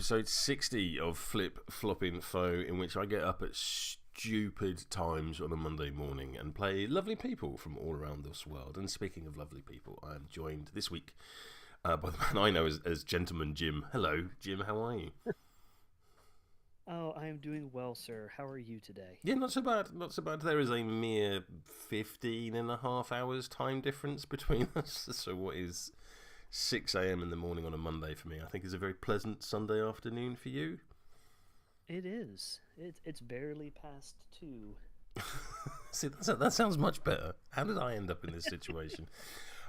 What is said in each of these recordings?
episode 60 of Flip Flopping Faux, in which I get up at stupid times on a Monday morning and play lovely people from all around this world. And speaking of lovely people, I am joined this week by the man I know as Gentleman Jim. Hello, Jim, how are you? Oh, I am doing well, sir. How are you today? Yeah, not so bad, not so bad. There is a mere 15 and a half hours time difference between us. So what is 6 a.m. in the morning on a Monday for me, I think, is a very pleasant Sunday afternoon for you. It is. It's barely past 2. See, that sounds much better. How did I end up in this situation?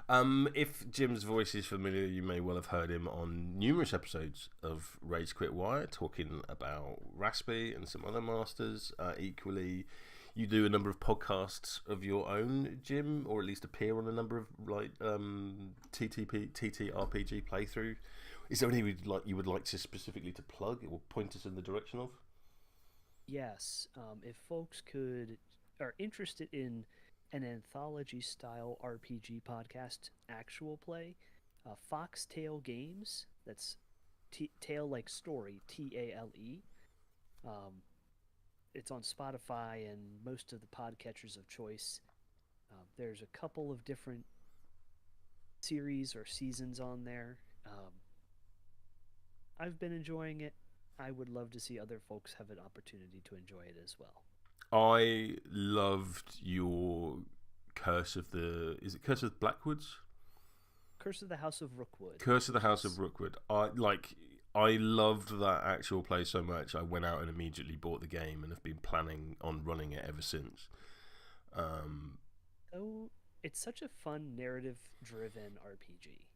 If Jim's voice is familiar, you may well have heard him on numerous episodes of Rage Quit Wire, talking about Raspy and some other masters. Equally, you do a number of podcasts of your own, Jim, or at least appear on a number of TTRPG playthrough. Is there any you would like to specifically to plug or point us in the direction of? Yes. If folks are interested in an anthology-style RPG podcast, actual play, Foxtail Games. That's tail like story, Tale. It's on Spotify and most of the podcatchers of choice. There's a couple of different series or seasons on there. I've been enjoying it. I would love to see other folks have an opportunity to enjoy it as well. I loved your Curse of the... Is it Curse of Blackwoods? Curse of the House of Rookwood. Curse of the House of Rookwood. I loved that actual play so much. I went out and immediately bought the game and have been planning on running it ever since. Oh, it's such a fun narrative-driven RPG.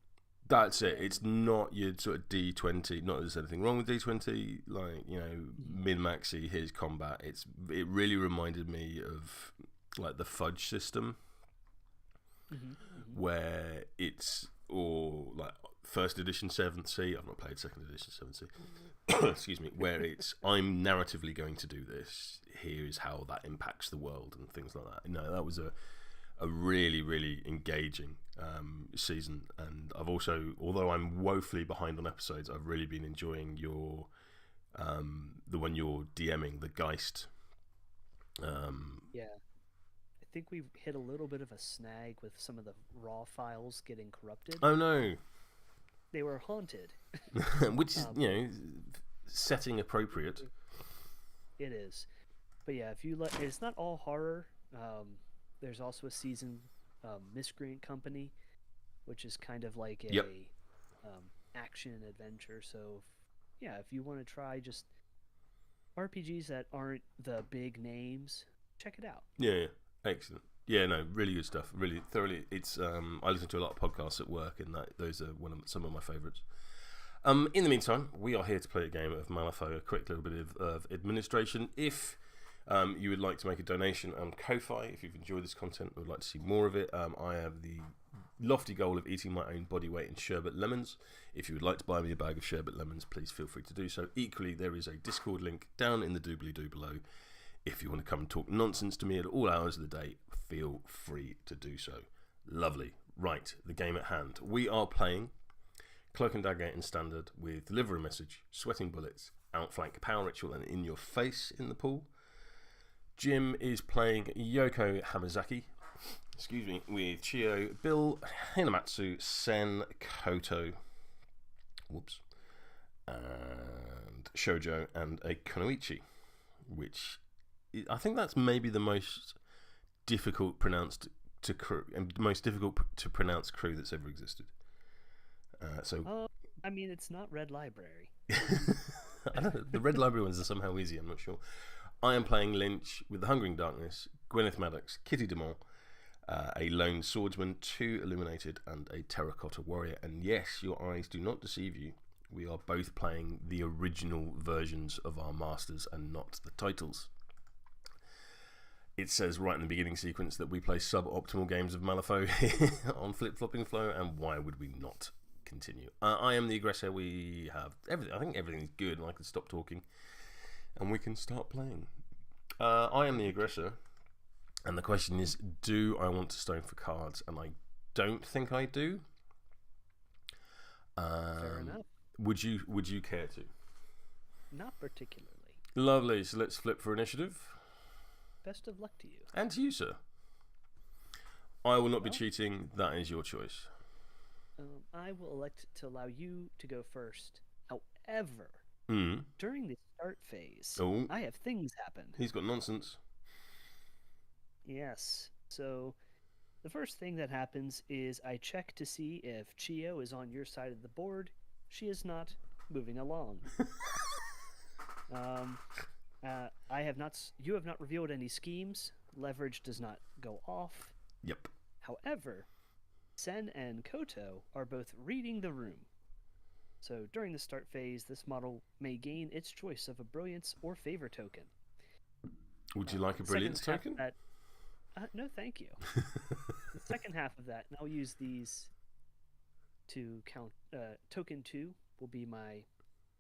That's it. It's not your sort of D20. Not that there's anything wrong with D20. Like, you know, min-maxy, here's combat. It really reminded me of like the Fudge system, where it's or like first edition 7th Sea. I've not played second edition 7th Sea. Excuse me. Where it's I'm narratively going to do this. Here is how that impacts the world and things like that. No, that was a really, really engaging season, and I've also, although I'm woefully behind on episodes, I've really been enjoying your the one you're DMing, the Geist. Yeah, I think we've hit a little bit of a snag with some of the raw files getting corrupted. Oh no, they were haunted. Which is setting appropriate. It is, but yeah, if you it's not all horror. There's also a season, Miscreant Company, which is kind of like a action adventure. So, if you want to try just RPGs that aren't the big names, check it out. Yeah, excellent. Yeah, no, really good stuff. Really thoroughly. It's I listen to a lot of podcasts at work, and those are some of my favourites. In the meantime, we are here to play a game of Malifaux. A quick little bit of administration. If you would like to make a donation on Ko-Fi, if you've enjoyed this content and would like to see more of it, I have the lofty goal of eating my own body weight in sherbet lemons. If you would like to buy me a bag of sherbet lemons, please feel free to do so. Equally, there is a Discord link down in the doobly-doo below. If you want to come and talk nonsense to me at all hours of the day, feel free to do so. Lovely. Right, the game at hand. We are playing Cloak and Dagger in Standard with Deliver a Message, Sweating Bullets, Outflank, Power Ritual, and In Your Face in the pool. Jim is playing Yoko Hamazaki, with Chio, Bill, Hinamatsu, Sen, Koto, and Shoujo, and a Kunoichi, which I think that's maybe the most difficult to pronounce crew that's ever existed. I mean, it's not Red Library. I don't know, the Red Library ones are somehow easy, I'm not sure. I am playing Lynch with the Hungering Darkness, Gwyneth Maddox, Kitty Demont, a lone swordsman, 2 illuminated, and a terracotta warrior. And yes, your eyes do not deceive you. We are both playing the original versions of our masters and not the titles. It says right in the beginning sequence that we play suboptimal games of Malifaux on Flip Flopping Flow, and why would we not continue? I am the aggressor. We have everything. I think everything's good, and I can stop talking, and we can start playing. I am the aggressor, and the question is, do I want to stone for cards? And I don't think I do. Fair enough. Would you care to? not particularly. Lovely. So let's flip for initiative. Best of luck to you. And to you, sir. I will not be cheating. That is your choice. I will elect to allow you to go first. However, during the start phase, I have things happen. He's got nonsense. Yes. So the first thing that happens is I check to see if Chio is on your side of the board. She is not. Moving along. I have not. You have not revealed any schemes. Leverage does not go off. Yep. However, Sen and Koto are both reading the room. So during the start phase, this model may gain its choice of a brilliance or favor token. Would you like a brilliance token? No, thank you. The second half of that, and I'll use these to count. Token 2 will be my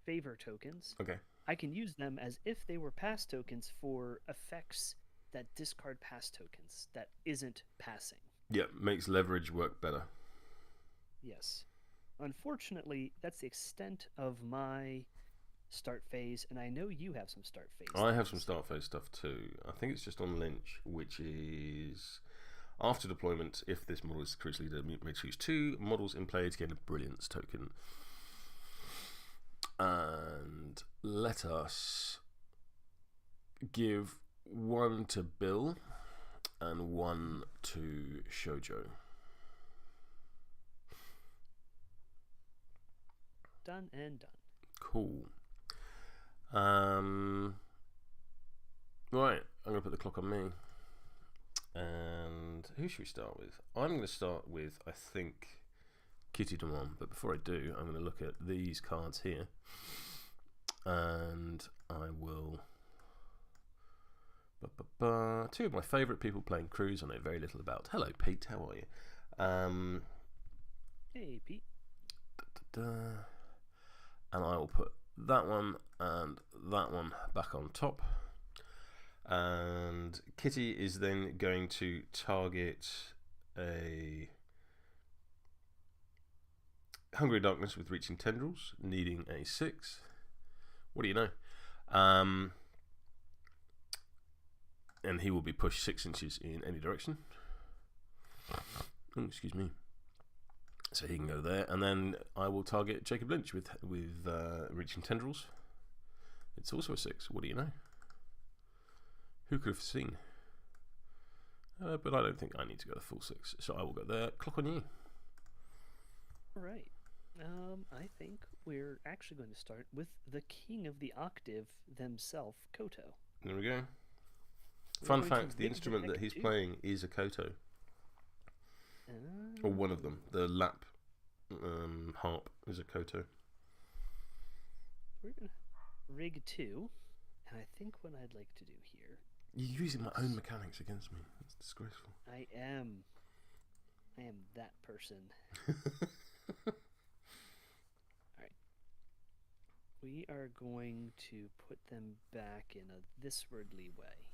favor tokens. Okay. I can use them as if they were pass tokens for effects that discard pass tokens that isn't passing. Yeah, makes leverage work better. Yes. Unfortunately, that's the extent of my start phase, and I know you have some start phase. I have some start phase stuff too. I think it's just on Lynch, which is after deployment, if this model is crucially dead, you may choose 2 models in play to gain a brilliance token. And let us give 1 to Bill and 1 to Shoujo. Done and done. Cool. Right, I'm going to put the clock on me. And who should we start with? I'm going to start with, I think, Kitty Demon. But before I do, I'm going to look at these cards here. And I will... 2 of my favourite people playing Cruise I know very little about. Hello, Pete. How are you? Hey, Pete. And I will put that one and that one back on top. And Kitty is then going to target a Hungry Darkness with Reaching Tendrils, needing a 6. What do you know? And he will be pushed 6 inches in any direction. Oh, excuse me. So he can go there, and then I will target Jacob Lynch with Reaching Tendrils. It's also a 6. What do you know? Who could have seen? But I don't think I need to go the full 6, so I will go there. Clock on you. All right. I think we're actually going to start with the king of the octave themselves, Koto. There we go. Fun fact, the instrument that he's playing is a koto. Or one of them. The lap harp is a koto. We're going to rig 2, and I think what I'd like to do here... You're using my own mechanics against me. That's disgraceful. I am that person. Alright. We are going to put them back in a thiswardly way.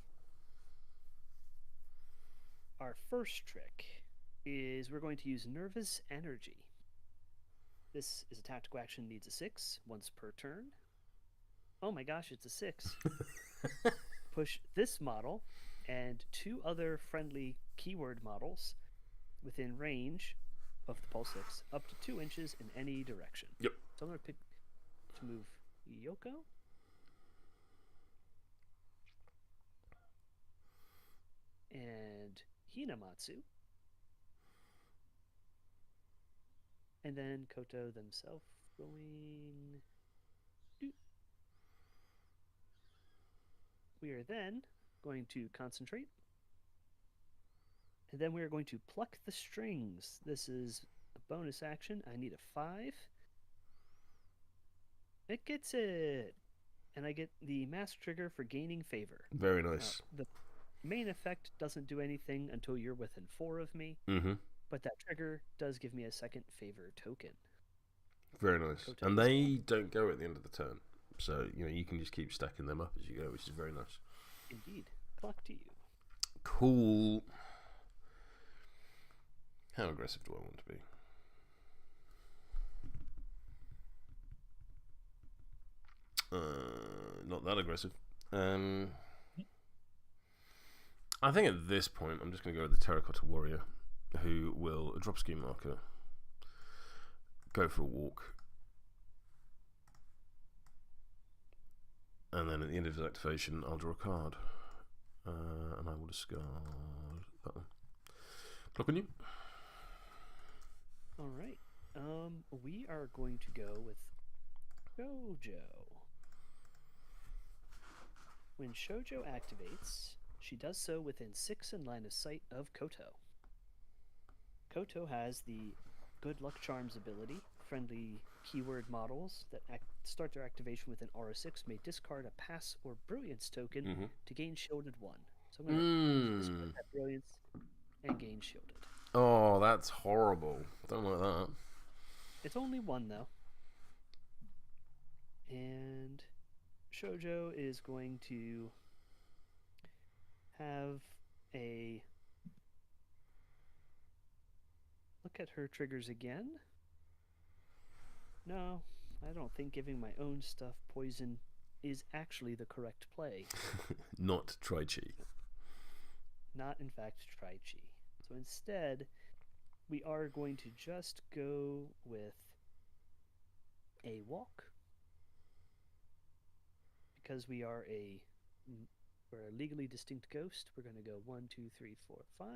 Our first trick is we're going to use Nervous Energy. This is a tactical action, needs a 6 once per turn. Oh my gosh, it's a 6. Push this model and 2 other friendly keyword models within range of the pulse 6 up to 2 inches in any direction. Yep. So I'm going to pick to move Yoko. And Hinamatsu. And then Koto themselves going... We are then going to concentrate. And then we are going to pluck the strings. This is a bonus action. I need a 5. It gets it. And I get the mask trigger for gaining favor. Very nice. The main effect doesn't do anything until you're within 4 of me. Mm-hmm. But that trigger does give me a second favor token. Very nice. And they don't go at the end of the turn. So, you can just keep stacking them up as you go, which is very nice. Indeed. Clock to you. Cool. How aggressive do I want to be? not that aggressive. I think at this point I'm just going to go with the Terracotta Warrior, who will drop scheme marker, go for a walk, and then at the end of his activation I'll draw a card, and I will discard that one. Cloak on you. Alright. We are going to go with Shoujo. When Shoujo activates, she does so within 6 in line of sight of Koto. Koto has the Good Luck Charms ability. Friendly keyword models that start their activation with an aura 6 may discard a Pass or Brilliance token to gain shielded 1. So I'm going to discard that Brilliance and gain shielded. Oh, that's horrible. Don't like that. It's only 1 though. And Shoujo is going to have a look at her triggers again. No, I don't think giving my own stuff poison is actually the correct play. Not Tri-Chi. Not, in fact, Tri-Chi. So instead, we are going to just go with a walk. Because we're a legally distinct ghost, we're going to go 1, 2, 3, 4, 5.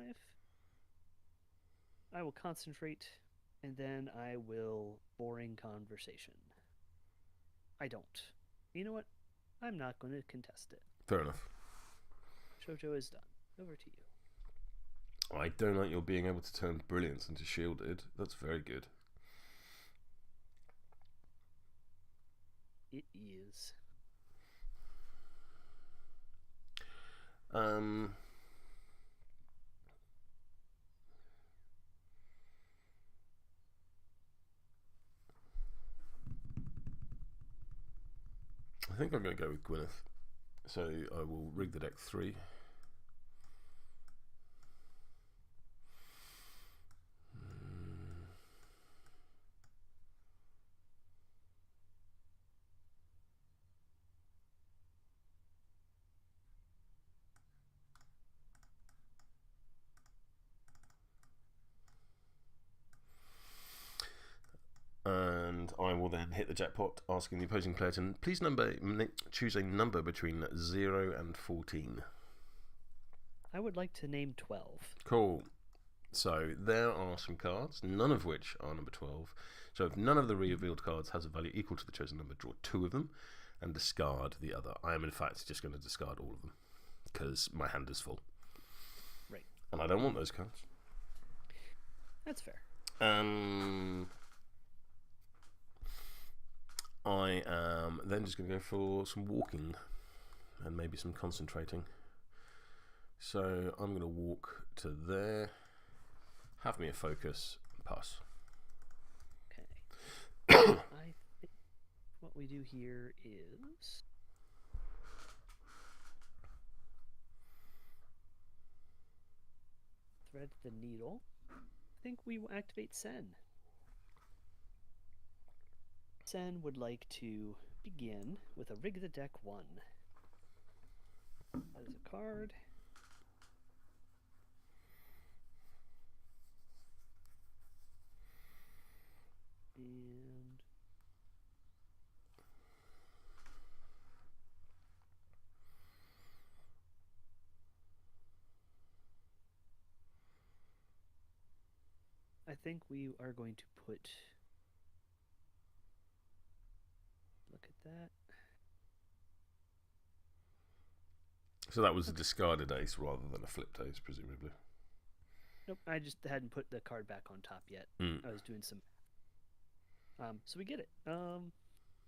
I will concentrate, and then I will boring conversation. I don't. You know what? I'm not going to contest it. Fair enough. Shoujo is done. Over to you. I don't like your being able to turn Brilliance into shielded. That's very good. It is. I think I'm going to go with Gwyneth. So I will rig the deck 3. And I will then hit the jackpot, asking the opposing player to please choose a number between 0 and 14. I would like to name 12. Cool. So there are some cards, none of which are number 12. So if none of the revealed cards has a value equal to the chosen number, draw 2 of them and discard the other. I am in fact just going to discard all of them because my hand is full. Right. And I don't want those cards. That's fair. I am then just going to go for some walking and maybe some concentrating. So I'm going to walk to there, have me a focus, pass. Okay. I think what we do here is thread the needle. I think we will activate Sen. Sen would like to begin with a Rig the Deck 1. That is a card. And I think we are going to put, look at that. So that was a discarded ace rather than a flipped ace, presumably. Nope, I just hadn't put the card back on top yet. I was doing some. So we get it.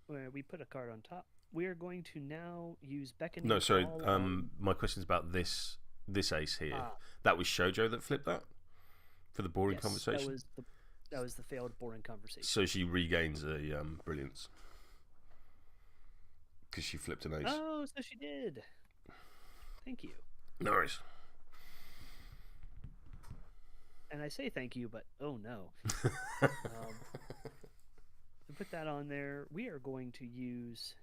Where we put a card on top. We are going to now use Beckoning. No, sorry. My question is about this ace here. That was Shoujo that flipped that for the boring conversation. That was the failed boring conversation. So she regains a brilliance because she flipped an ace. Oh, so she did. Thank you. No worries. And I say thank you, but oh no. To put that on there, we are going to use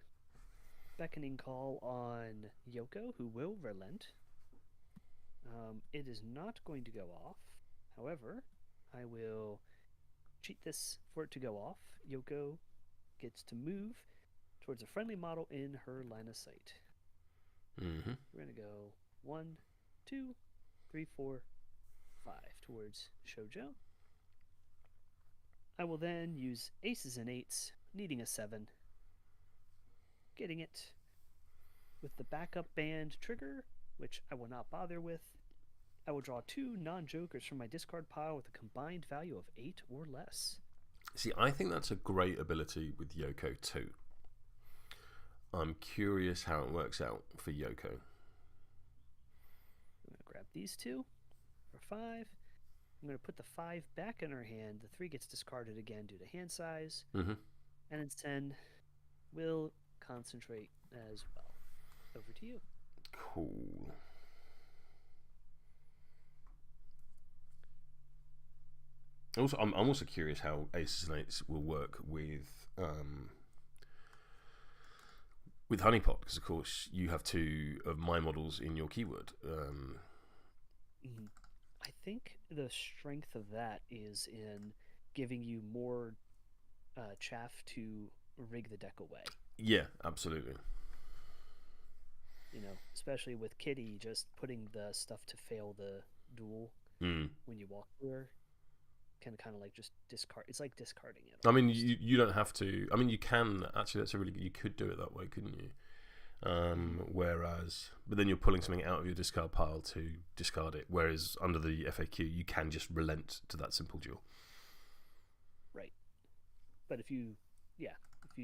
Beckoning Call on Yoko, who will relent. It is not going to go off. However, I will cheat this for it to go off. Yoko gets to move towards a friendly model in her line of sight. Mm-hmm. We're going to go 1, 2, 3, 4, 5 towards Shoujo. I will then use aces and eights, needing a 7. Getting it with the backup band trigger, which I will not bother with. I will draw 2 non-jokers from my discard pile with a combined value of 8 or less. See, I think that's a great ability with Yoko too. I'm curious how it works out for Yoko. I'm going to grab these 2 for 5. I'm going to put the 5 back in her hand. The 3 gets discarded again due to hand size. Mm-hmm. And then 10 will concentrate as well. Over to you. Cool. Also, I'm also curious how aces and eights will work with Honeypot, because of course you have 2 of my models in your keyword. I think the strength of that is in giving you more chaff to rig the deck away. Yeah, absolutely. You know, especially with Kitty just putting the stuff to fail the duel when you walk through her. Can kind of like just discard. It's like discarding it. I mean, you don't have to. I mean, you can actually. That's a really. You could do it that way, couldn't you? Whereas, but then you're pulling something out of your discard pile to discard it. Whereas under the FAQ, you can just relent to that simple duel. Right. But if you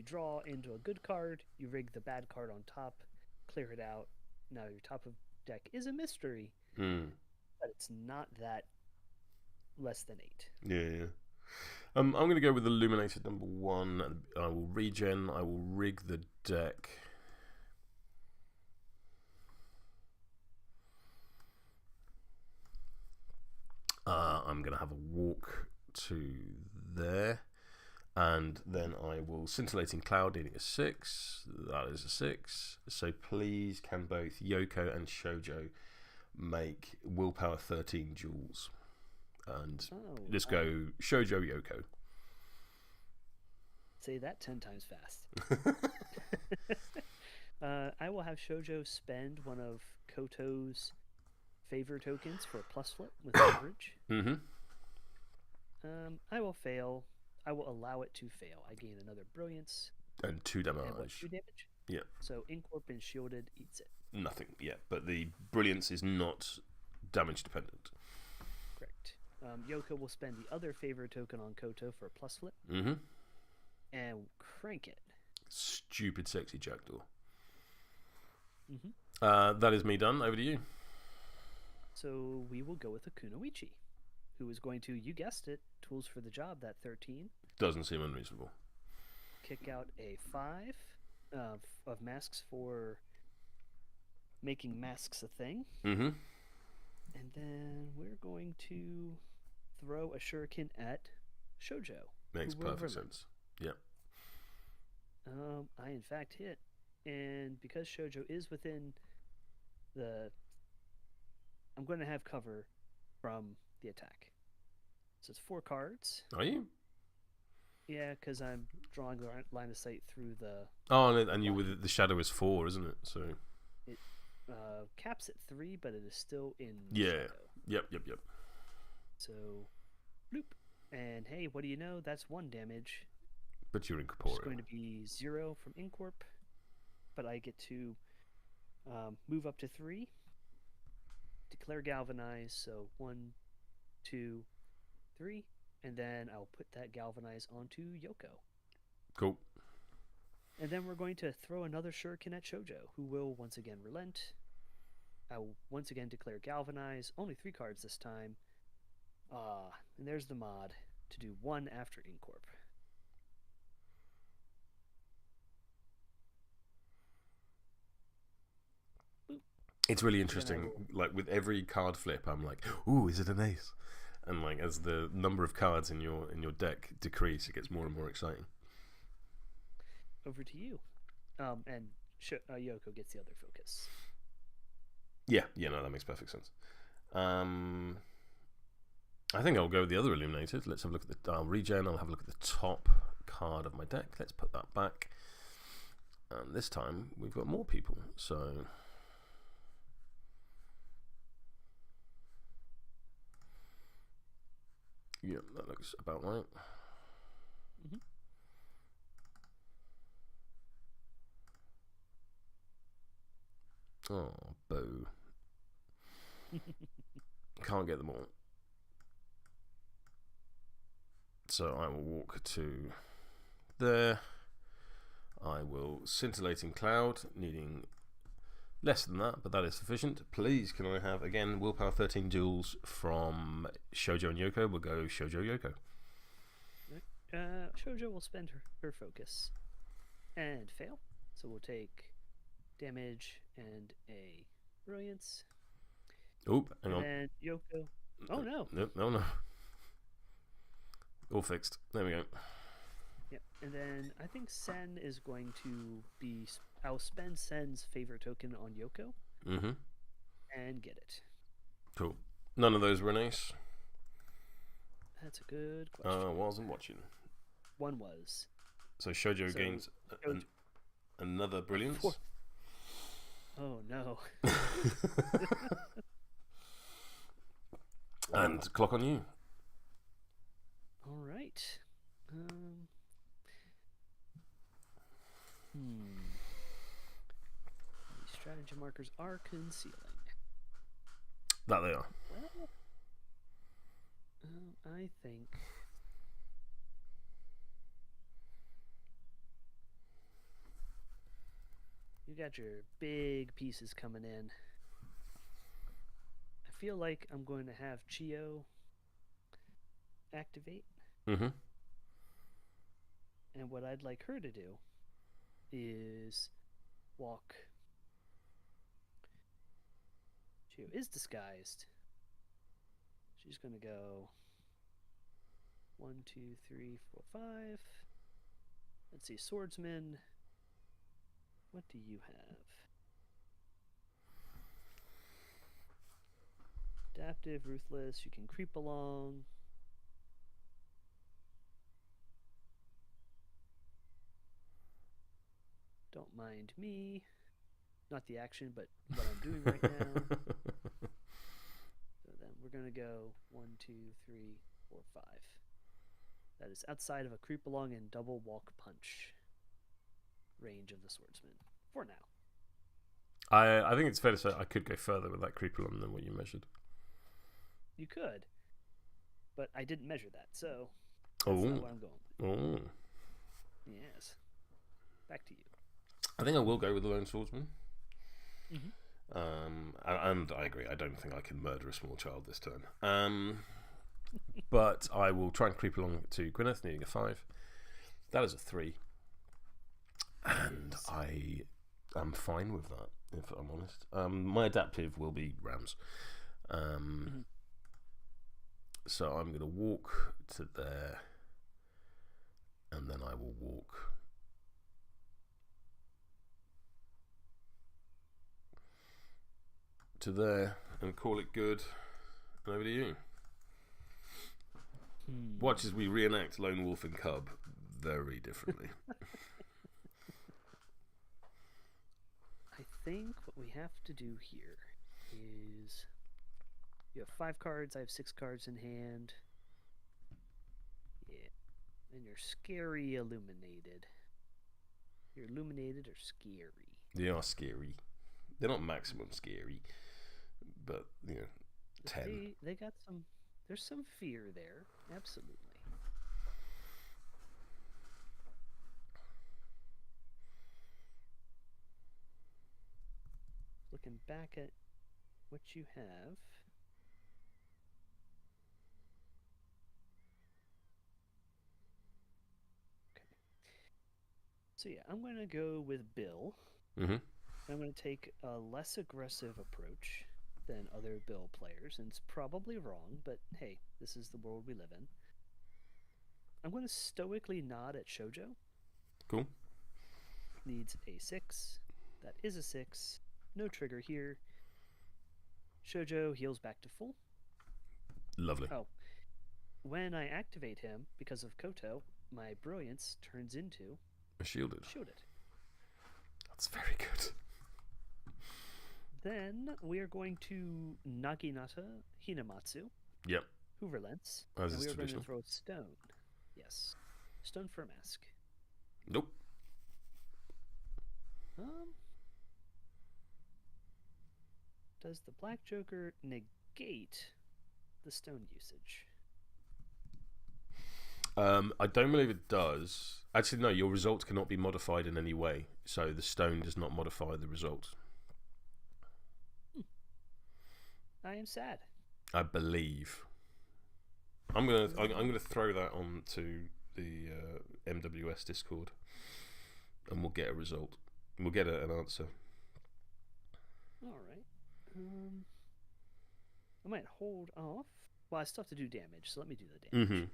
draw into a good card, you rig the bad card on top, clear it out. Now your top of deck is a mystery, but it's not that less than 8. Yeah. I'm going to go with Illuminated number 1. I will regen. I will rig the deck. I'm going to have a walk to there. And then I will Scintillating Cloud, needing a 6. That is a 6. So please can both Yoko and Shoujo make Willpower 13 duels. And just go Shoujo Yoko. Say that 10 times fast. I will have Shoujo spend one of Koto's favor tokens for a plus flip with leverage. I will fail. I will allow it to fail. I gain another brilliance. And 2 damage. And 2 damage? Yeah. So Incorp and Shielded eats it. Nothing, yeah. But the brilliance is not damage dependent. Correct. Yoko will spend the other favor token on Koto for a plus flip. And crank it. Stupid sexy jackdaw. That is me done. Over to you. So we will go with a Kunoichi, who is going to, you guessed it, tools for the job, that 13. Doesn't seem unreasonable. Kick out a 5 of masks for making masks a thing. And then we're going to throw a shuriken at Shoujo. Makes perfect sense. Yeah. I in fact hit, and because Shoujo is within the, I'm going to have cover from the attack. So it's 4 cards. Are you? Yeah, because I'm drawing the line of sight through the. Oh, and you with the shadow is 4, isn't it? So it caps at 3, but it is still in. Yeah. Shadow. Yep. So, bloop, and hey, what do you know? That's 1 damage. But you're incorporeal. It's going to be 0 from Incorp, but I get to move up to 3. Declare Galvanize. So 1, 2, 3, and then I'll put that Galvanize onto Yoko. Cool. And then we're going to throw another Shuriken at Shoujo, who will once again relent. I will once again declare Galvanize. Only 3 cards this time. And there's the mod to do 1 after Incorp. It's really interesting. Like with every card flip, I'm like, "Ooh, is it an ace?" And like as the number of cards in your deck decrease, it gets more and more exciting. Over to you. And Yoko gets the other focus. Yeah, no, that makes perfect sense. I think I'll go with the other Illuminated. Let's have a look at the... I'll regen, I'll have a look at the top card of my deck. Let's put that back. And this time, we've got more people, so... Yeah, that looks about right. Mm-hmm. Oh, boo. Can't get them all. So I will walk to there. I will Scintillating Cloud, needing less than that, but that is sufficient. Please, can I have, again, Willpower 13 duels from Shoujo and Yoko? We'll go Shoujo Yoko. Shoujo will spend her focus and fail. So we'll take damage and a brilliance. Oop, hang on. And Yoko. Oh no. No. All fixed. There we go. Yep. And then I think Sen is going to be. I'll spend Sen's favor token on Yoko. Mm-hmm. And get it. Cool. None of those were an ace. That's a good question. I wasn't watching. One was. So Shoujo gains another brilliance. Oh no. And clock on you. All right. The strategy markers are concealing. That they are. Well, I think. You got your big pieces coming in. I feel like I'm going to have Chio activate. Mm-hmm. And what I'd like her to do is walk. Chio is disguised. She's going to go 1, 2, 3, 4, 5. Let's see, swordsman. What do you have? Adaptive, ruthless. You can creep along. Don't mind me. Not the action, but what I'm doing right now. So then we're going to go 1, 2, 3, 4, 5. That is outside of a creep along and double walk punch range of the swordsman for now. I think it's fair to say I could go further with that creep along than what you measured. You could, but I didn't measure that, so that's not what I'm going with. Oh. Yes. Back to you. I think I will go with the lone swordsman. Mm-hmm. And I agree. I don't think I can murder a small child this turn. But I will try and creep along to Gwyneth, needing a 5. That is a 3. And I am fine with that, if I'm honest. My adaptive will be Rams. So I'm going to walk to there, and then I will walk to there and call it good. And over to you. Watch as we reenact Lone Wolf and Cub very differently. I think what we have to do here is you have 5 cards, I have 6 cards in hand. Yeah. And you're scary illuminated. Your illuminated are scary. They are scary. They're not maximum scary, but 10. They got some. There's some fear there, absolutely. Looking back at what you have. Okay. So yeah, I'm going to go with Bill. Mm-hmm. I'm going to take a less aggressive approach than other Bill players, and it's probably wrong, but hey, this is the world we live in. I'm going to stoically nod at Shoujo. Cool. Needs a 6. That is a 6. No trigger here. Shoujo heals back to full. Lovely. Oh. When I activate him, because of Koto, my brilliance turns into A shielded. That's very good. Then we are going to Naginata Hinamatsu. Yep. Who relents. As and is we are going traditional. to throw a stone. Yes. Stone for a mask. Nope. Does the Black Joker negate the stone usage? I don't believe it does. Actually, no, your results cannot be modified in any way. So the stone does not modify the result. I am sad. I believe. I'm gonna throw that onto the MWS Discord, and we'll get a result. We'll get an answer. All right. I might hold off. Well, I still have to do damage, so let me do the damage. Mm-hmm.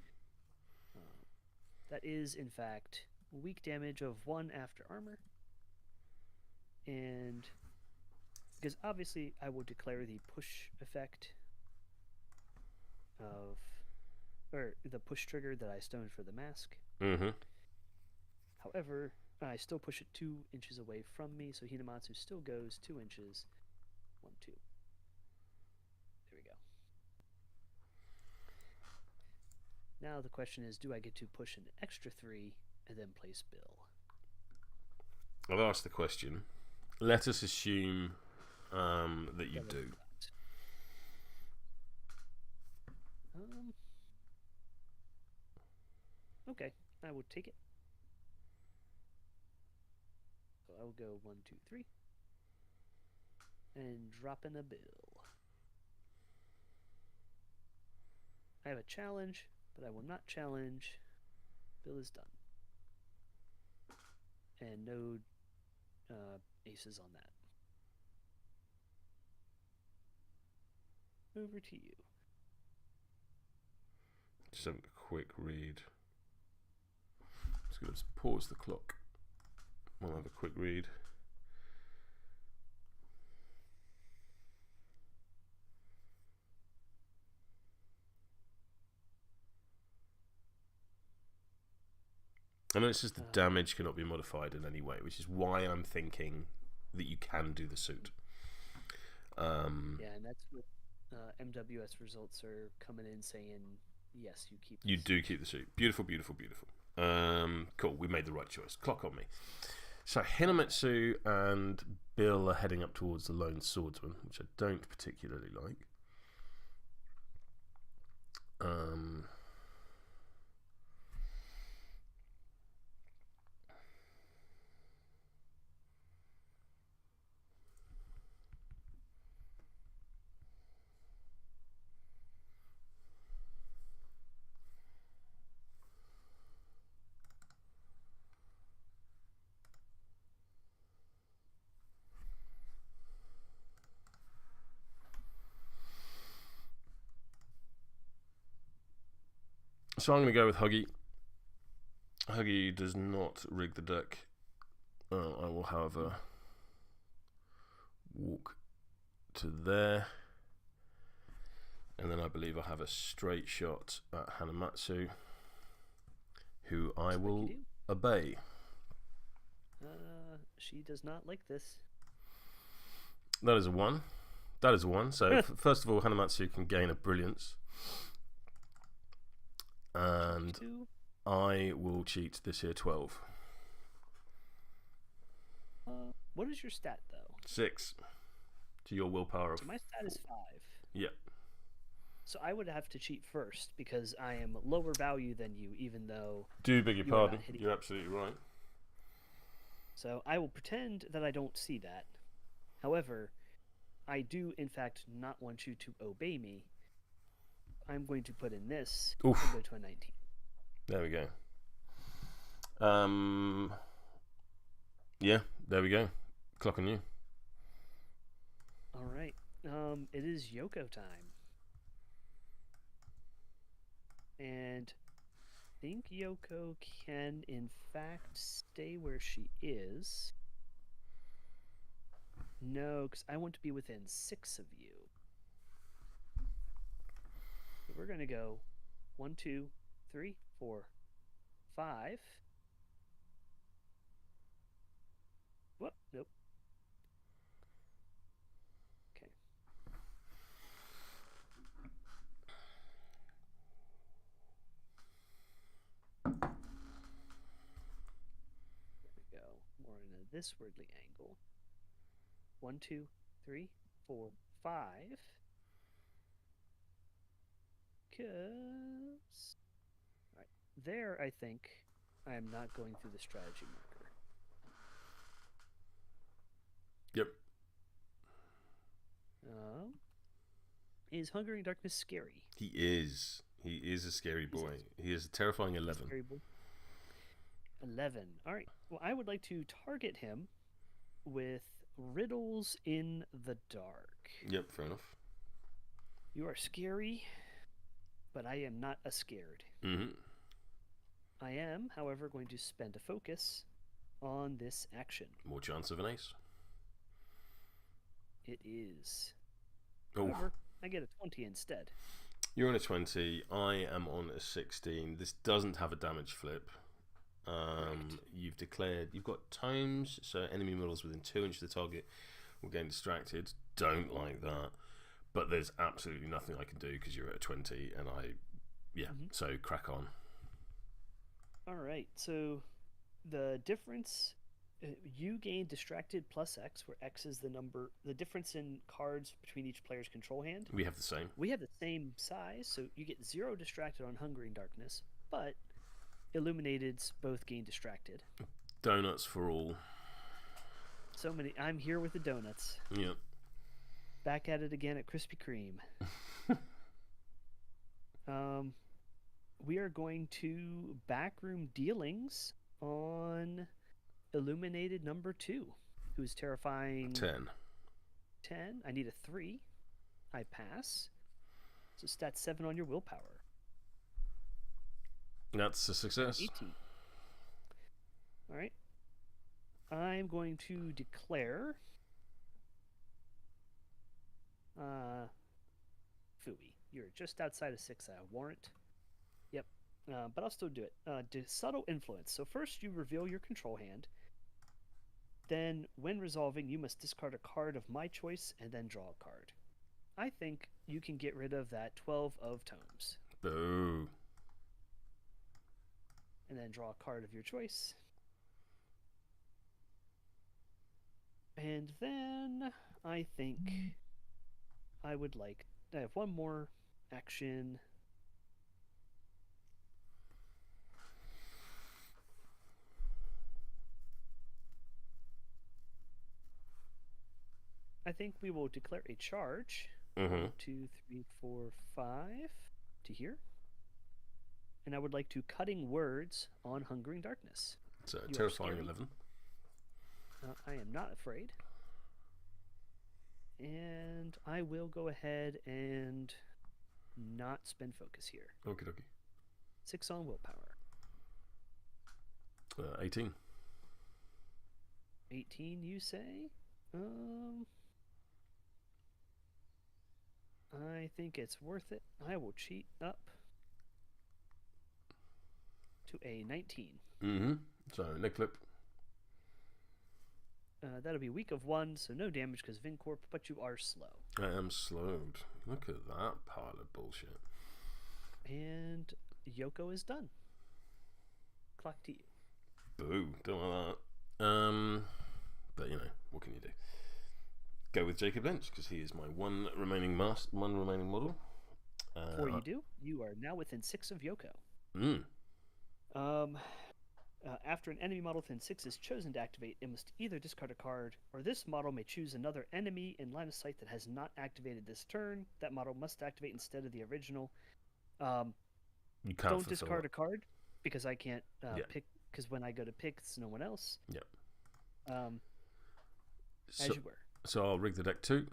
That is, in fact, weak damage of 1 after armor. And because obviously I will declare the push effect of, or the push trigger that I stoned for the mask. Mm-hmm. However, I still push it 2 inches away from me, so Hinamatsu still goes 2 inches. 1, 2. There we go. Now the question is, do I get to push an extra 3 and then place Bill? I've asked the question. Let us assume that you do. Okay, I will take it. So I will go 1, 2, 3. And drop in a Bill. I have a challenge, but I will not challenge. Bill is done. And no aces on that. Over to you. Just have a quick read. Just going to pause the clock. We'll have a quick read. And it says the damage cannot be modified in any way, which is why I'm thinking that you can do the suit. Yeah, and that's what MWS results are coming in saying, yes, you keep the You suit. do keep the suit. Beautiful, beautiful, beautiful. Cool, we made the right choice. Clock on me. So Hinamatsu and Bill are heading up towards the Lone Swordsman, which I don't particularly like. So I'm going to go with Huggy. Huggy does not rig the deck. I will, however, walk to there. And then I believe I have a straight shot at Hanamatsu, who I will obey. She does not like this. That is a 1. That is a 1. So first of all, Hanamatsu can gain a brilliance. And I will cheat this here 12. What is your stat, though? 6 to your willpower. So my stat is 5. Yeah. So I would have to cheat first because I am lower value than you, even though... Do beg your pardon. You're absolutely right. So I will pretend that I don't see that. However, I do, in fact, not want you to obey me. I'm going to put in this and go to a 19. There we go. Yeah, there we go. Clock on you. All right. It is Yoko time. And I think Yoko can, in fact, stay where she is. No, because I want to be within 6 of you. So we're going to go 1, 2, 3, 4, 5. Whoop, nope. Okay. There we go. More in a this wordly angle. 1, 2, 3, 4, 5. Because... Alright. There, I think, I am not going through the strategy marker. Yep. Is Hungering Darkness scary? He is. He is a scary boy. He is a terrifying 11. Scary boy. 11. All right. Well, I would like to target him with riddles in the dark. Yep, fair enough. You are scary, but I am not a scared. Mm-hmm. I am, however, going to spend a focus on this action. More chance of an ace. It is. Oh. However, I get a 20 instead. You're on a 20. I am on a 16. This doesn't have a damage flip. You've declared... You've got tomes, so enemy models within 2 inches of the target will get distracted. Don't like that. But there's absolutely nothing I can do because you're at a 20, and I... Yeah, so crack on. Alright, so the difference... you gain distracted plus X, where X is the difference in cards between each player's control hand. We have the same. We have the same size, so you get 0 distracted on Hungering Darkness, but Illuminateds both gain distracted. Donuts for all. So many. I'm here with the donuts. Yep. Back at it again at Krispy Kreme. We are going to backroom dealings on Illuminated number 2, who's terrifying. 10. 10. I need a 3. I pass. So stat 7 on your willpower. That's a success. 18. All right. I'm going to declare Fooey. You're just outside of 6 warrant. Yep. But I'll still do it. Subtle influence. So first you reveal your control hand. Then, when resolving, you must discard a card of my choice and then draw a card. I think you can get rid of that 12 of tomes. Boo. And then draw a card of your choice. And then I think I would like... I have one more action. I think we will declare a charge. 1, 2, 3, 4, 5 to here. And I would like to Cutting Words on Hungering Darkness. It's a terrifying 11. I am not afraid. And I will go ahead and not spend focus here. Okie dokie. 6 on willpower. 18. 18, you say? I think it's worth it. I will cheat up to a 19. So, neck flip. That'll be weak of 1, so no damage because Vincorp, but you are slow. I am slowed. Look at that pile of bullshit. And Yoko is done. Clock to you. Boo. Don't want that. But, you know, what can you do? Go with Jacob Lynch because he is my one remaining model. Before you do, you are now within 6 of Yoko. After an enemy model within 6 is chosen to activate, it must either discard a card, or this model may choose another enemy in line of sight that has not activated this turn. That model must activate instead of the original. You can't don't discard a card because I can't pick. Because when I go to pick, it's no one else. Yep. As you were. So I'll rig the deck too.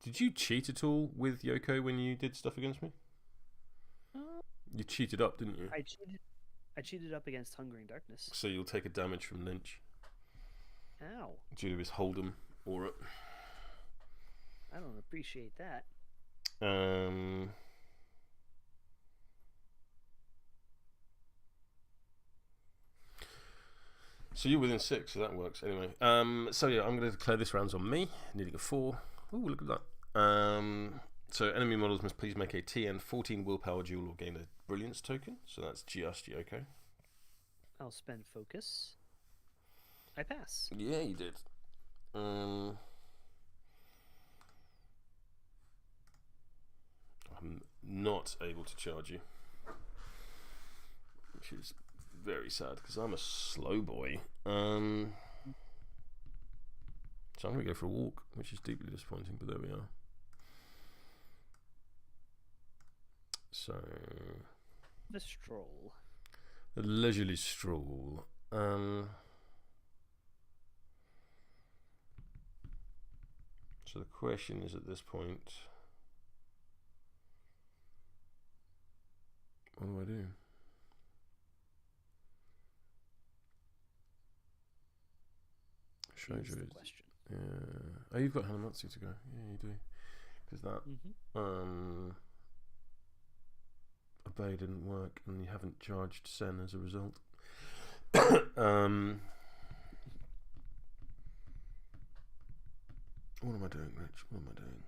Did you cheat at all with Yoko when you did stuff against me? You cheated up, didn't you? I cheated up against Hungering Darkness. So you'll take a damage from Lynch. Ow. Due to his Hold'em aura. I don't appreciate that. So you're within 6, so that works. Anyway, so yeah, I'm going to declare this round's on me. Needing a 4. Ooh, look at that. So enemy models must please make a TN 14 willpower duel or gain a brilliance token. So that's just Yoko. I'll spend focus. I pass. Yeah, you did. I'm not able to charge you, which is very sad because I'm a slow boy. So I'm going to go for a walk, which is deeply disappointing, but there we are. So The stroll. A leisurely stroll. So the question is, at this point, what do I do? That's the question. Yeah. Oh, you've got Hanamatsu to go. Yeah, you do. Because that obey didn't work, and you haven't charged Sen as a result. What am I doing, Rich? What am I doing?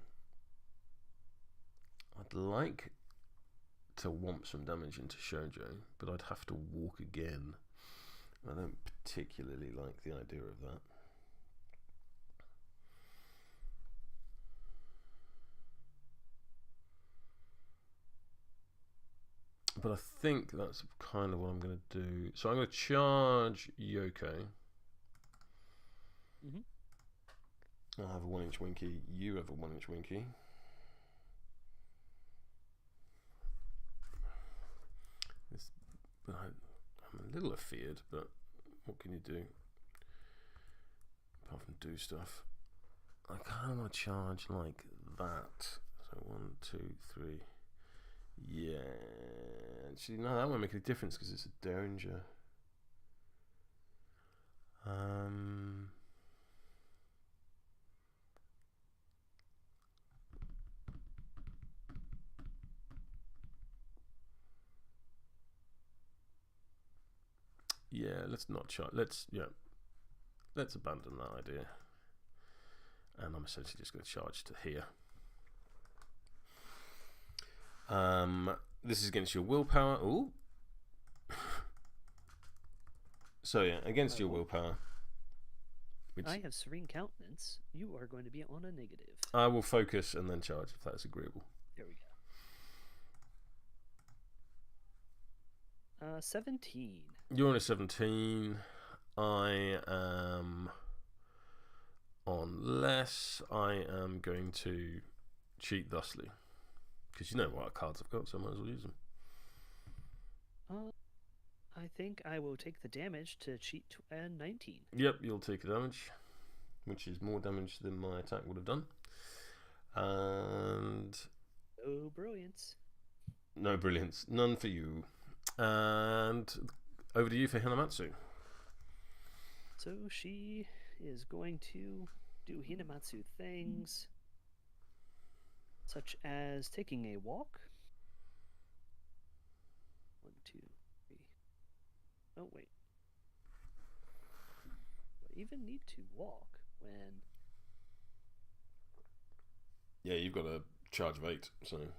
I'd like to womp some damage into Shoujo, but I'd have to walk again. I don't particularly like the idea of that. But I think that's kind of what I'm going to do. So I'm going to charge Yoko. I have a 1-inch Winky. You have a 1-inch Winky. I'm a little afeared, but what can you do? Apart from do stuff. I kind of want to charge like that. So 1, 2, 3. Yeah. Actually, no, that won't make any difference because it's a Derringer. Yeah, let's not charge. Let's abandon that idea. And I'm essentially just going to charge to here. This is against your willpower. Ooh. So yeah, against your willpower. I have Serene Countenance. You are going to be on a negative. I will focus and then charge if that's agreeable. There we go. 17. You're on a 17. I am on less. I am going to cheat thusly. Because you know what cards I've got, so I might as well use them. I think I will take the damage to cheat 19. Yep, you'll take the damage, which is more damage than my attack would have done. And no brilliance. No brilliance. None for you. And over to you for Hinamatsu. So she is going to do Hinamatsu things, such as taking a walk. 1, 2, 3. Oh, wait. Do I even need to walk when... Yeah, you've got a charge of 8, so...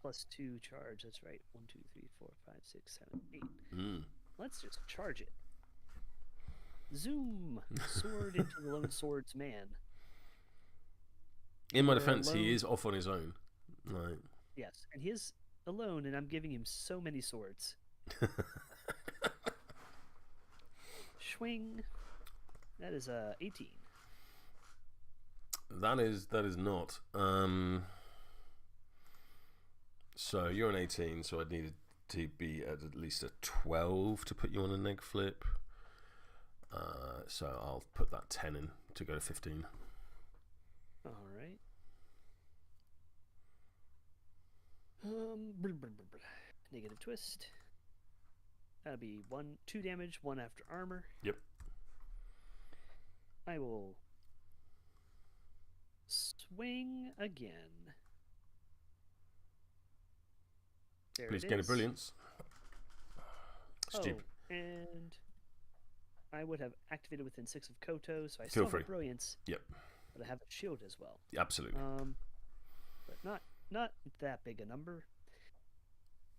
+2 charge, that's right. 1, 2, 3, 4, 5, 6, 7, 8. Mm. Let's just charge it. Zoom! Sword into the Lone Swords man. In my defense, he is off on his own. Right. Yes, and he is alone, and I'm giving him so many swords. Swing. That is 18. That is not. So you're an 18, so I'd need to be at least a 12 to put you on a neg flip. So I'll put that 10 in to go to 15. All right. Negative twist. That'll be 2 damage, 1 after armor. Yep. I will swing again. There Please it gain a is. brilliance. Stupid. And I would have activated within 6 of Koto, so I Feel still free. have brilliance. Yep. But I have a shield as well. Absolutely. But not that big a number,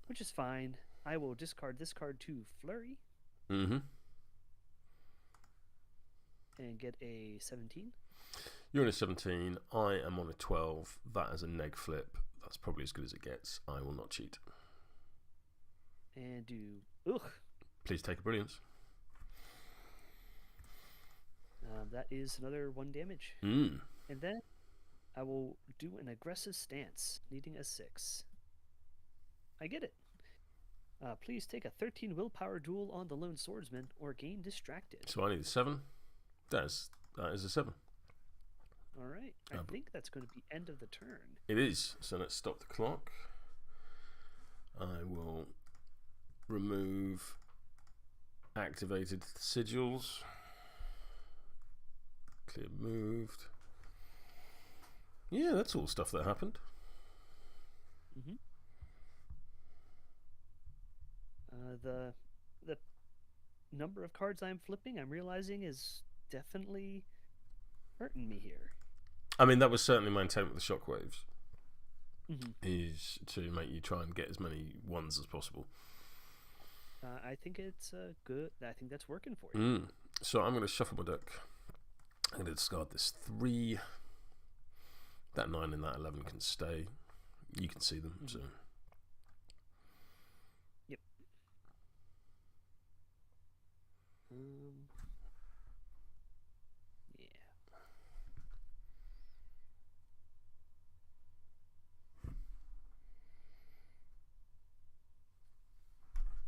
which is fine. I will discard this card to Flurry. Mm-hmm. And get a 17. You're on a 17. I am on a 12. That is a neg flip. That's probably as good as it gets. I will not cheat. And do... Ugh. Please take a brilliance. That is another 1 damage. Mm. And then I will do an aggressive stance, needing a 6. I get it. Please take a 13 willpower duel on the lone swordsman or gain distracted. So I need a 7. That is a 7. All right. I think that's going to be end of the turn. It is. So let's stop the clock. I will remove activated sigils. Clear moved. Yeah, that's all stuff that happened. Mm-hmm. The number of cards I'm flipping, I'm realizing, is definitely hurting me here. I mean, that was certainly my intent with the shockwaves. Mm-hmm. Is to make you try and get as many ones as possible. I think it's good. I think that's working for you. So I'm going to shuffle my deck. I'm going to discard this 3. That 9 and that 11 can stay. You can see them. So. Yep. Yeah.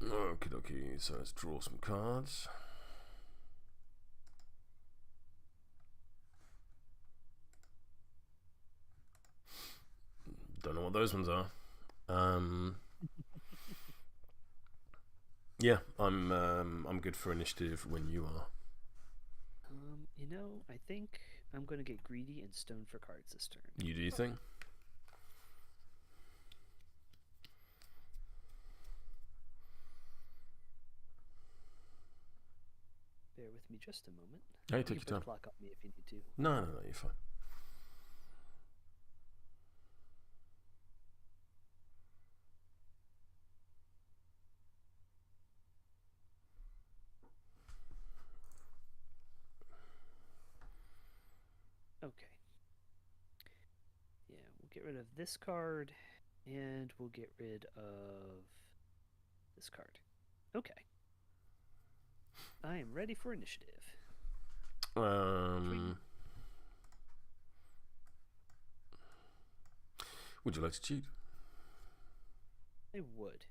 Okie dokie. So let's draw some cards. Don't know what those ones are. Yeah, I'm good for initiative when you are. I think I'm going to get greedy and stone for cards this turn. You do your thing. Bear with me just a moment. Hey, You take can your put time. the clock on me if you need to. No, you're fine. Okay. Yeah, we'll get rid of this card, and we'll get rid of this card. Okay. I am ready for initiative. Would you like to cheat? I would.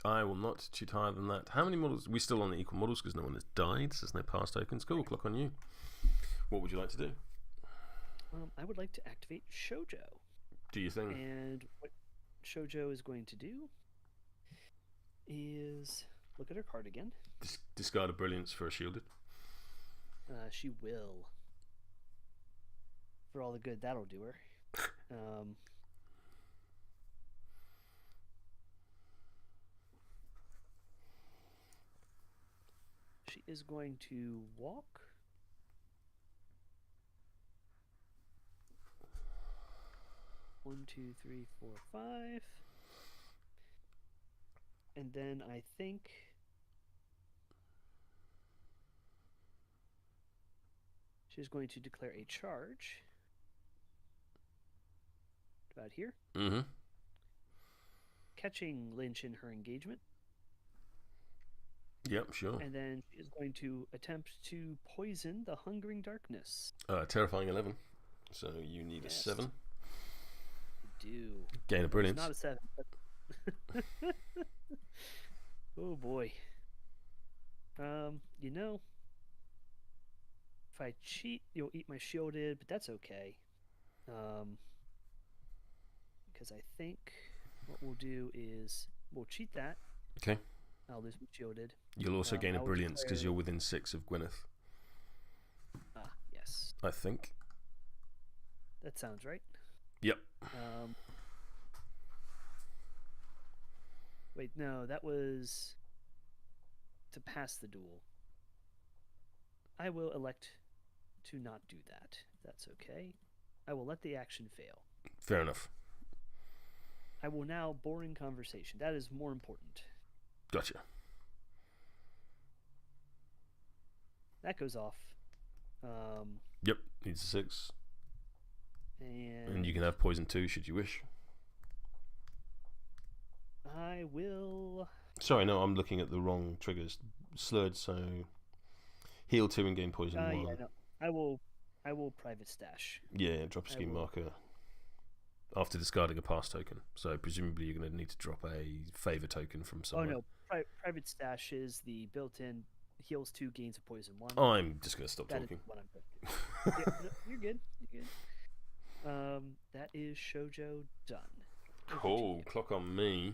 I will not cheat higher than that. How many models? We're still on the equal models because no one has died, so there's no pass tokens. Cool, clock on you. What would you like to do? I would like to activate Shoujo. Do your thing. And what Shoujo is going to do is look at her card again. Discard a brilliance for a shielded. She will. For all the good that'll do her. She is going to walk. One, two, three, four, 5. And then I think she's going to declare a charge. About here. Mm-hmm. Catching Lynch in her engagement. Yep, sure. And then she is going to attempt to poison the Hungering Darkness. Terrifying 11. So you need a 7. I do. Gain a brilliance. It's not a 7. But oh boy. If I cheat, you'll eat my shielded, but that's okay. Because I think what we'll do is we'll cheat that. Okay. I'll lose my shielded. You'll also gain a I'll brilliance because declare- you're within 6 of Gwyneth. Yes. I think. That sounds right. Yep. Wait, no, that was to pass the duel. I will elect to not do that. That's okay. I will let the action fail. Fair enough. I will now boring conversation. That is more important. Gotcha. That goes off. Yep. Needs a 6. And you can have poison too, should you wish. I will. Sorry, no, I'm looking at the wrong triggers. Slurred, so heal 2 and gain poison 1. Yeah, no. I will private stash. Yeah, drop a scheme marker after discarding a pass token. So presumably you're going to need to drop a favor token from someone. Oh no, private stash is the built-in heals 2, gains a poison 1. I'm just going to stop That talking. is what I'm going to do. Yeah, no, you're good. You're good. That is Shoujo done. Cool. Clock on me.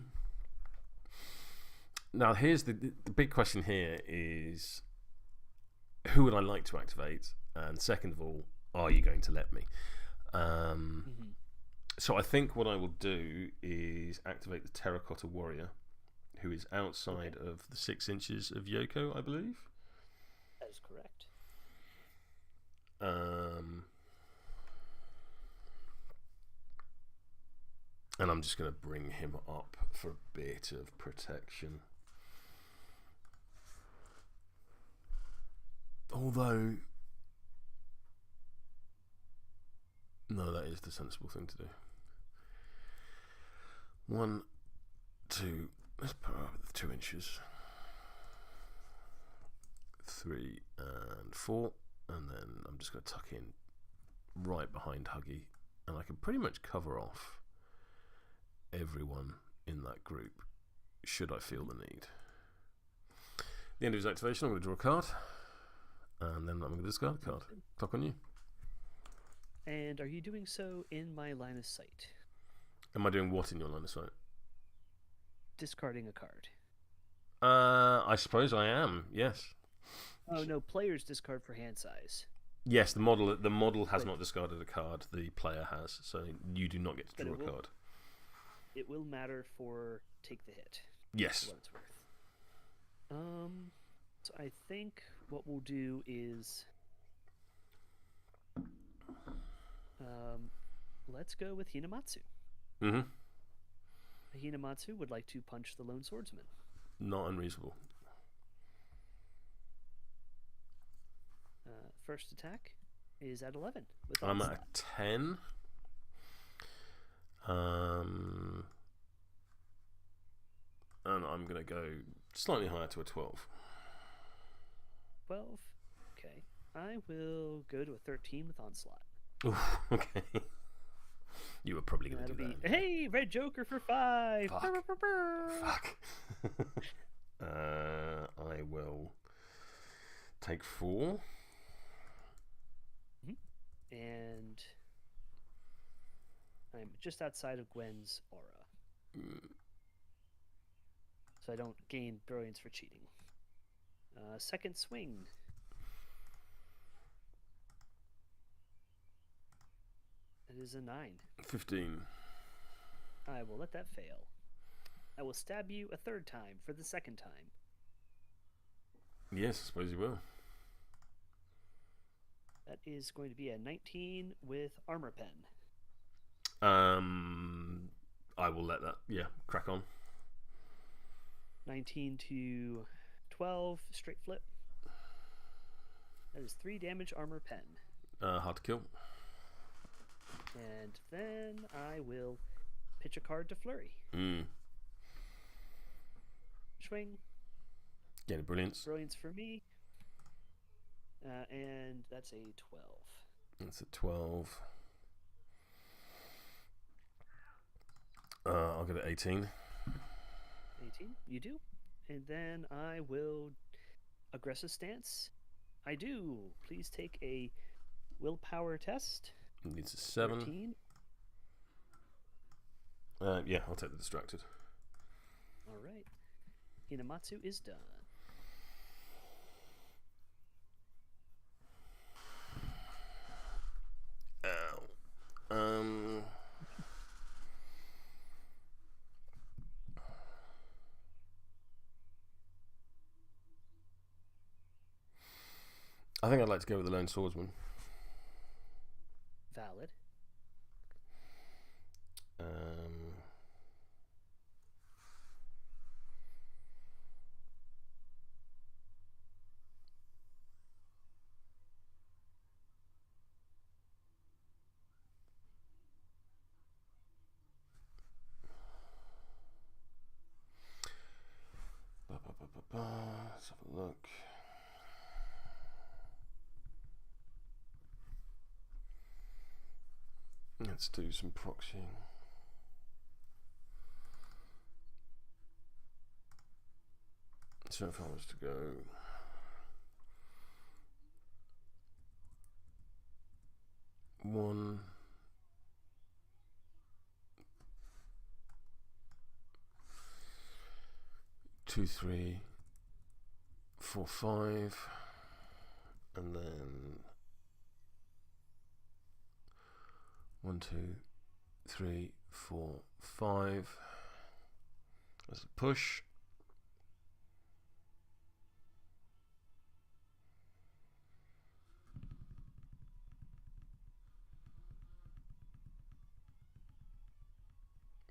Now, here's the big question here is who would I like to activate? And second of all, are you going to let me? So I think what I will do is activate the Terracotta Warrior, who is outside of the 6 inches of Yoko, I believe. That is correct. And I'm just going to bring him up for a bit of protection. Although, no, that is the sensible thing to do. 1, 2, let's put up the 2 inches. 3 and 4, and then I'm just going to tuck in right behind Huggy, and I can pretty much cover off everyone in that group, should I feel the need. At the end of his activation, I'm going to draw a card, and then I'm going to discard a card. Clock on you. And are you doing so in my line of sight? Am I doing what in your line of sight? Discarding a card. I suppose I am, yes. Oh no, players discard for hand size. Yes, the model has not discarded a card, the player has, so you do not get to draw a card. It will matter for take the hit. Yes. What it's worth. So I think what we'll do is let's go with Hinamatsu. Mm-hmm. Hinamatsu would like to punch the Lone Swordsman. Not unreasonable. First attack is at 11. I'm at a 10. And I'm going to go slightly higher to a 12. 12? Okay. I will go to a 13 with Onslaught. Ooh, okay. You were probably going to do that. Hey, Red Joker for 5! Fuck. I will take 4. And I'm just outside of Gwen's aura. So I don't gain brilliance for cheating. Second swing. It is a 9. 15. I will let that fail. I will stab you a 3rd time for the 2nd time. Yes, I suppose you will. That is going to be a 19 with armor pen. I will let that, crack on. 19 to 12, straight flip. That is 3 damage armor pen. Hard to kill. And then I will pitch a card to Flurry. Swing. Get a brilliance. Brilliance for me. And that's a 12. That's a 12. I'll get an 18. 18, you do. And then I will aggressive stance. I do. Please take a willpower test. Needs a 7. 13. Yeah, I'll take the distracted. All right. Hinamatsu is done. Ow. I think I'd like to go with the Lone Swordsman. Valid. Let's have a look. Let's do some proxying. So if I was to go 1, 2, 3, 4, 5, and then 1, 2, 3, 4, 5. That's a push.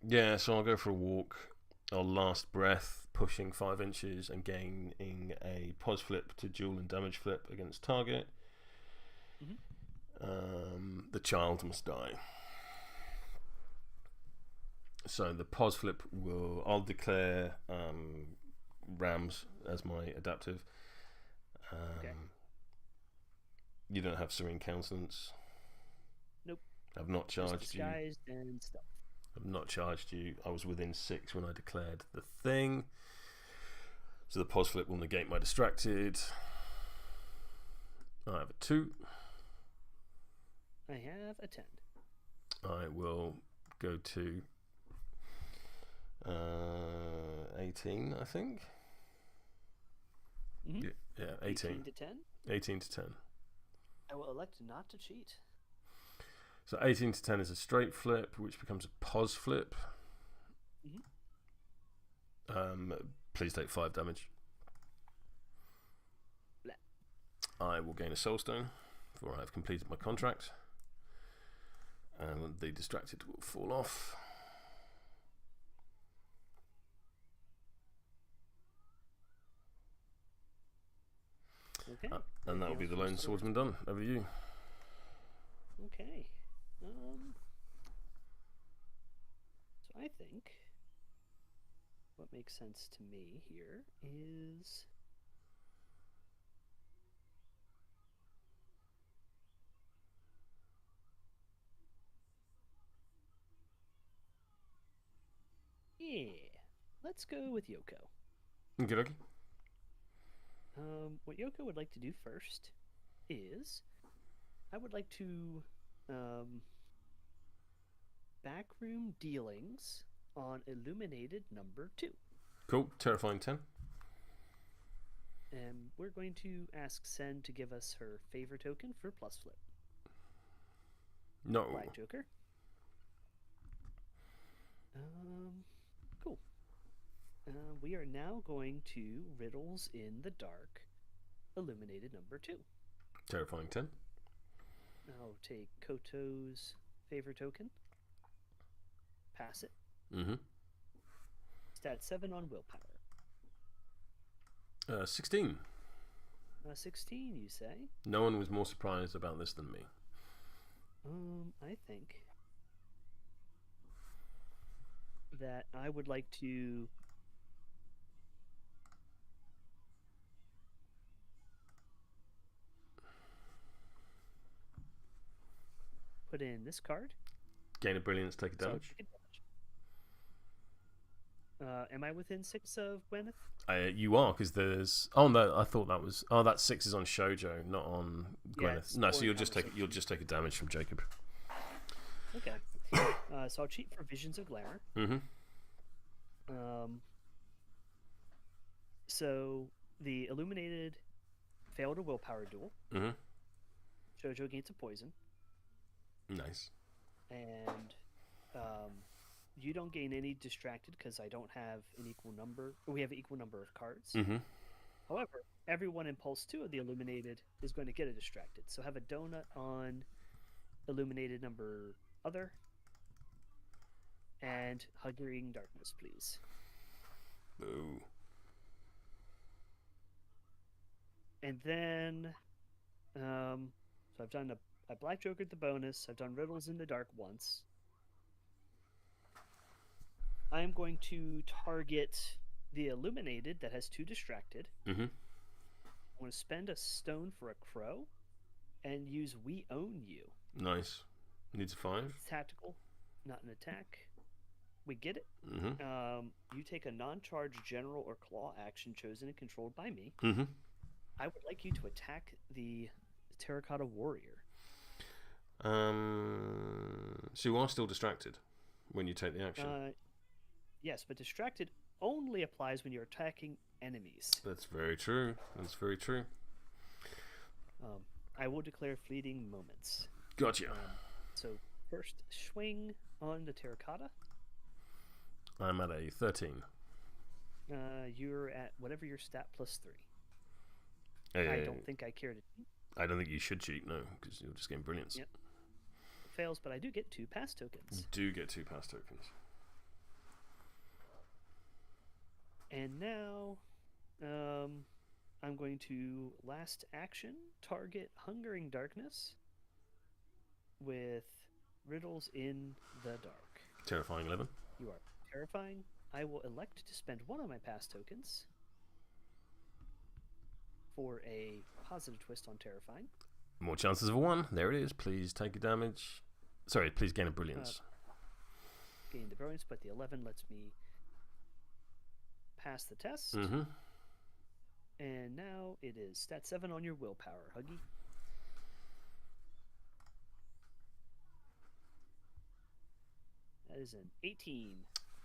Yeah, so I'll go for a walk. I'll last breath, pushing 5 inches and gaining a pos flip to duel and damage flip against target. The child must die. So the pos flip I'll declare Rams as my adaptive. Okay. You don't have Serene Countenance. Nope. I've not charged Just you. disguised and stuff. I've not charged you. I was within 6 when I declared the thing. So the pos flip will negate my distracted. I have a 2. I have a 10. I will go to 18, I think. Mm-hmm. Yeah, 18. 18 to 10? 18 to 10. I will elect not to cheat. So 18 to 10 is a straight flip, which becomes a pos flip. Please take 5 damage. Blah. I will gain a soulstone, for I have completed my contract. And the distracted will fall off. Okay. And that will be the Lone Swordsman done. Over to you. Okay. So I think what makes sense to me here is let's go with Yoko. Okay. What Yoko would like to do first is I would like to backroom dealings on Illuminated number 2. Cool. Terrifying 10. And we're going to ask Sen to give us her favor token for plus flip. No. Black Joker. Cool. We are now going to Riddles in the Dark, Illuminated number 2. Terrifying 10. I'll take Koto's favor token. Pass it. Mm-hmm. Stat 7 on willpower. 16. 16, you say? No one was more surprised about this than me. I think that I would like to put in this card. Gain a brilliance, take a damage. Am I within 6 of Gwyneth? You are, because there's. Oh no, I thought that was. Oh, that 6 is on Shoujo, not on Gwyneth. No, so you'll just take a damage from Jacob. Okay. So I'll cheat for Visions of Glamour. Mm-hmm. So the Illuminated failed a willpower duel. Mm-hmm. Shoujo gains a poison. Nice. And you don't gain any distracted because I don't have an equal number. We have an equal number of cards. Mm-hmm. However, everyone in Pulse 2 of the Illuminated is going to get a distracted. So have a donut on Illuminated number other. And Hugging Darkness, please. Boo. And then, so I've done I Black Jokered the bonus. I've done Riddles in the Dark once. I'm going to target the Illuminated that has 2 distracted. Mm-hmm. I'm going to spend a stone for a crow and use We Own You. Nice. Needs a 5. It's tactical, not an attack. We get it. Mm-hmm. You take a non-charged general or claw action chosen and controlled by me. Mm-hmm. I would like you to attack the Terracotta Warrior. So you are still distracted when you take the action. Yes, but distracted only applies when you're attacking enemies. That's very true. That's very true. I will declare fleeting moments. Gotcha. So first swing on the Terracotta. I'm at a 13. You're at whatever your stat plus 3. I don't think I care to cheat. I don't think you should cheat, no, because you're just getting brilliance. Yep. It fails, but I do get 2 pass tokens. You do get 2 pass tokens. And now, I'm going to last action target Hungering Darkness with Riddles in the Dark. Terrifying 11. You are terrifying. I will elect to spend 1 of my pass tokens for a positive twist on terrifying. More chances of a 1. There it is. Please take a damage. Sorry, please gain a brilliance. Gain the brilliance, but the 11 lets me pass the test. Mm-hmm. And now it is stat 7 on your willpower, Huggy. That is an 18.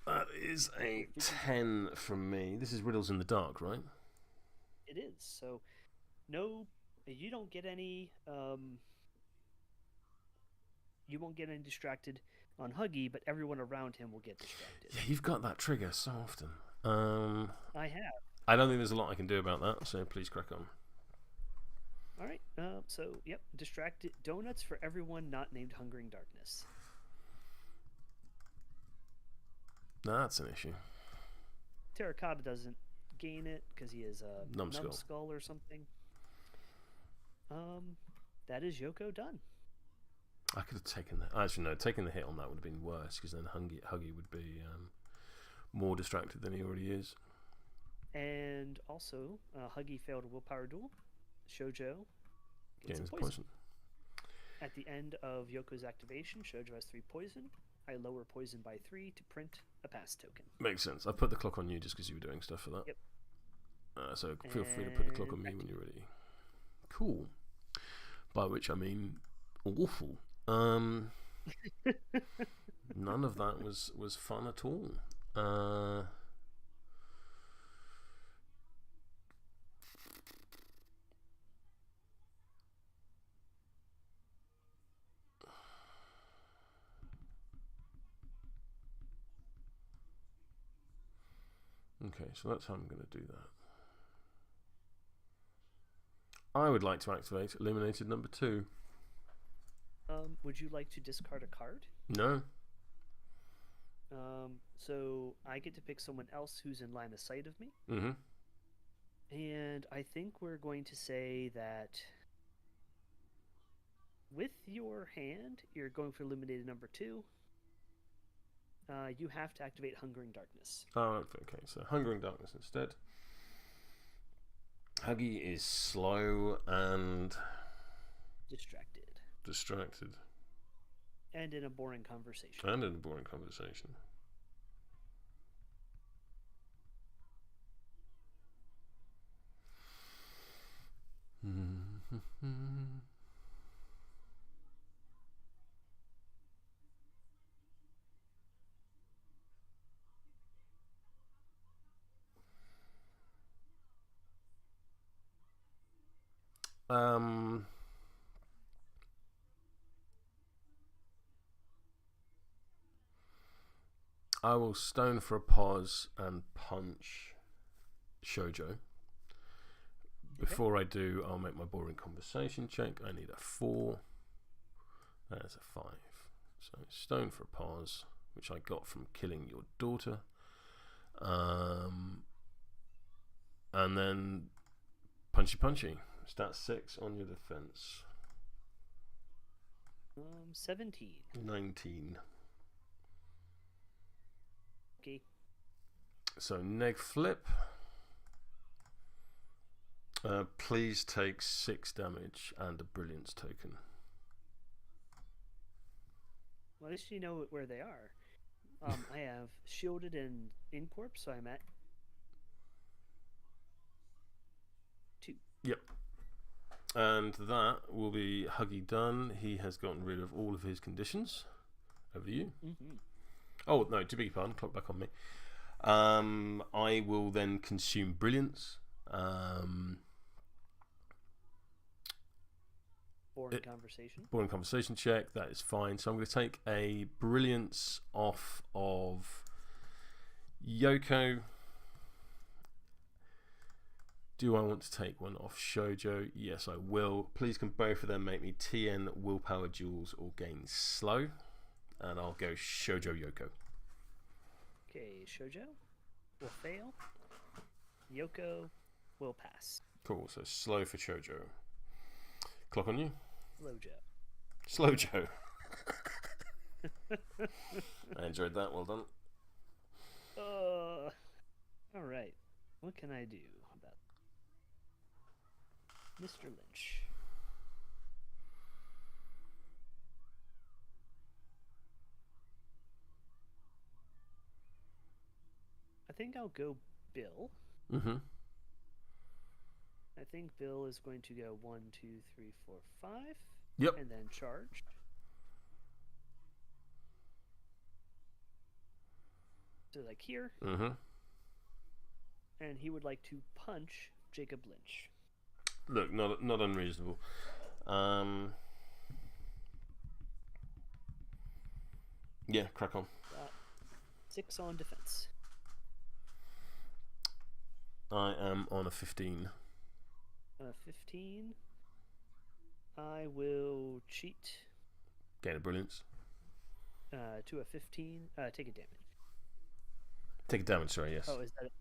That is a 10 from me. This is Riddles in the Dark, right? It is. So, no, you don't get any. You won't get any distracted on Huggy, but everyone around him will get distracted. Yeah, you've got that trigger so often. I have. I don't think there's a lot I can do about that, so please crack on. All right. So, yep, distracted donuts for everyone not named Hungering Darkness. That's an issue. Terracotta doesn't gain it because he is a numbskull or something. That is Yoko done. I could have taken the... Actually, no, taking the hit on that would have been worse, because then Huggy would be more distracted than he already is. And also, Huggy failed a willpower duel. Shoujo gets Gains poison. poison. At the end of Yoko's activation, Shoujo has 3 poison. I lower poison by 3 to print a pass token. Makes sense. I've put the clock on you just because you were doing stuff for that. Yep. So feel free to put the clock on me when you're ready. Cool. By which I mean awful. None of that was fun at all. Okay, so that's how I'm going to do that. I would like to activate Illuminated number 2. Would you like to discard a card? No. So I get to pick someone else who's in line of sight of me. Mm-hmm. And I think we're going to say that with your hand, you're going for Illuminated number 2. You have to activate Hungering Darkness. Oh, okay. So Hungering Darkness instead. Huggy is slow and... Distracted. And in a boring conversation. I will stone for a pause and punch Shoujo. Before I do, I'll make my boring conversation check. I need a 4. There's a 5. So stone for a pause, which I got from killing your daughter. And then punchy. Stat 6 on your defense. 17. 19. Okay. So neg flip. Please take 6 damage and a brilliance token. Well, at least you know where they are. I have shielded and incorp, so I'm at 2. Yep. And that will be Huggy done. He has gotten rid of all of his conditions. Over to you. Mm-hmm. Oh, no, to beg your pardon. Clock back on me. I will then consume Brilliance. Boring conversation. Boring conversation check. That is fine. So I'm going to take a Brilliance off of Yoko. Do I want to take one off Shoujo? Yes, I will. Please can both of them make me TN willpower duels or gain slow. And I'll go Shoujo Yoko. Okay, Shoujo will fail. Yoko will pass. Cool, so slow for Shoujo. Clock on you. Slow Joe. I enjoyed that, well done. Alright. What can I do about Mr. Lynch? I think I'll go Bill. Mm-hmm. I think Bill is going to go 1, 2, 3, 4, 5. Yep. And then charge. So like here. Mm-hmm. And he would like to punch Jacob Lynch. Look, not unreasonable. Yeah, crack on. 6 on defense. I am on a 15. 15. I will cheat. Gain a brilliance. To a 15. Take a damage. Take a damage, sorry, yes. Oh, is that it?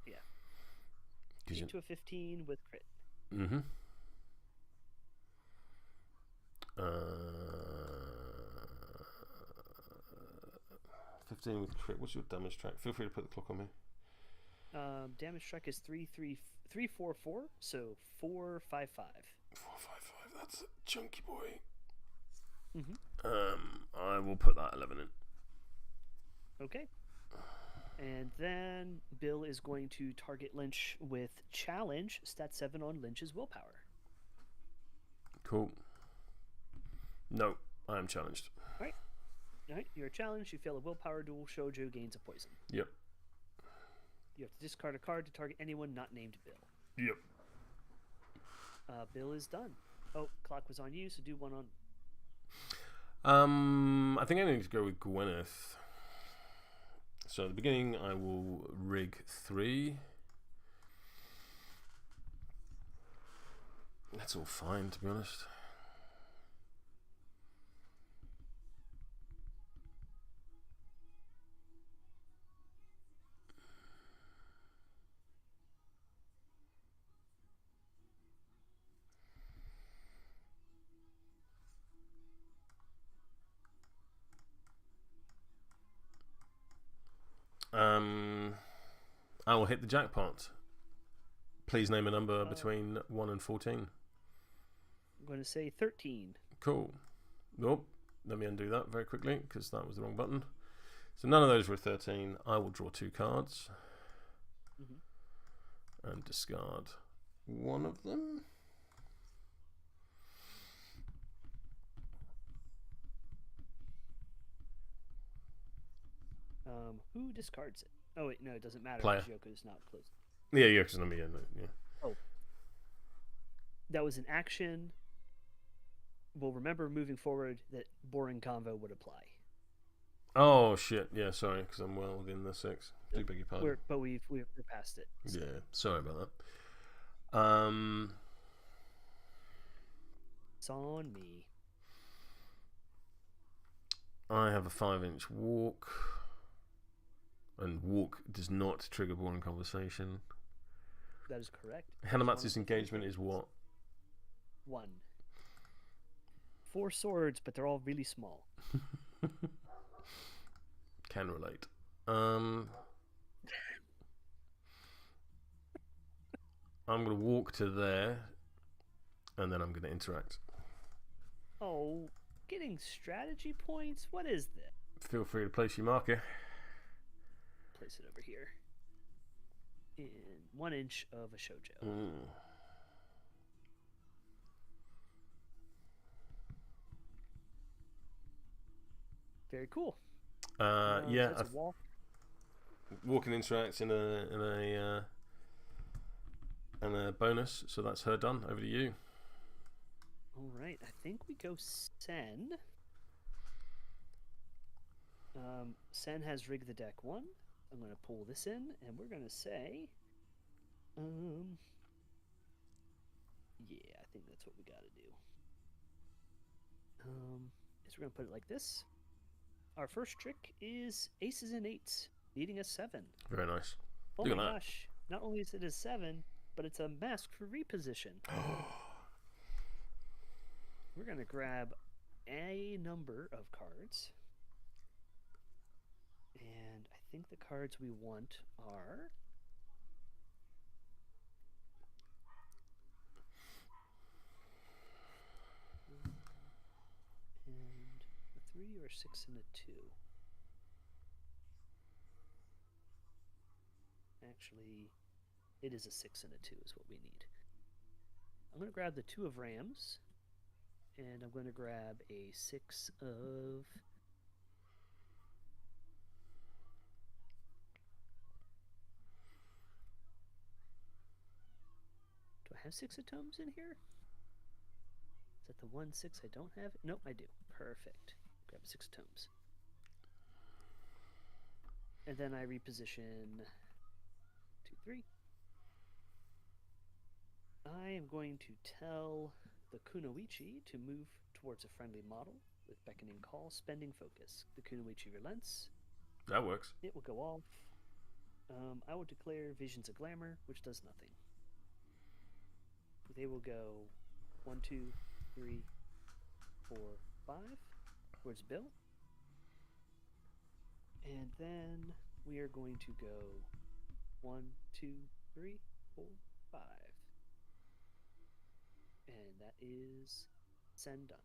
Yeah. Cheat to a 15 with crit. Mm-hmm. 15 with crit. What's your damage track? Feel free to put the clock on me. Damage track is 344, so 455. 455. That's a chunky boy. Mm-hmm. I will put that 11 in. Okay. And then Bill is going to target Lynch with challenge, stat 7 on Lynch's willpower. Cool. No, I am challenged. Alright, you're challenged. You fail a willpower duel. Shoujo gains a poison. Yep. You have to discard a card to target anyone not named Bill. Yep. Bill is done. Oh, clock was on you, so do one on. I think I need to go with Gwyneth. So at the beginning, I will rig 3. That's all fine, to be honest. I will hit the jackpot. Please name a number between 1 and 14. I'm going to say 13. Cool. Nope. Let me undo that very quickly because that was the wrong button. So none of those were 13. I will draw 2 cards and discard one of them. Who discards it? Oh wait, no, it doesn't matter. Player. Yoko's not close. Yeah, because I'm here. Yeah. Oh. that was an action. We'll remember moving forward that boring convo would apply. Oh shit! Yeah, sorry, because I'm well within the 6. Do beg your pardon. We're past it. So. Yeah, sorry about that. It's on me. I have a 5-inch walk, and walk does not trigger boring conversation. That is correct. Hanamatsu's engagement is what? 1. 4 swords, but they're all really small. Can relate. I'm going to walk to there, and then I'm going to interact. Oh, getting strategy points? What is this? Feel free to place your marker. Place it over here. In 1 inch of a shoujo. Very cool. Yeah, so walk and interact in a bonus, so that's her done. Over to you. All right, I think we go Sen. Sen has Rig the Deck 1. I'm going to pull this in, and we're going to say, yeah, I think that's what we got to do. Is we're going to put it like this. Our first trick is aces and 8s, needing a 7. Very nice. Oh my gosh! Not only is it a 7, but it's a mask for reposition. We're going to grab a number of cards. And I think the cards we want are... and a 3 or a 6 and a 2. Actually, it is a 6 and a 2 is what we need. I'm going to grab the 2 of Rams. And I'm going to grab a 6 of... Do I have 6 of Tomes in here? Is that the 1 6 I don't have? Nope, I do. Perfect. Grab 6 of Tomes. And then I reposition 2, 3. I am going to tell the Kunoichi to move towards a friendly model with beckoning call, spending focus. The Kunoichi relents. That works. It will go off. I will declare Visions of Glamour, which does nothing. They will go 1, 2, 3, 4, 5 towards Bill. And then we are going to go 1, 2, 3, 4, 5. And that is send done.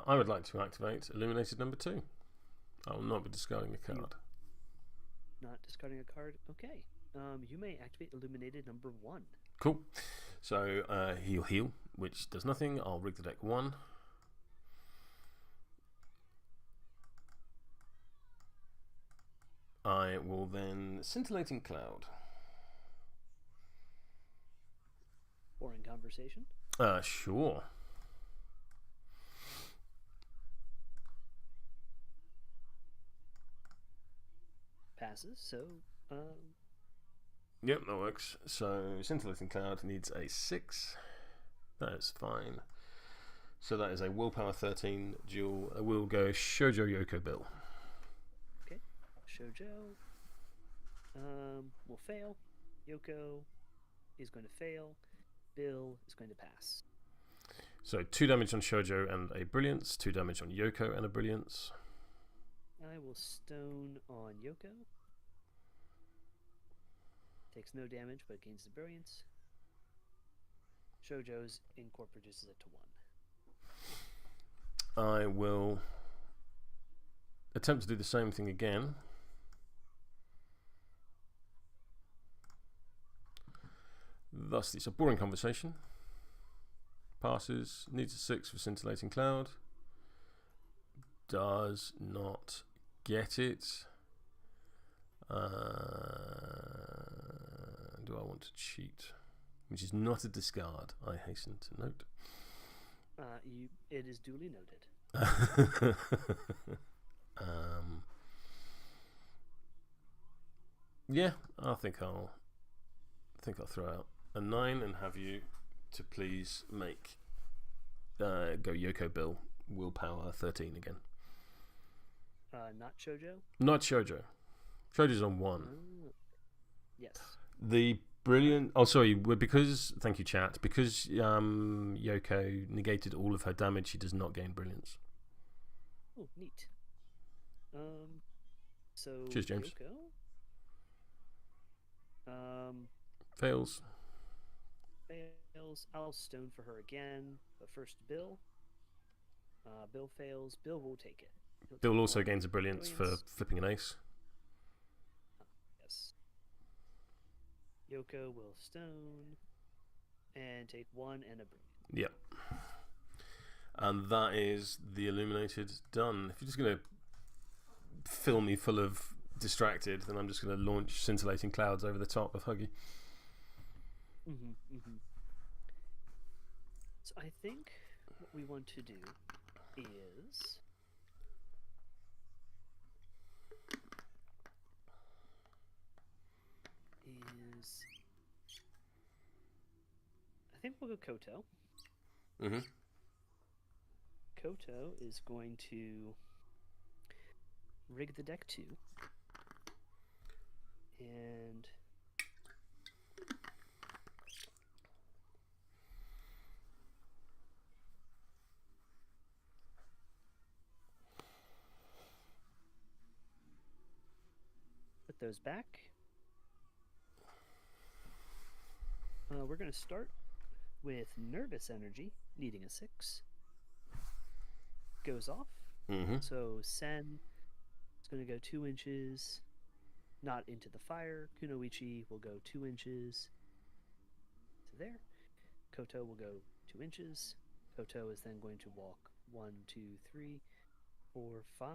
I would like to activate Illuminated number 2. I will not be discarding a card. Not discarding a card? Okay. You may activate Illuminated number 1. Cool. So heal, which does nothing. I'll rig the deck 1. I will then Scintillating Cloud. Boring conversation? Sure. Passes, so... Yep, that works. So Scintillating Cloud needs a 6. That is fine. So that is a Willpower 13 duel. We'll go Shoujo Yoko Bill. Okay. Shoujo will fail. Yoko is going to fail. Bill is going to pass. So 2 damage on Shoujo and a Brilliance. 2 damage on Yoko and a Brilliance. I will stone on Yoko. Takes no damage, but gains the Brilliance. Shoujo's Incorp reduces it to 1. I will attempt to do the same thing again. Thus, it's a boring conversation. Passes. Needs a 6 for Scintillating Cloud. Does not get it. Do I want to cheat? which is not a discard, I hasten to note. It is duly noted. Yeah, I think I'll throw out a 9 and have you to please make go Yoko Bill willpower 13 again. Not Shoujo? Not Shoujo. Shoujo's on 1. Yes. The brilliant. Oh, sorry. Thank you, chat. Because Yoko negated all of her damage, she does not gain brilliance. Oh, neat. So cheers, James. Yoko. Fails. I'll stone for her again, but first Bill. Bill fails. Bill will take it. Bill also gains a brilliance for flipping an ace. Yes. Yoko will stone and take 1 and a brilliant. Yep. And that is the illuminated done. If you're just going to fill me full of distracted, then I'm just going to launch scintillating clouds over the top of Huggy. So I think what we want to do is I think we'll go Koto. Koto is going to rig the deck 2 and put those back. We're going to start with Nervous Energy, needing a 6. Goes off. So Sen is going to go 2 inches, not into the fire. Kunoichi will go 2 inches to there. Koto will go 2 inches. Koto is then going to walk 1, 2, 3, 4, 5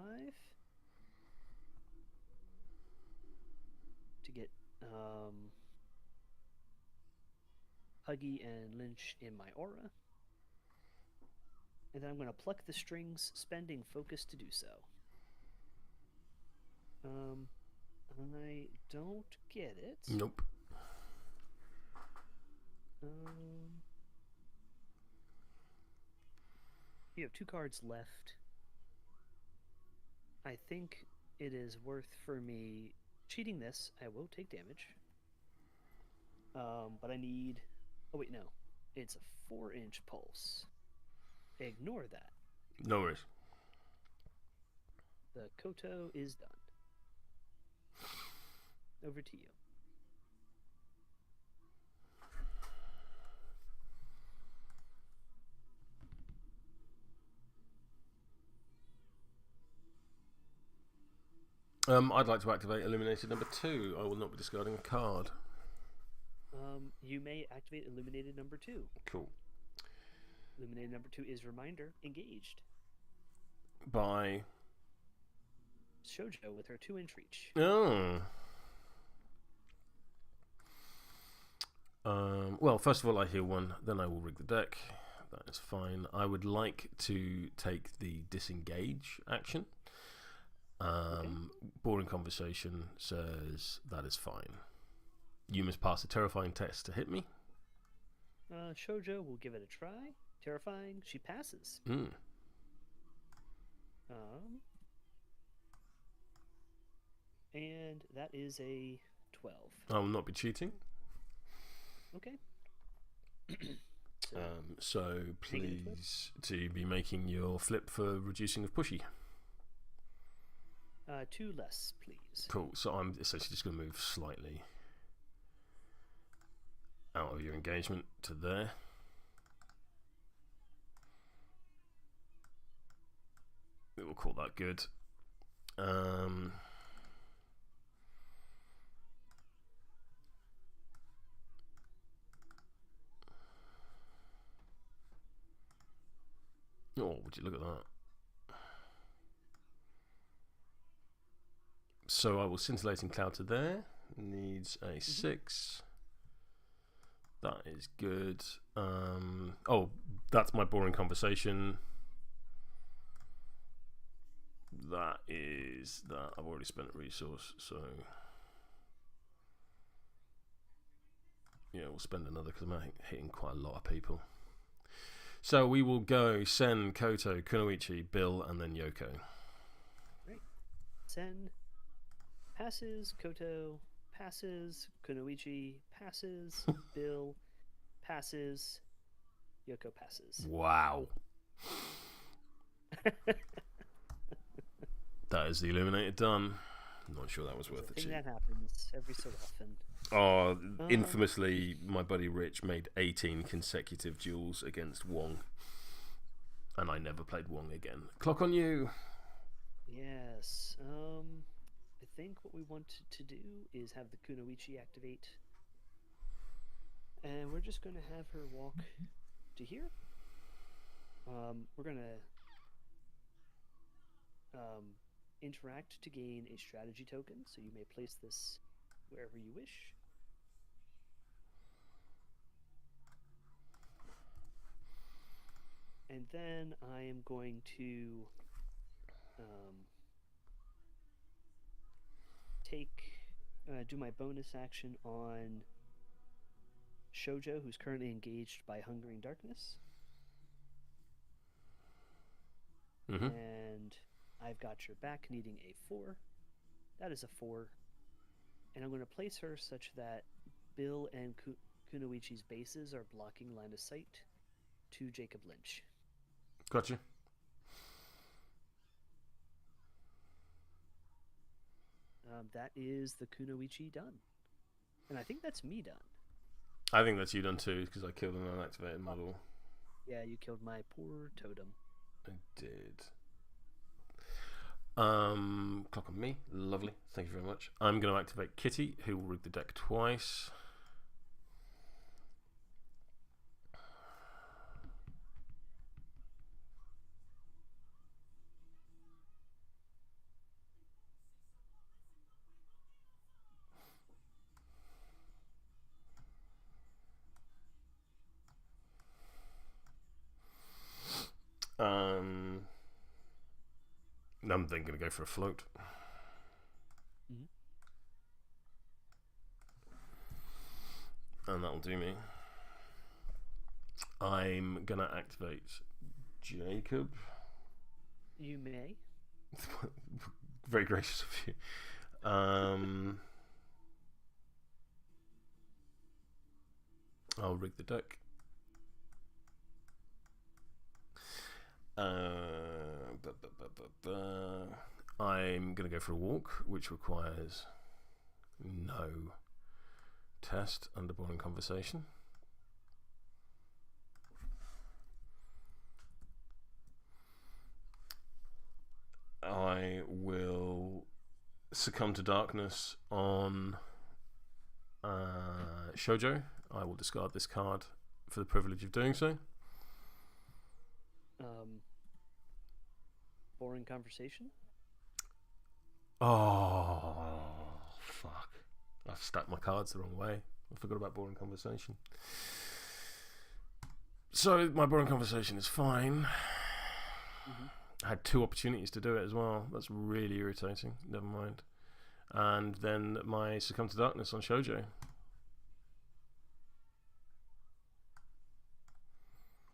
to get Huggy and Lynch in my aura. And then I'm going to pluck the strings, spending focus to do so. I don't get it. Nope. You have 2 cards left. I think it is worth for me cheating this. I will take damage. But I need... Oh, wait, no. It's a 4-inch pulse. Ignore that. No worries. The Koto is done. Over to you. I'd like to activate Illuminated number 2. I will not be discarding a card. You may activate Illuminated number 2. Cool. Illuminated number 2 is Reminder, engaged. By? Shoujo with her 2-inch reach. Oh. Well, first of all, I heal 1, then I will rig the deck. That is fine. I would like to take the disengage action. Boring Conversation says that is fine. You must pass a terrifying test to hit me. Shoujo will give it a try. Terrifying. She passes. And that is a 12. I will not be cheating. Okay. So please to be making your flip for reducing of pushy. 2 less, please. Cool. So I'm essentially just going to move slightly out of your engagement to there. We will call that good. Oh, would you look at that? So I will Scintillating Cloud to there. Needs a 6. That is good. Oh, that's my boring conversation. That is that. I've already spent a resource, so yeah, we'll spend another because I'm hitting quite a lot of people. So we will go Sen, Koto, Kunoichi, Bill, and then Yoko. Right. Sen passes, Koto passes, Kunoichi passes, Bill passes, Yoko passes. Wow. That is the Illuminated done. I'm not sure that was worth the cheat. That happens every so often. Oh, infamously, my buddy Rich made 18 consecutive duels against Wong. And I never played Wong again. Clock on you. Yes. I think what we want to do is have the Kunoichi activate. And we're just going to have her walk to here. We're going to interact to gain a strategy token. So you may place this wherever you wish. And then I am going to do my bonus action on Shoujo, who's currently engaged by Hungering Darkness. Mm-hmm. And I've got your back needing a 4. That is a 4. And I'm going to place her such that Bill and Kunoichi's bases are blocking line of sight to Jacob Lynch. Gotcha. That is the Kunoichi done. And I think that's me done. I think that's you done too, because I killed an unactivated model. Yeah, you killed my poor totem. I did. Clock on me. Lovely. Thank you very much. I'm going to activate Kitty, who will rig the deck twice. I'm then going to go for a float. Mm-hmm. And that'll do me. I'm going to activate Jacob. You may. Very gracious of you. I'll rig the deck. I'm going to go for a walk, which requires no test under boring conversation. I will succumb to darkness on Shoujo. I will discard this card for the privilege of doing so. Boring conversation? Oh, fuck. I've stacked my cards the wrong way. I forgot about boring conversation. So, my boring conversation is fine. Mm-hmm. I had 2 opportunities to do it as well. That's really irritating. Never mind. And then my succumb to darkness on Shoujo.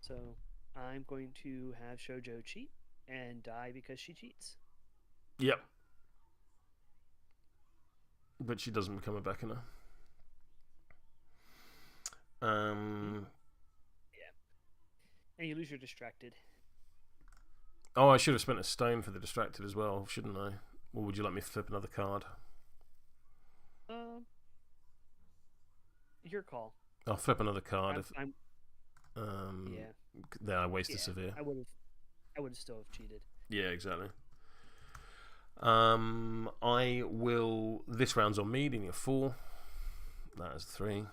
So, I'm going to have Shoujo cheat and die because she cheats. Yep. But she doesn't become a Beckoner. Yeah. And you lose your distracted. Oh, I should have spent a stone for the distracted as well, shouldn't I? Or would you let me flip another card? Your call. I'll flip another card yeah. Then I waste a severe. I would have still have cheated. Yeah, exactly. I will. This round's on me, needing a 4. That is 3.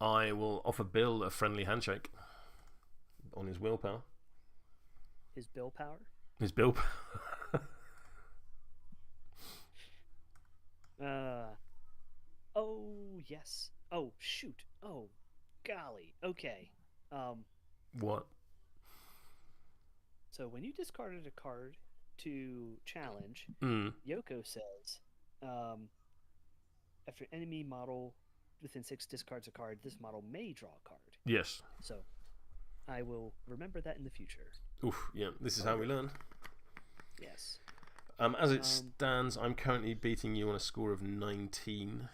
I will offer Bill a friendly handshake on his willpower. his bill power. His bill. Oh yes. Oh shoot. Oh golly. Okay. What? So when you discarded a card to challenge, Mm. Yoko says, after enemy model within 6 discards a card, this model may draw a card. Yes. So I will remember that in the future. Oof. Yeah. This is how we learn. Yes. As it stands, I'm currently beating you on a score of 19.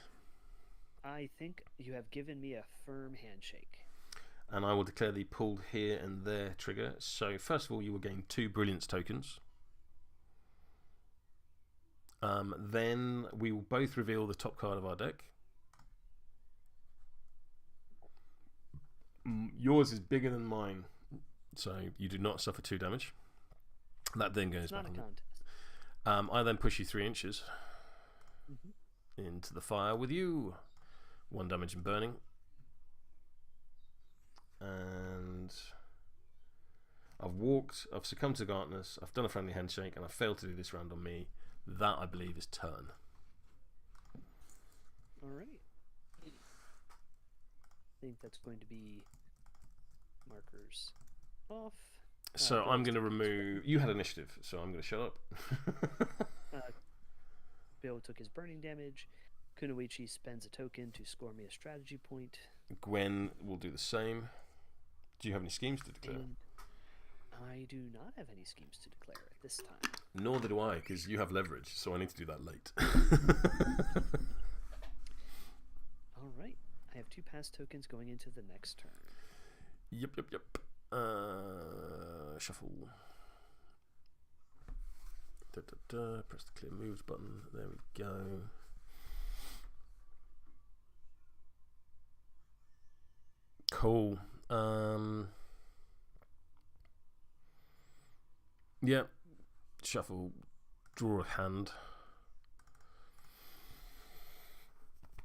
I think you have given me a firm handshake. And I will declare the pulled here and there trigger. So first of all, you will gain 2 brilliance tokens. Then we will both reveal the top card of our deck. Yours is bigger than mine, so you do not suffer 2 damage. That then goes back on. I then push you 3 inches into the fire with you. 1 damage and burning. And I've succumbed to darkness, I've done a friendly handshake, and I've failed to do this round on me. That, I believe, is turn. Alright. I think that's going to be markers off. So I'm going to remove... You had initiative, so I'm going to shut up. Bill took his burning damage. Kunoichi spends a token to score me a strategy point. Gwen will do the same. Do you have any schemes to declare? And I do not have any schemes to declare at this time. Nor do I, because you have leverage, so I need to do that late. Alright. I have 2 pass tokens going into the next turn. Yep. Shuffle. Press the clear moves button. There we go. Cool. Yeah. Shuffle. Draw a hand.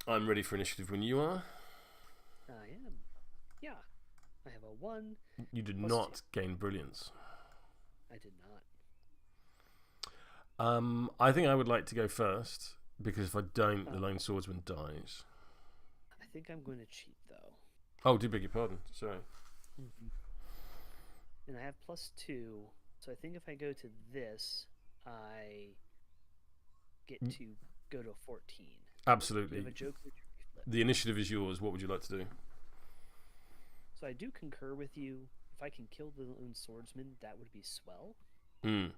I'm ready for initiative when you are. I am. Yeah. I have a 1. You did not gain brilliance. I did not. I think I would like to go first, because if I don't, the Lone Swordsman dies. I think I'm going to cheat, though. Oh, do beg your pardon. Sorry. And I have +2, so I think if I go to this, I get to go to 14. Absolutely. You have a joker to reflip. The initiative is yours. What would you like to do? So I do concur with you. If I can kill the Lone Swordsman, that would be swell. Because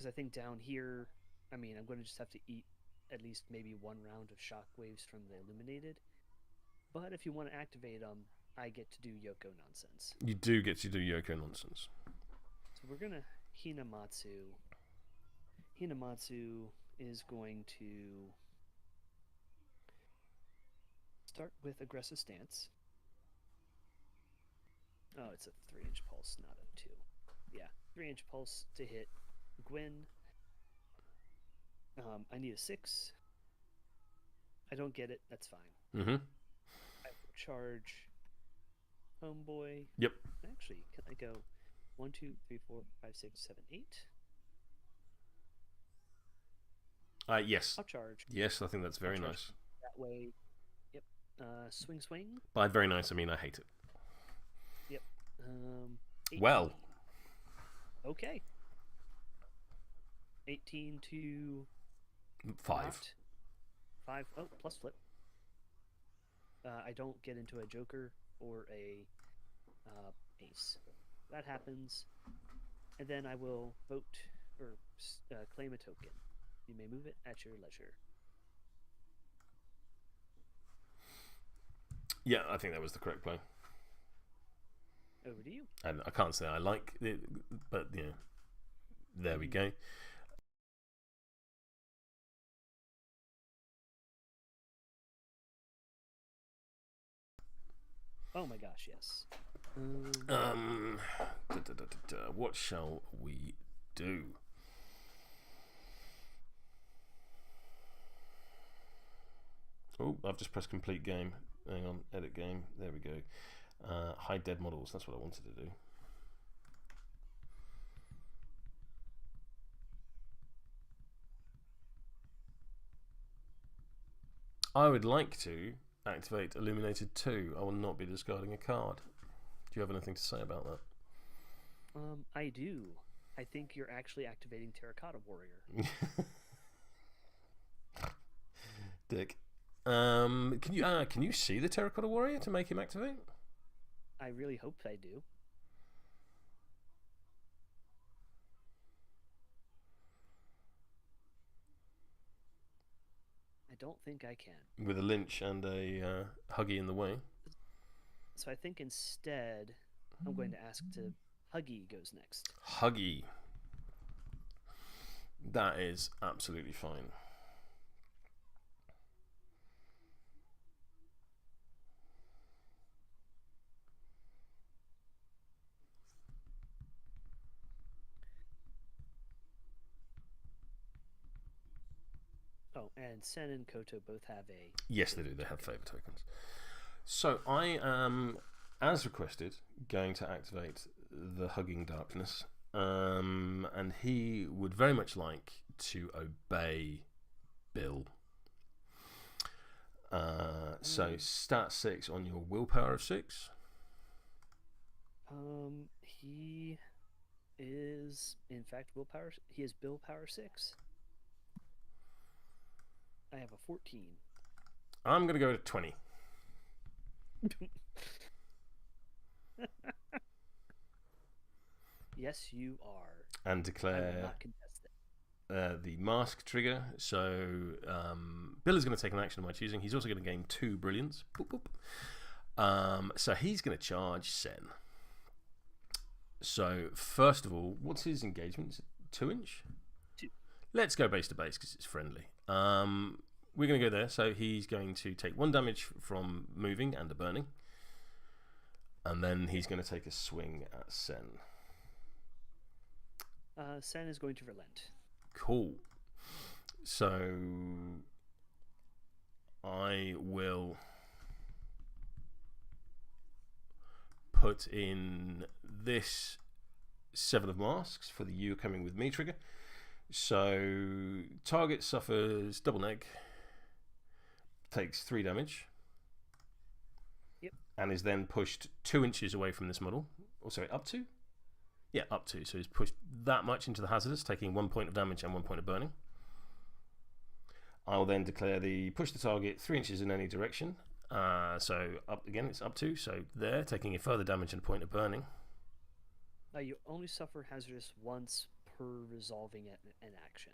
I think down here, I mean, I'm going to just have to eat at least maybe 1 round of shockwaves from the Illuminated. But if you want to activate them, I get to do Yoko nonsense. You do get to do Yoko nonsense. So we're going to Hinamatsu. Hinamatsu is going to start with aggressive stance. Oh, it's a 3-inch pulse, not a 2. Yeah, 3-inch pulse to hit Gwen. I need a 6. I don't get it. That's fine. I will charge Homeboy. Yep. Actually, can I go 1, 2, 3, 4, 5, 6, 7, 8? Yes. I'll charge. Yes, I think that's very nice. That way. Yep. Swing. By very nice, I mean I hate it. Yep. 18. Well. Okay. 18 to 5. 5. Oh, plus flip. I don't get into a joker or a ace. That happens, and then I will vote or claim a token. You may move it at your leisure. Yeah, I think that was the correct play. Over to you. And I can't say I like it, but you know, there we go. Oh my gosh, yes. What shall we do? Oh, I've just pressed complete game. Hang on, edit game. There we go. Hide dead models. That's what I wanted to do. I would like to activate Illuminated 2. I will not be discarding a card. Do you have anything to say about that? I do. I think you're actually activating Terracotta Warrior. Dick. Can you see the Terracotta Warrior to make him activate? I really hope I do. I don't think I can. With a Lynch and a Huggy in the way. So I think instead, I'm going to ask to Huggy goes next. Huggy. That is absolutely fine. Oh, and Sen and Koto both have a... Yes, they do. They have favour tokens. So I am, as requested, going to activate the Hugging Darkness. And he would very much like to obey Bill. So stat 6 on your willpower of 6. He is, in fact, willpower. He is Bill power 6. I have a 14. I'm going to go to 20. Yes, you are. And declare the mask trigger. So Bill is going to take an action of my choosing. He's also going to gain 2 brilliance. Boop, boop. So he's going to charge Sen. So first of all, what's his engagement? Is it 2 inch? 2. Let's go base to base because it's friendly. We're going to go there. So he's going to take 1 damage from moving and a burning. And then he's going to take a swing at Sen. Sen is going to relent. Cool. So I will put in this 7 of masks for the You Coming With Me trigger. So target suffers double neg, takes 3 damage. Yep. And is then pushed 2 inches away from this model. Oh, sorry, up to? Yeah, up to. So he's pushed that much into the hazardous, taking 1 point of damage and 1 point of burning. I'll then declare the push the target 3 inches in any direction. So up again, it's up to. So there, taking a further damage and a point of burning. You only suffer hazardous once per resolving an action.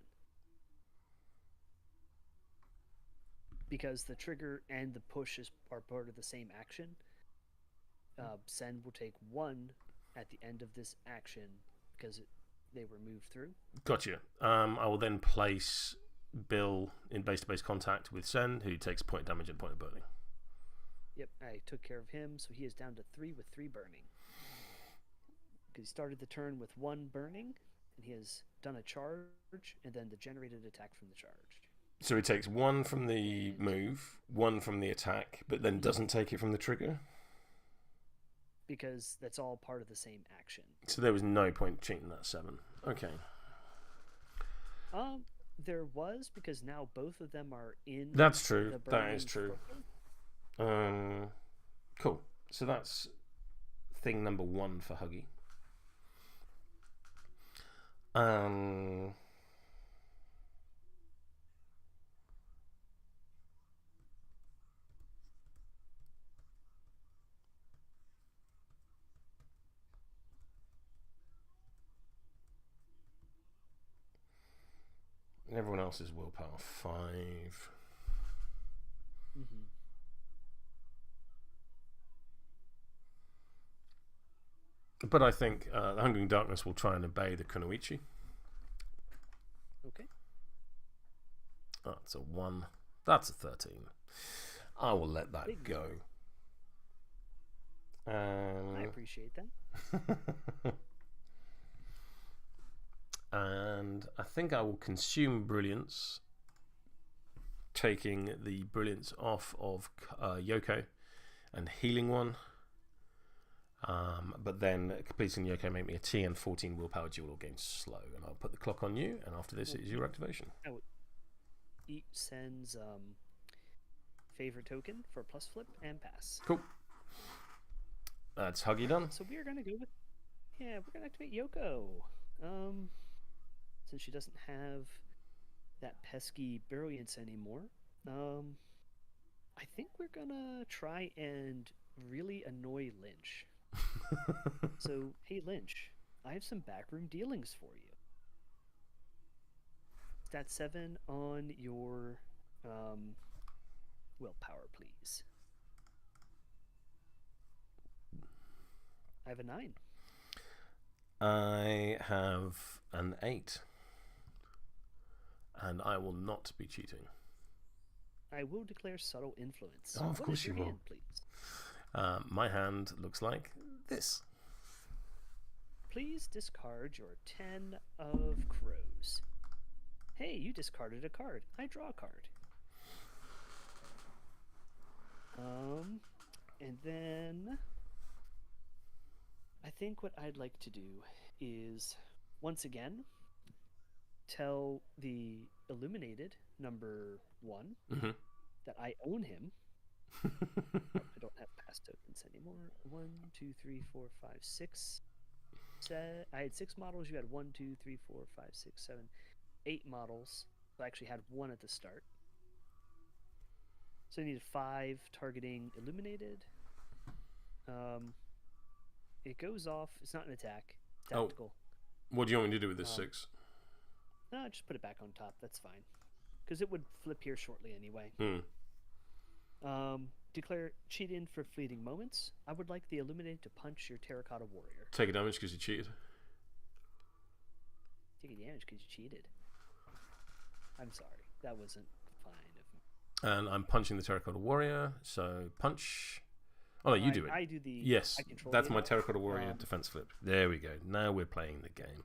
Because the trigger and the push are part of the same action, Sen will take 1 at the end of this action because they were moved through. Gotcha. I will then place Bill in base-to-base contact with Sen, who takes a point of damage and a point of burning. Yep, I took care of him, so he is down to 3 with 3 burning. Because he started the turn with 1 burning, and he has done a charge, and then the generated attack from the charge. So he takes 1 from the move, 1 from the attack, but then doesn't take it from the trigger? Because that's all part of the same action. So there was no point cheating that 7. Okay. There was, because now both of them are in. That's true. That is true. Cool. So that's thing number 1 for Huggy. Everyone else is willpower 5. Mm-hmm. But I think the Hungering Darkness will try and obey the Kunoichi. Okay. That's a 1. That's a 13. I will let that go. I appreciate that. And I think I will consume Brilliance, taking the Brilliance off of Yoko and healing 1. But then completing Yoko make me a TN 14 willpower dual gain slow, and I'll put the clock on you, and after this it is your activation. Sen's favorite token for plus flip and pass. Cool. That's Huggy done. So we're gonna go with we're gonna activate Yoko. Since she doesn't have that pesky brilliance anymore, I think we're gonna try and really annoy Lynch. So hey Lynch, I have some backroom dealings for you. Stat 7 on your willpower, please. I have a 9. I have an 8. And I will not be cheating. I will declare subtle influence. Oh, of course you will. Hand, please? My hand looks like this. Please discard your 10 of crows. Hey, you discarded a card. I draw a card. And then I think what I'd like to do is once again tell the Illuminated number 1 that I own him. I don't have pass tokens anymore. 1, 2, 3, 4, 5, 6. I had 6 models. You had 1, 2, 3, 4, 5, 6, 7, 8 models. So I actually had 1 at the start. So I needed 5 targeting Illuminated. It goes off. It's not an attack. Tactical. What do you want me to do with this 6? No, just put it back on top. That's fine. Because it would flip here shortly anyway. Declare cheat in for fleeting moments. I would like the Illuminated to punch your Terracotta Warrior. Take a damage because you cheated. Take a damage because you cheated. I'm sorry. That wasn't fine of me. And I'm punching the Terracotta Warrior, so punch. Oh no, you do it. I do the... Yes, that's my Terracotta Warrior defense flip. There we go. Now we're playing the game.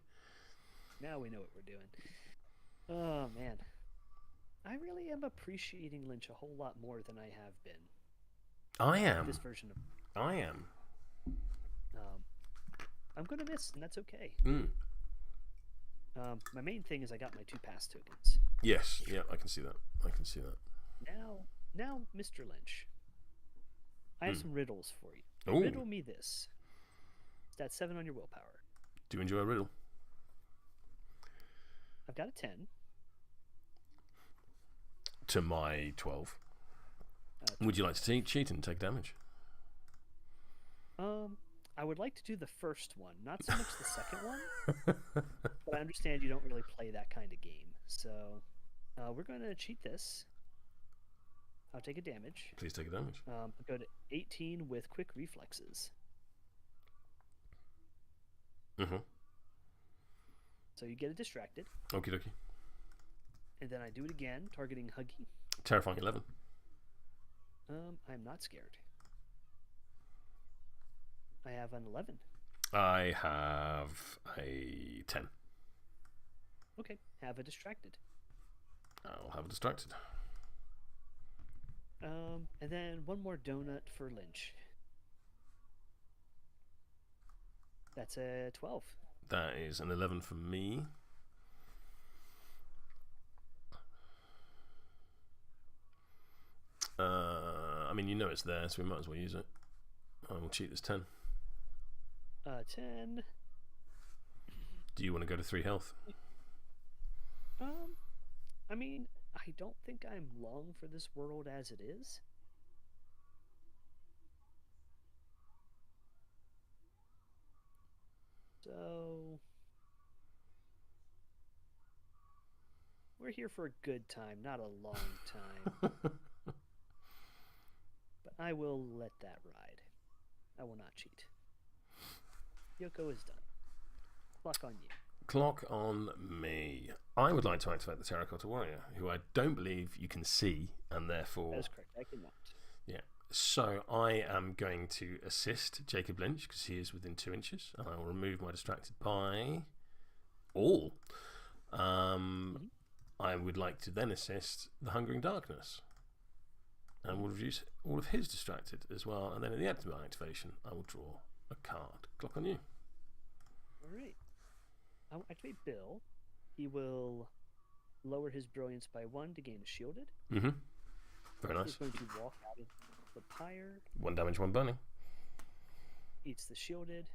Now we know what we're doing. Oh, man. I really am appreciating Lynch a whole lot more than I have been. I am. This version of... I am. I'm going to miss, and that's okay. Mm. My main thing is I got my 2 pass tokens. Yes, yeah, I can see that. I can see that. Now, Mr. Lynch, I have some riddles for you. Ooh. Riddle me this. Stat 7 on your willpower. Do you enjoy a riddle? I've got a 10. To my 12. Would you like to cheat and take damage? I would like to do the first one, not so much the second one. But I understand you don't really play that kind of game. So we're going to cheat this. I'll take a damage. Please take a damage. Go to 18 with quick reflexes. So you get it distracted. Okie dokie. And then I do it again, targeting Huggy. Terrifying 11. I'm not scared. I have an 11. I have a 10. Okay, have a distracted. I'll have a distracted. And then one more donut for Lynch. That's a 12. That is an 11 for me. I mean, you know it's there, so we might as well use it. I will cheat this 10. 10. Do you want to go to 3 health? I mean, I don't think I'm long for this world as it is. So we're here for a good time, not a long time. But I will let that ride. I will not cheat. Yoko is done. Clock on you. Clock on me. I would like to activate the Terracotta Warrior, who I don't believe you can see, and therefore... That is correct. I cannot. Yeah. So I am going to assist Jacob Lynch, because he is within 2 inches, and I will remove my distracted by all. I would like to then assist the Hungering Darkness, and will reduce all of his distracted as well, and then in the end of my activation, I will draw a card. Clock on you. Alright. I will activate Bill. He will lower his brilliance by 1 to gain a shielded. Very He's nice. going to walk out of the pyre. 1 damage, 1 burning. Eats the shielded.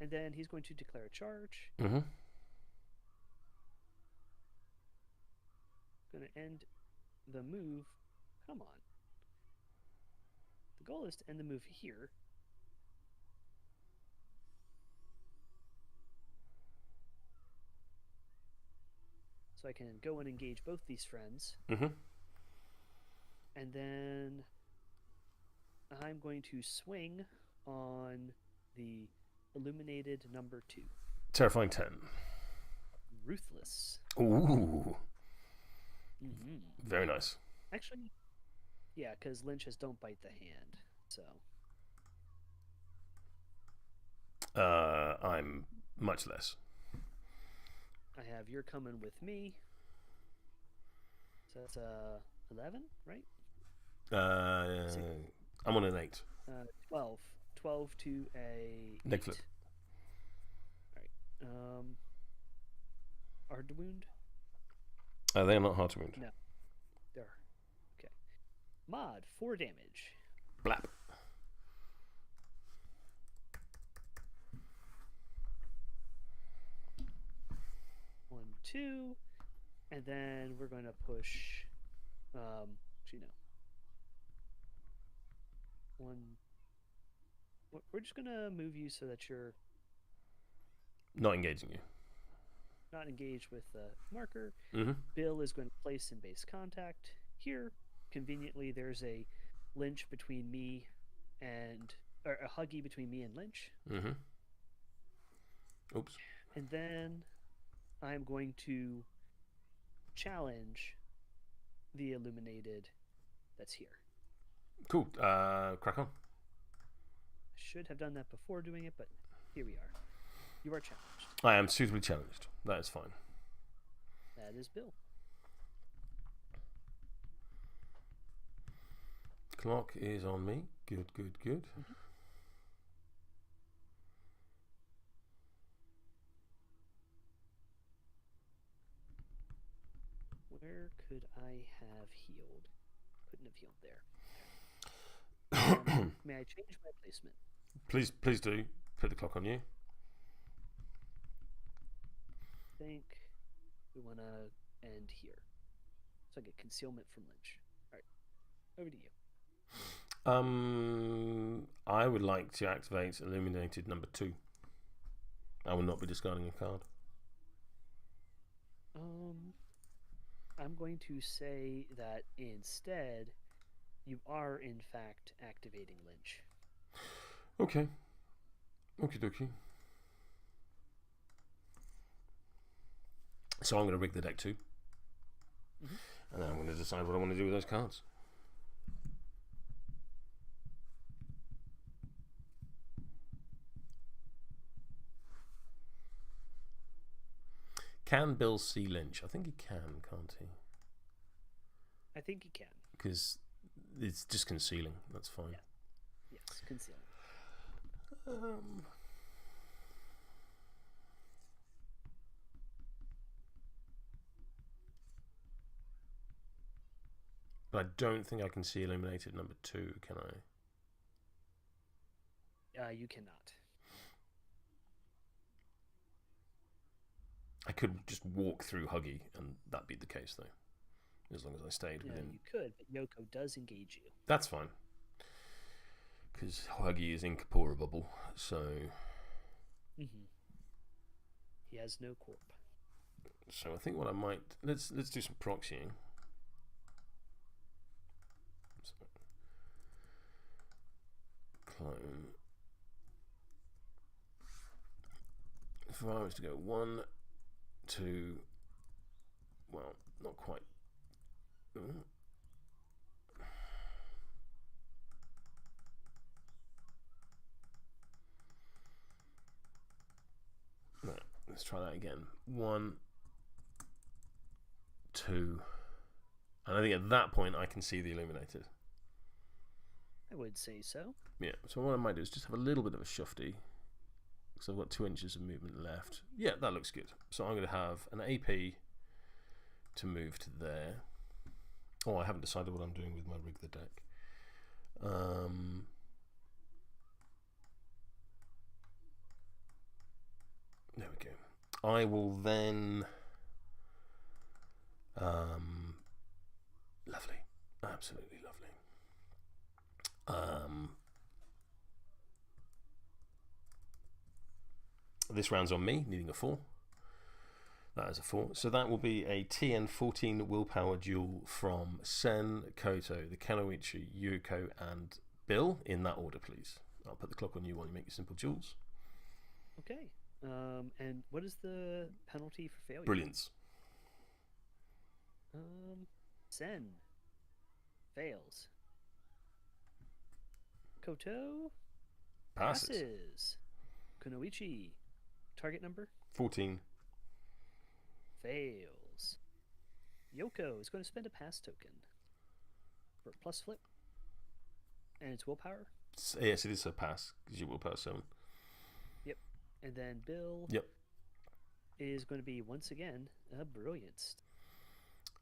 And then he's going to declare a charge. Mm-hmm. Going to end the move. Come on. The goal is to end the move here. So I can go and engage both these friends. Mm-hmm. And then I'm going to swing on the illuminated number 2. Terrifying 10. Ruthless. Ooh. Mm-hmm. Very nice. Actually, yeah, because lynches don't bite the hand. So. I'm much less. I have you're coming with me. So that's 11, right? I'm on an 8. 12. 12 to a Leg 8. flip. Alright. Hard to wound? They are not hard to wound. No. There. Okay. Mod, 4 damage. Blap. One, 2. And then we're going to push. Actually, no. We're just going to move you so that you're Not engaging you. not engaged with the marker. Mm-hmm. Bill is going to place in base contact. Here, conveniently, there's a lynch between me and. Or a huggy between me and Lynch. Mm-hmm. Oops. And then I'm going to challenge the illuminated that's here. Cool. Crack on. Should have done that before doing it, but here we are. You are challenged. I am suitably challenged. That is fine. That is Bill. Clock is on me. Good, good, good. Mm-hmm. Where could I have healed? Couldn't have healed there. May I change my placement? Please do. Put the clock on you. I think we want to end here. So I get concealment from Lynch. Alright. Over to you. I would like to activate illuminated number 2. I will not be discarding a card. I'm going to say that instead you are in fact activating Lynch. Okay. Okie dokie. So I'm going to rig the deck too. Mm-hmm. And then I'm going to decide what I want to do with those cards. Can Bill see Lynch? I think he can, can't he? I think he can. Because it's just concealing. That's fine. Yeah. Yes, concealing. But I don't think I can see illuminated number 2, can I? You cannot. I could just walk through Huggy, and that'd be the case, though. As long as I stayed Yeah, within. you could, but Yoko does engage you. That's fine. Because Huggy is incorporeable, so. Mm-hmm. He has no corp. So I think what I might let's do some proxying. So, clone. If I was to go 1, 2, well, not quite. Right, let's try that again. 1, 2, and I think at that point I can see the illuminated. I would say so. Yeah, so what I might do is just have a little bit of a shufty, because I've got 2 inches of movement left. Yeah, that looks good. So I'm going to have an AP to move to there. Oh, I haven't decided what I'm doing with my rig the deck. There we go. I will then. Lovely, absolutely lovely. This round's on me, needing a 4. That is a 4. So that will be a TN14 willpower duel from Sen, Koto, the Kanoichi, Yuko, and Bill. In that order, please. I'll put the clock on you while you make your simple duels. Okay. And what is the penalty for failure? Brilliance. Sen fails. Koto passes. Kunoichi, target number? 14. Fails. Yoko is going to spend a pass token for plus flip. And it's willpower? Yes, it is a pass, because your willpower 7. Yep. And then Bill is going to be, once again, a brilliance.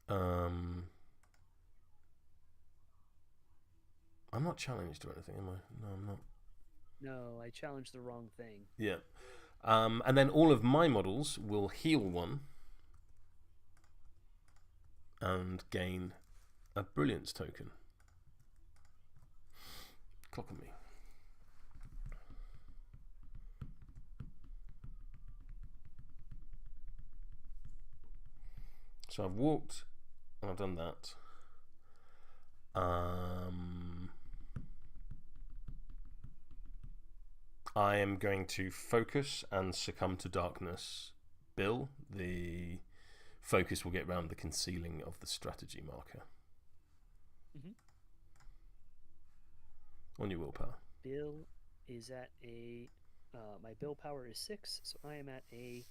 I'm not challenged or anything, am I? No, I'm not. No, I challenged the wrong thing. Yeah. And then all of my models will heal 1 and gain a brilliance token. Clock on me. So I've walked and I've done that. I am going to focus and succumb to darkness. Bill, the focus will get round the concealing of the strategy marker. On your willpower. Bill is at a... my Bill power is 6, so I am at a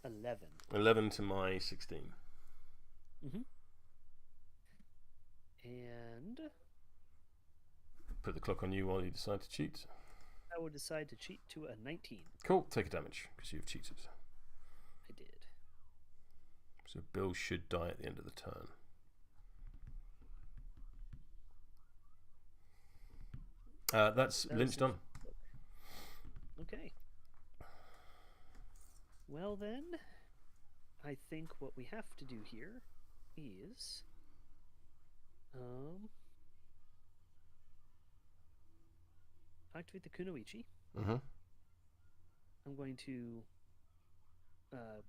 11. 11 to my 16. And... Put the clock on you while you decide to cheat. I would decide to cheat to a 19. Cool, take a damage, because you've cheated. I did. So Bill should die at the end of the turn. That's Lynch done. Okay. Well then, I think what we have to do here is... activate the Kunoichi. I'm going to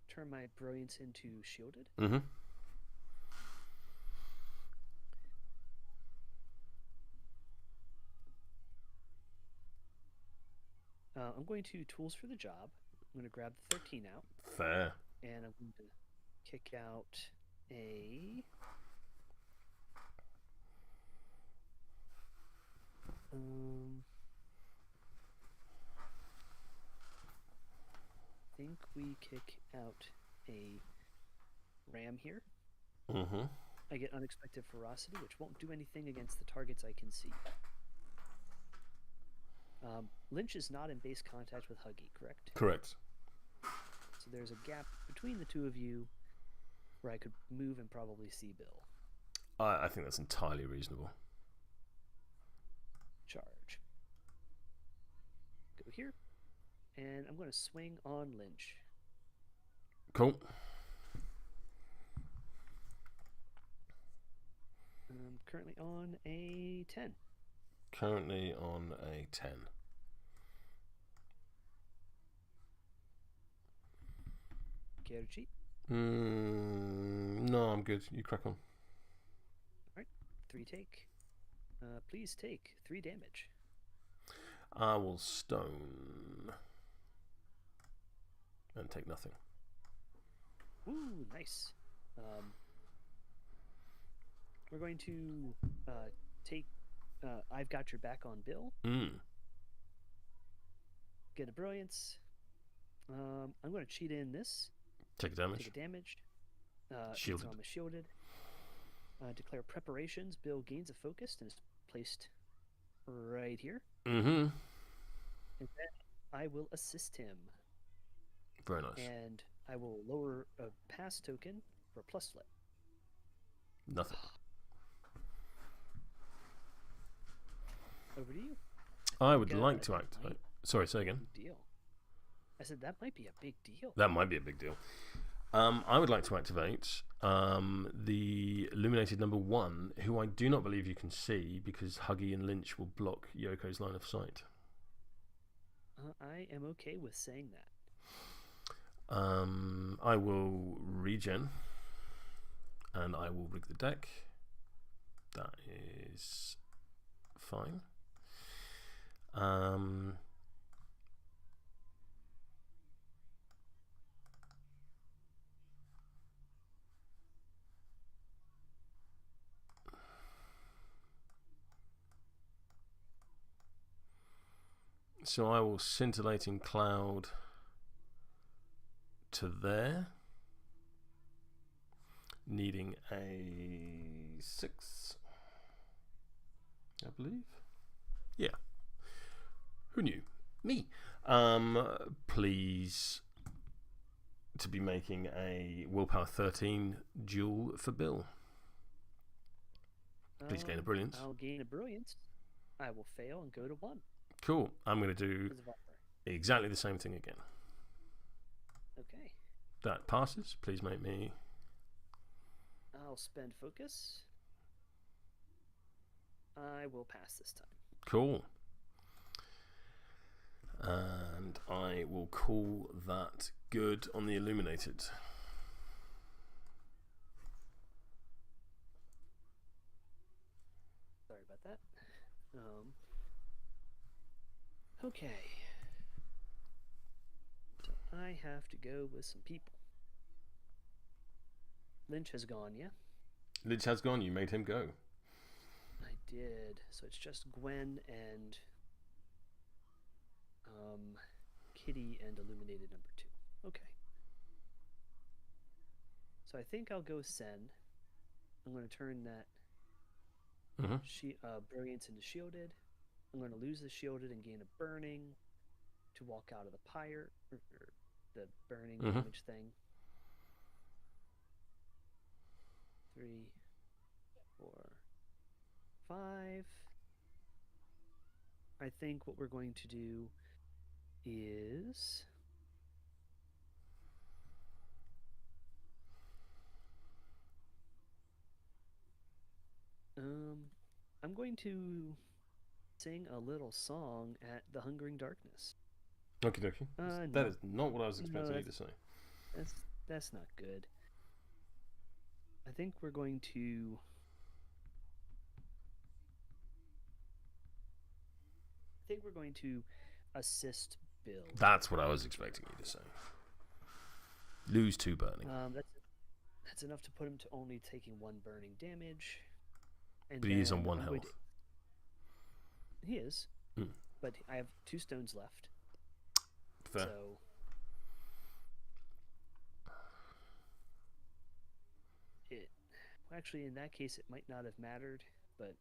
turn my brilliance into shielded. I'm going to tools for the job. I'm going to grab the 13 out. Fair. And I'm going to kick out a... I think we kick out a ram here. I get unexpected ferocity, which won't do anything against the targets I can see. Lynch is not in base contact with Huggy, correct? Correct. So there's a gap between the two of you where I could move and probably see Bill. I think that's entirely reasonable. Charge. Go here. And I'm going to swing on Lynch. Cool. I'm currently on a 10. Currently on a 10. Care to cheat? No, I'm good. You crack on. Alright. 3 take. Please take 3 damage. I will stone. And take nothing. Ooh, nice. We're going to take I've got your back on Bill. Get a brilliance. I'm going to cheat in this. Take a damage. Take a damage. Shielded. So I'm shielded. Declare preparations. Bill gains a focus and is placed right here. And then I will assist him. Very nice. And I will lower a pass token for plus flip. Nothing. over to you. I would like to activate. Sorry, say again. Big deal. I said that might be a big deal. That might be a big deal. I would like to activate the Illuminated number 1, who I do not believe you can see because Huggy and Lynch will block Yoko's line of sight. I am okay with saying that. I will regen, and I will rig the deck. That is fine. So I will Scintillating Cloud to there, needing a 6, I believe. Yeah. Who knew? Me. Please to be making a Willpower 13 duel for Bill. Please gain a Brilliance. I'll gain a Brilliance. I will fail and go to 1. Cool. I'm going to do exactly the same thing again. Okay. That passes. Please make me... I'll spend focus. I will pass this time. Cool. And I will call that good on the Illuminated. Sorry about that. Okay. So I have to go with some people. Lynch has gone, yeah? Lynch has gone. You made him go. I did. So it's just Gwen and Kitty and Illuminated number 2. Okay. So I think I'll go Sen. I'm going to turn that Brilliance into Shielded. I'm going to lose the Shielded and gain a Burning to walk out of the Pyre, or the Burning damage thing. 3, 4, 5. I think what we're going to do is I'm going to sing a little song at the Hungering Darkness. Okie dokie. That is not what I was expecting you to say. That's not good. I think we're going to assist Bill. That's what I was expecting you to say. Lose 2 burning. That's enough to put him to only taking 1 burning damage. And but he is on 1 health. He is. But I have 2 stones left. Fair. So actually, in that case, it might not have mattered, but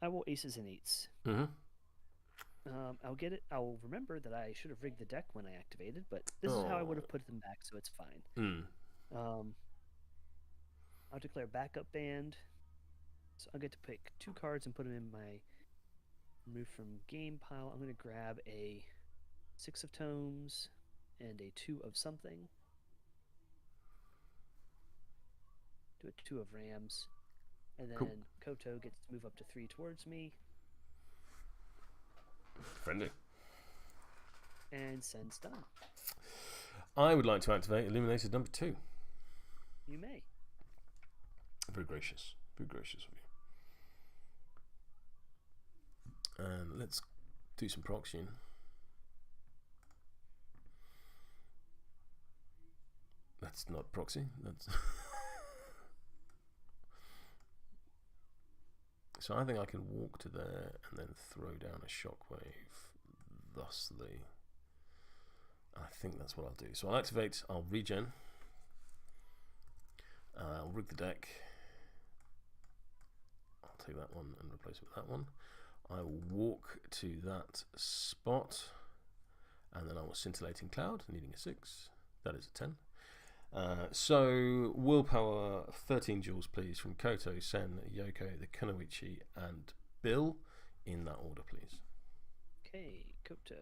I will aces and 8s. I'll get it. I'll remember that I should have rigged the deck when I activated, but this is how I would have put them back, so it's fine. I'll declare backup band. So I'll get to pick 2 cards and put them in my remove from game pile. I'm going to grab a 6 of Tomes and a 2 of something. Do a 2 of Rams. And then Koto gets to move up to 3 towards me. Friendly. And Sen's done. I would like to activate Illuminated number 2. You may. Very gracious. Very gracious of you. And let's do some proxying. That's not proxy. That's so I think I can walk to there and then throw down a shockwave. Thusly, I think that's what I'll do. So I'll activate. I'll regen. I'll rig the deck. I'll take that one and replace it with that one. I will walk to that spot, and then I will Scintillating Cloud, needing a 6. That is a 10. So willpower 13 joules, please, from Koto, Sen, Yoko, the Kunoichi, and Bill. in that order, please. Okay, Koto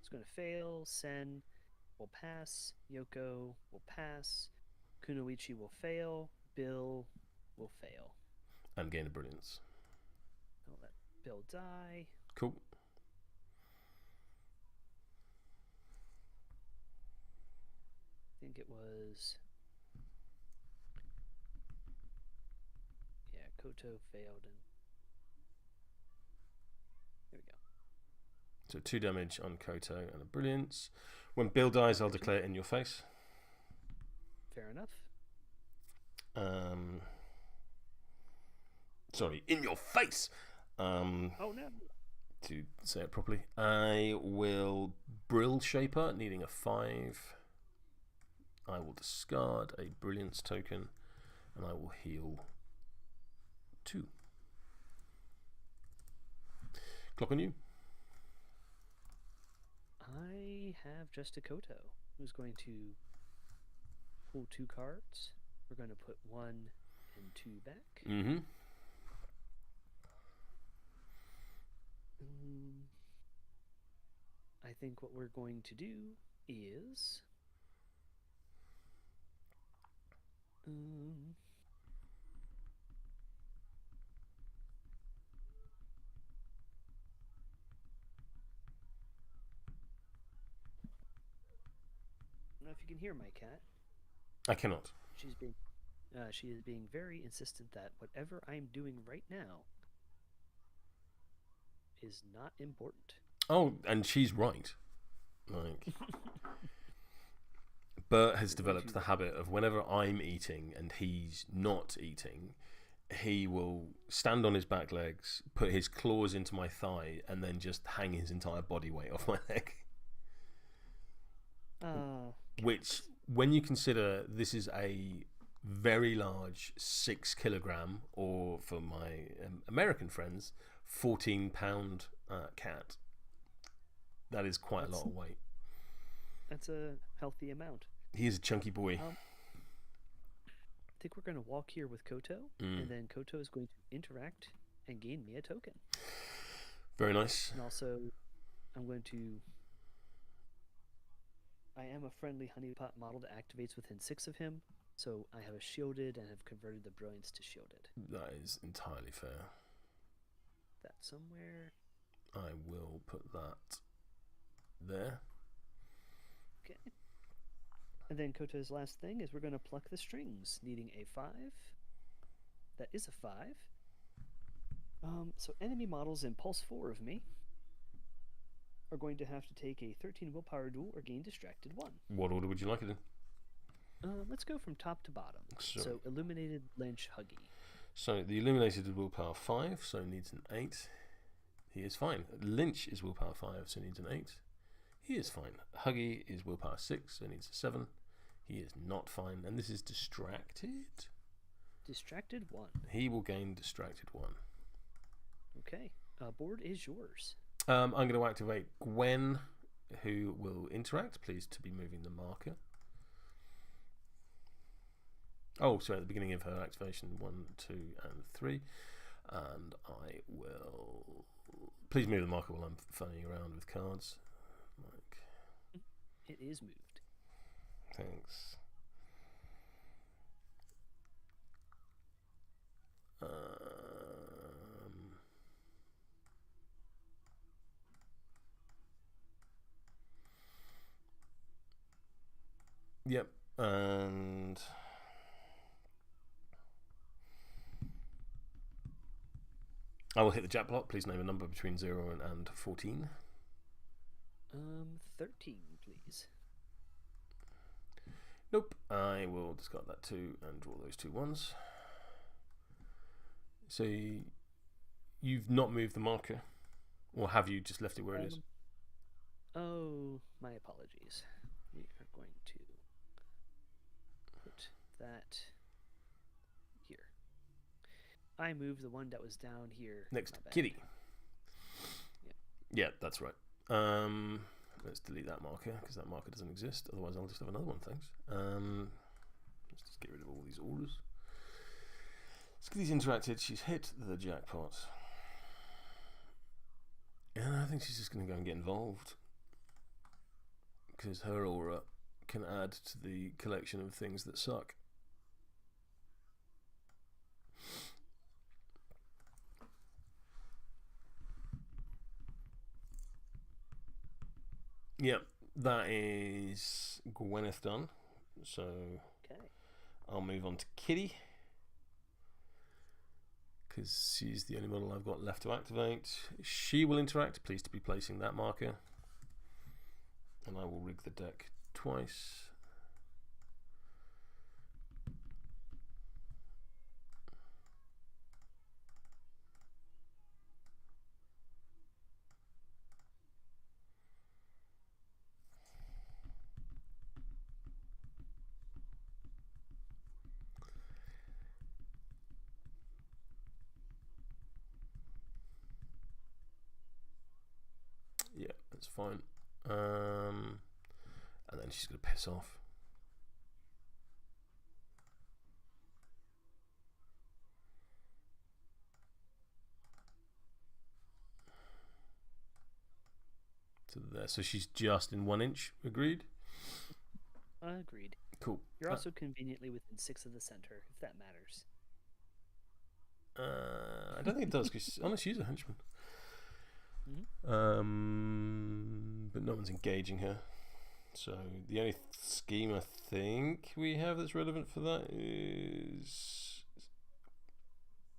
is going to fail. Sen will pass. Yoko will pass. Kunoichi will fail. Bill will fail. And gain a brilliance. I'll let Bill die. Cool. I think it was... Yeah, Koto failed. And there we go. So 2 damage on Koto and a brilliance. When Bill dies, I'll declare it in your face. Fair enough. Sorry, in your face! Oh no. To say it properly. I will Brill Shaper, needing a 5. I will discard a brilliance token, and I will heal 2. Clock on you. I have just a Koto who's going to pull 2 cards. We're going to put 1 and 2 back. Mm-hmm. I think what we're going to do is... I don't know if you can hear my cat. I cannot. She is being very insistent that whatever I'm doing right now is not important. Oh, and she's right. Like, Bert has developed the habit of whenever I'm eating and he's not eating, he will stand on his back legs, put his claws into my thigh, and then just hang his entire body weight off my leg. Which, when you consider this is a very large 6 kilogram, or for my American friends, 14-pound cat, that is quite a lot of weight. That's a healthy amount. He is a chunky boy. I think we're going to walk here with Koto, and then Koto is going to interact and gain me a token. Very nice. And also, I'm going to... I am a friendly Honeypot model that activates within 6 of him, so I have a shielded and have converted the brilliance to shielded. That is entirely fair. That somewhere... I will put that there. Okay. And then Koto's last thing is we're going to pluck the strings, needing a 5. That is a 5. So enemy models in Pulse 4 of me are going to have to take a 13 willpower duel or gain distracted 1. What order would you like it in? Let's go from top to bottom. Sure. So Illuminated, Lynch, Huggy. So the Illuminated is willpower 5, so needs an 8. He is fine. Lynch is willpower 5, so needs an 8. He is fine. Huggy is willpower 6, so needs a 7. He is not fine. And this is distracted? Distracted 1. He will gain distracted 1. Okay. Board is yours. I'm going to activate Gwen, who will interact. Please to be moving the marker. Oh, sorry, at the beginning of her activation, 1, 2, and 3. And I will... Please move the marker while I'm fanning around with cards. It is moved. Thanks. Yep, and I will hit the jack block. Please name a number between 0 and 14. 13, please. Nope. I will discard that 2 and draw those 2 1s. So you've not moved the marker, or have you just left it where it is? Oh, my apologies. We are going to put that here. I moved the one that was down here. Next to Kitty. Yeah, that's right. Let's delete that marker because that marker doesn't exist. Otherwise, I'll just have another one. Thanks. Let's just get rid of all these orders. Skitty's interacted. She's hit the jackpot. And I think she's just going to go and get involved. Because her aura can add to the collection of things that suck. Yep, that is Gwyneth done. So Okay. I'll move on to Kitty. Because she's the only model I've got left to activate. She will interact. Pleased to be placing that marker. And I will rig the deck twice. Yeah, that's fine. And then she's going to piss off. To there. So she's just in 1 inch. Agreed? Agreed. Cool. You're also conveniently within 6 of the center, if that matters. I don't think it does, because unless she's a henchman. But no one's engaging her. So the only scheme I think we have that's relevant for that is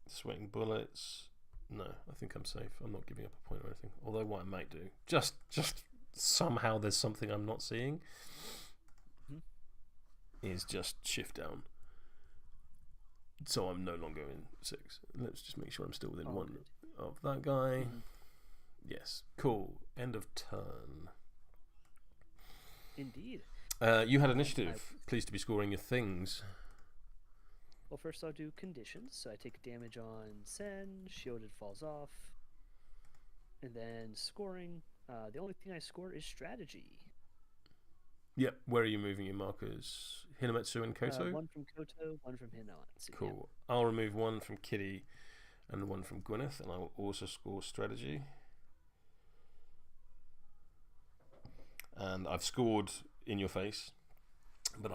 sweating bullets. No, I think I'm safe. I'm not giving up a point or anything. Although what I might do, just somehow there's something I'm not seeing, is just shift down. So I'm no longer in 6. Let's just make sure I'm still within 1 of that guy. Yes, cool. End of turn. Indeed. You had initiative. Pleased to be scoring your things. Well, first I'll do conditions. So I take damage on Send, shielded falls off. And then scoring. The only thing I score is strategy. Yep. Where are you moving your markers? Hinametsu and Koto? 1 from Koto, 1 from Hinametsu. Cool. Yeah. I'll remove 1 from Kitty and 1 from Gwyneth, and I will also score strategy. And I've scored in your face. But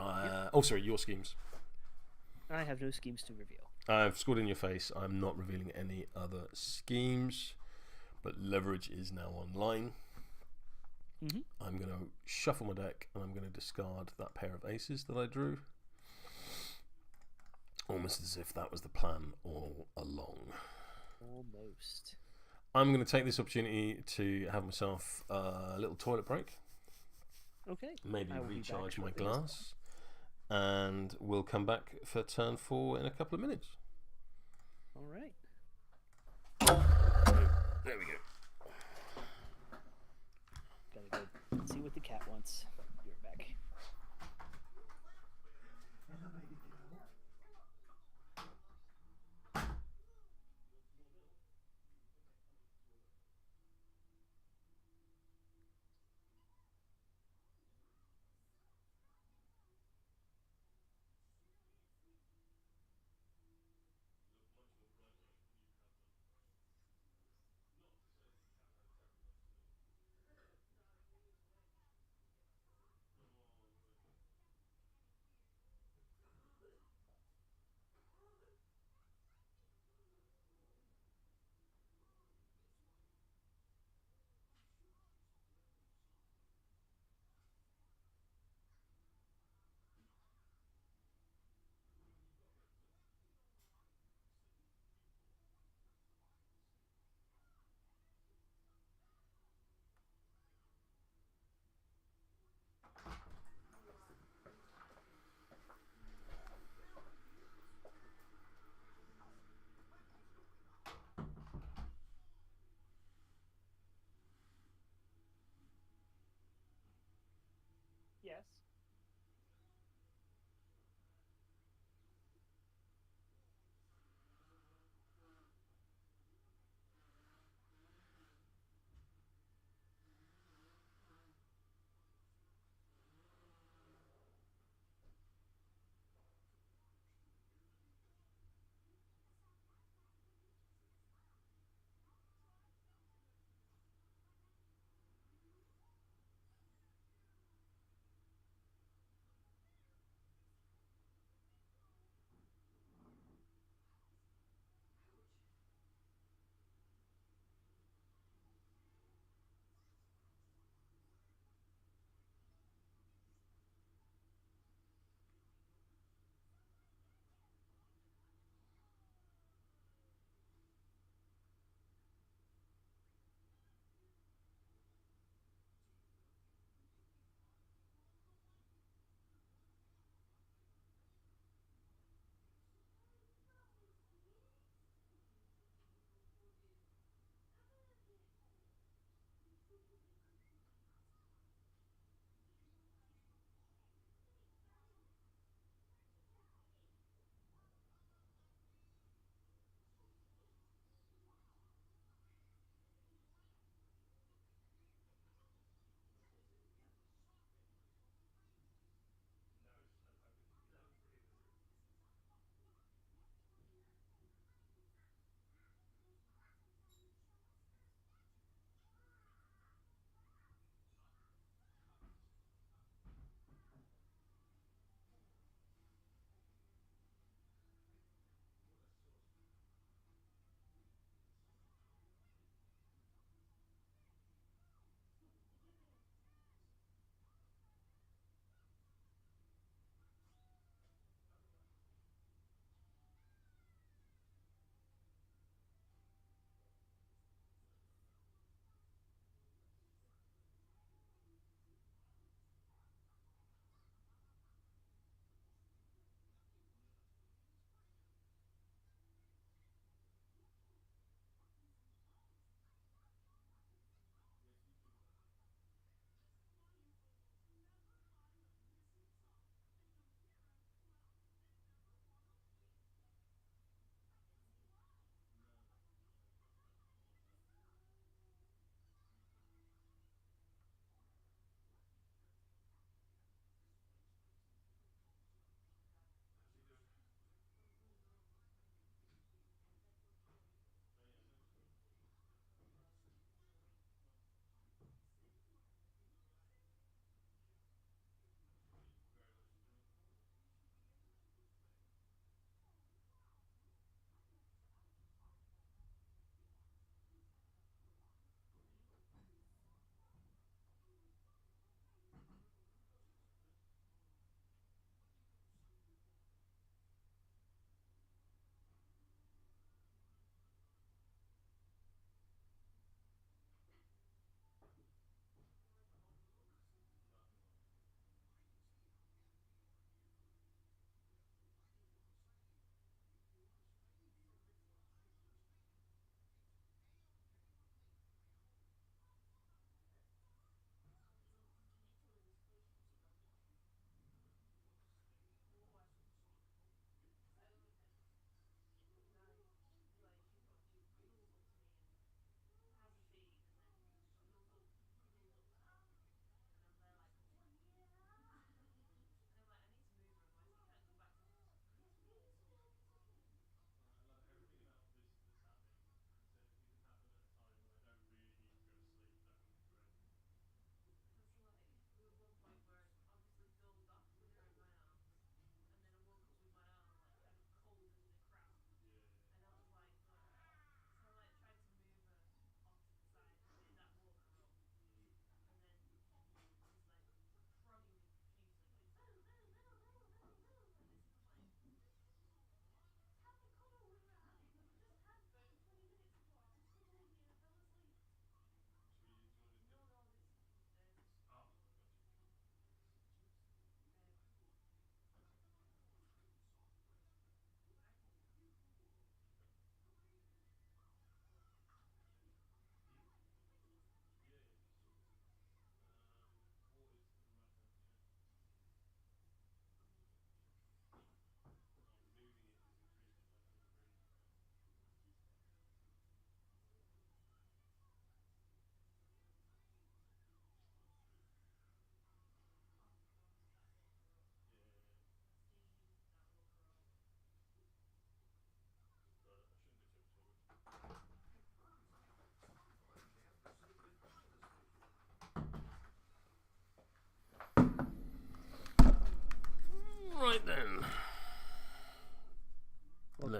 oh, sorry, your schemes. I have no schemes to reveal. I've scored in your face. I'm not revealing any other schemes. But leverage is now online. I'm going to shuffle my deck and I'm going to discard that pair of aces that I drew. Almost as if that was the plan all along. Almost. I'm going to take this opportunity to have myself a little toilet break. Okay. Maybe recharge my glass. And we'll come back for turn 4 in a couple of minutes. All right. There we go. Gotta go see what the cat wants. Be right back.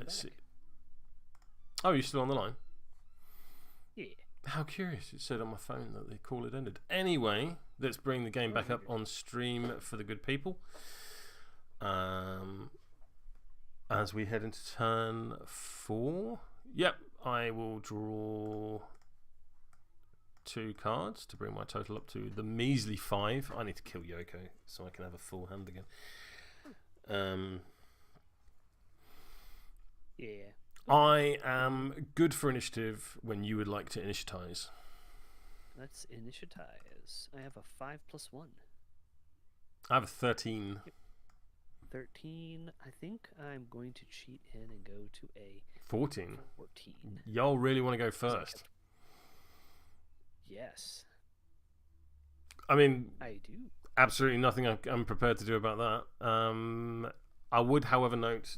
Let's see. Oh, you're still on the line? Yeah. How curious. It said on my phone that the call had ended. Anyway, let's bring the game back up on stream for the good people. As we head into turn 4. Yep, I will draw 2 cards to bring my total up to the measly 5. I need to kill Yoko so I can have a full hand again. Yeah. I am good for initiative when you would like to initiatize. Let's initiatize. I have a 5+1. I have a 13. 13. I think I'm going to cheat in and go to a 14. 14. Y'all really want to go first? Yes. I mean, I do. Absolutely nothing I'm prepared to do about that. I would, however, note,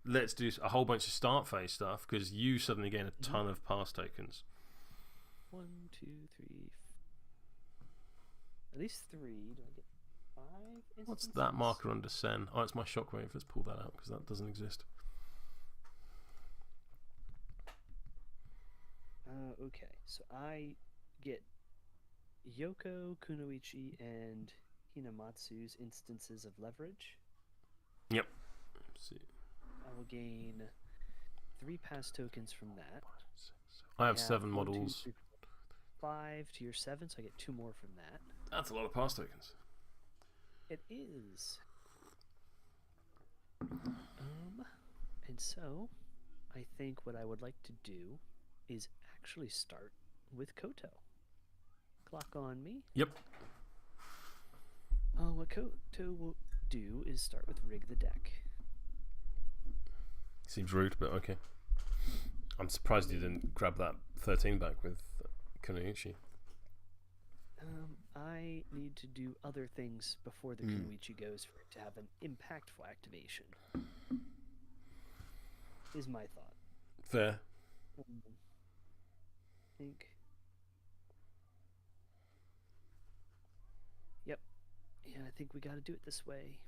let's do a whole bunch of start phase stuff because you suddenly gain a ton of pass tokens. 1, 2, 3. At least 3. Do I get 5 instances? What's that marker under Sen? Oh, it's my shockwave. Let's pull that out because that doesn't exist. Okay, so I get Yoko, Kunoichi, and Hinamatsu's instances of leverage. Yep. Let's see. I will gain 3 pass tokens from that. I have 7 models. 2, 3, 4, 5 to your 7, so I get 2 more from that. That's a lot of pass tokens. It is. And so, I think what I would like to do is actually start with Koto. Clock on me. Yep. What Koto will do is start with rig the deck. Seems rude, but okay. I'm surprised you didn't grab that 13 back with Kunoichi. I need to do other things before the Kunoichi goes for it to have an impactful activation. Is my thought. Fair. I think. Yep. Yeah, I think we got to do it this way.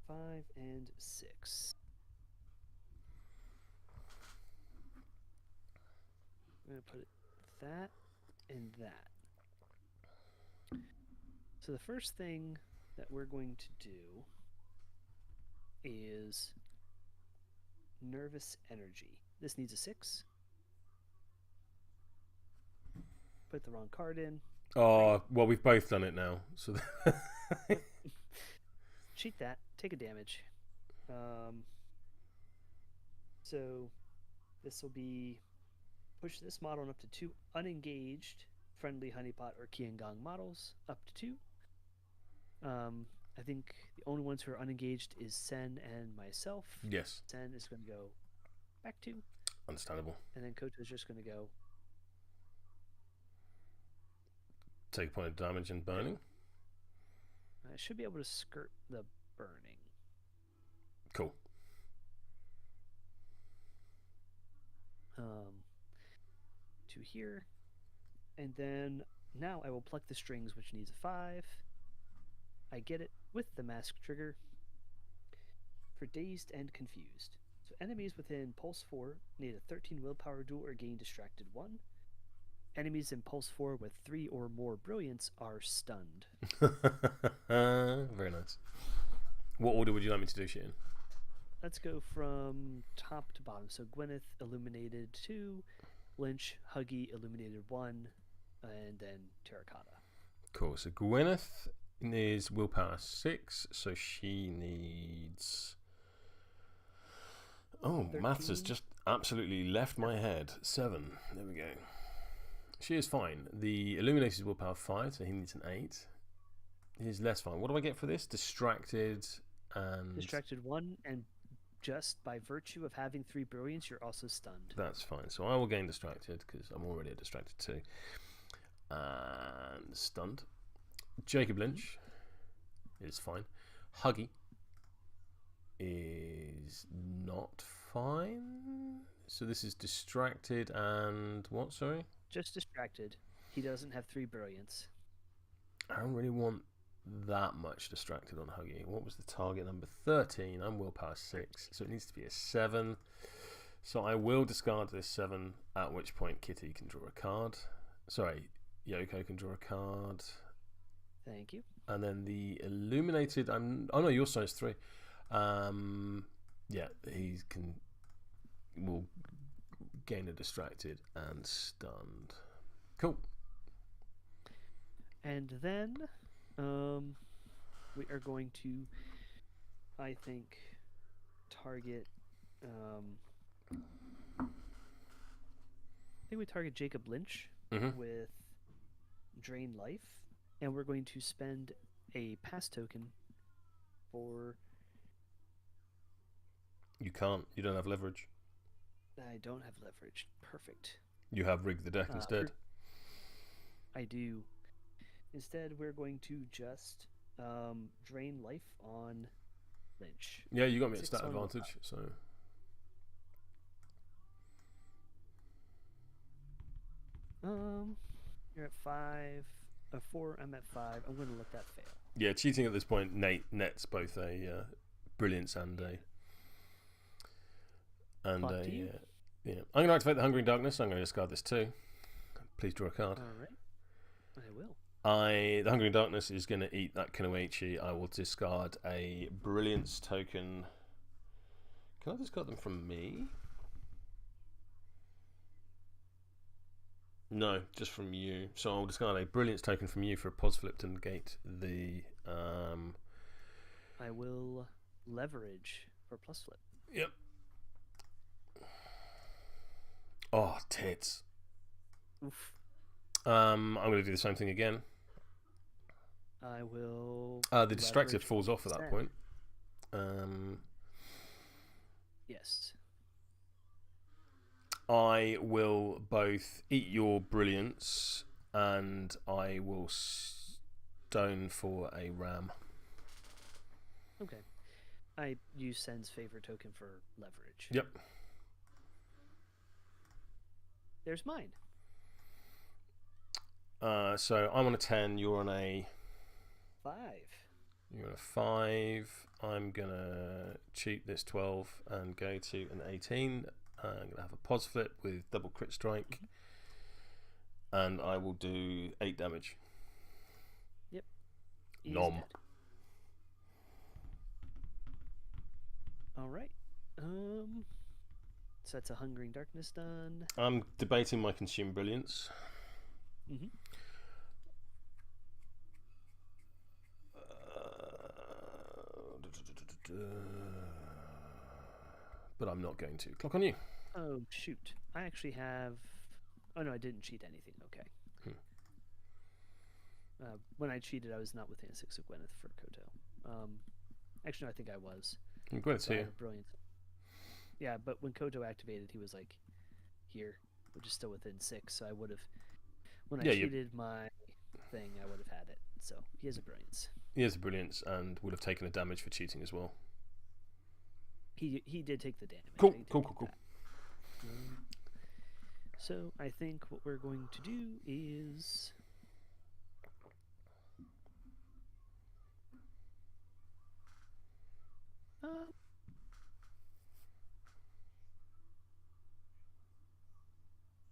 5 and 6. I'm going to put it that and that. So the first thing that we're going to do is Nervous Energy. This needs a 6. Put the wrong card in. Oh, well, we've both done it now. So cheat that. Take a damage. So this will be push this model up to 2 unengaged friendly Honeypot or Gong models up to 2. I think the only ones who are unengaged is Sen and myself. Yes. Sen is going to go back 2. Understandable. And then Koto is just going to go. Take a point of damage and burning. I should be able to skirt the burning. Cool. To here. And then now I will pluck the strings, which needs a 5. I get it with the mask trigger for Dazed and Confused. So enemies within Pulse 4 need a 13 willpower duel or gain distracted 1. Enemies in Pulse 4 with 3 or more brilliance are stunned. Very nice. What order would you like me to do shit in? Let's go from top to bottom. So Gwyneth illuminated 2, Lynch, Huggy illuminated 1, and then Terracotta. Cool. So Gwyneth is willpower 6, so she needs. Oh, 13. maths has just absolutely left my head. 7. There we go. She is fine. The Illuminated is willpower 5, so he needs an 8. He's less fine. What do I get for this? Distracted and. Distracted 1, and just by virtue of having 3 brilliance, you're also stunned. That's fine. So I will gain distracted because I'm already a distracted 2. And stunned. Jacob Lynch is fine. Huggy is not fine. So this is distracted and what, sorry? Just distracted. He doesn't have 3 brilliance. I don't really want that much distracted on hugging. What was the target number? 13. I'm willpower 6, so it needs to be a 7. So I will discard this 7, at which point Kitty can draw a card. Sorry, Yoko can draw a card. Thank you. And then the illuminated. Oh no, your size 3. Yeah, will gain a distracted and stunned. Cool. And then we are going to, I think, target. I think we target Jacob Lynch with Drain Life, and we're going to spend a pass token for. You can't. You don't have leverage. I don't have leverage. Perfect. You have Rig the Deck instead. I do. Instead, we're going to just Drain Life on Lynch. Yeah, you got me at stat advantage, so. You're at 5. 4. I'm at 5. I'm going to let that fail. Yeah, cheating at this point nets both a brilliance and a. Yeah. I'm going to activate the Hungering Darkness. I'm going to discard this too. Please draw a card. All right. I will. The Hungering Darkness is going to eat that Kunoichi. I will discard a Brilliance token. Can I discard them from me? No, just from you. So I'll discard a Brilliance token from you for a pos flip to negate the. I will leverage for plus flip. Yep. Oh, tits. Oof. I'm going to do the same thing again. I will. The distracted falls off at that point. Yes. I will both eat your brilliance and I will stone for a ram. Okay. I use Sen's favor token for leverage. Yep. There's mine. So I'm on a 10, you're on a 5. You're on a 5. I'm gonna cheat this 12 and go to an 18. I'm gonna have a pos flip with double crit strike, and I will do 8 damage. Yep. Nom. All right. So that's a Hungering Darkness done. I'm debating my Consume Brilliance. Mm-hmm. But I'm not going to. Clock on you. Oh, shoot. I actually have... Oh, no, I didn't cheat anything. Okay. When I cheated, I was not within 6 of Gwyneth for Koto. Actually, no, I think I was. Gwyneth's here. Brilliant. Yeah, but when Koto activated, he was like here, which is still within 6. So I would have... When I cheated my thing, I would have had it. So he has a Brilliance. He has a Brilliance and would have taken a damage for cheating as well. He did take the damage. Cool. So I think what we're going to do is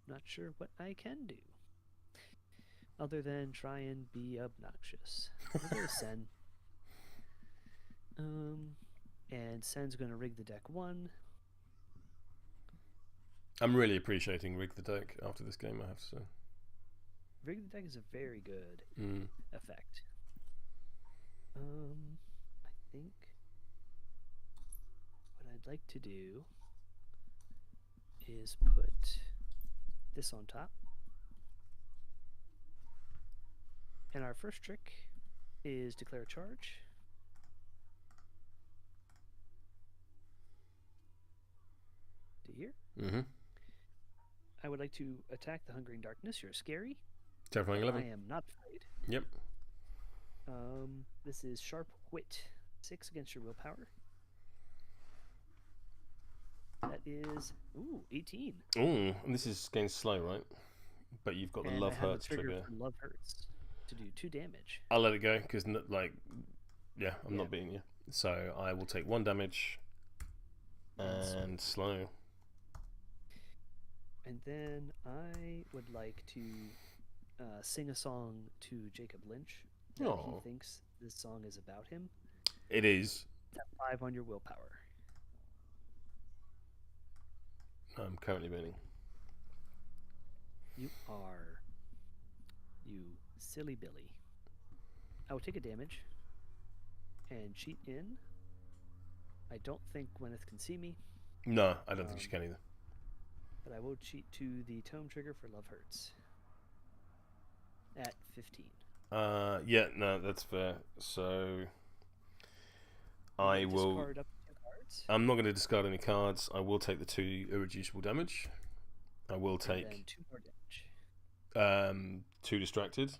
not sure what I can do other than try and be obnoxious. We'll go Sen. And Sen's going to rig the deck 1. I'm really appreciating Rig the Deck after this game, I have to say. Rig the Deck is a very good effect. I think what I'd like to do is put this on top. And our first trick is declare a charge. To here. Mm-hmm. I would like to attack the Hungering Darkness. You're scary. Terrifying 11. I am not afraid. Yep. This is Sharp Wit. 6 against your willpower. That is 18. Ooh, and this is getting slow, right? But you've got the Love Hurts trigger. Love Hurts. to do 2 damage. I'll let it go because, I'm not beating you. So I will take 1 damage and slow. And then I would like to sing a song to Jacob Lynch that he thinks this song is about him. It is. Tap 5 on your willpower. I'm currently winning. You silly Billy. I will take a damage and cheat in. I don't think Gwyneth can see me. No, I don't think she can either. But I will cheat to the tome trigger for Love Hurts at 15. Yeah, no, that's fair. So I will discard up to 2 cards. I'm not going to discard any cards. I will take the 2 irreducible damage. I will take and then 2 more damage. 2 distracted.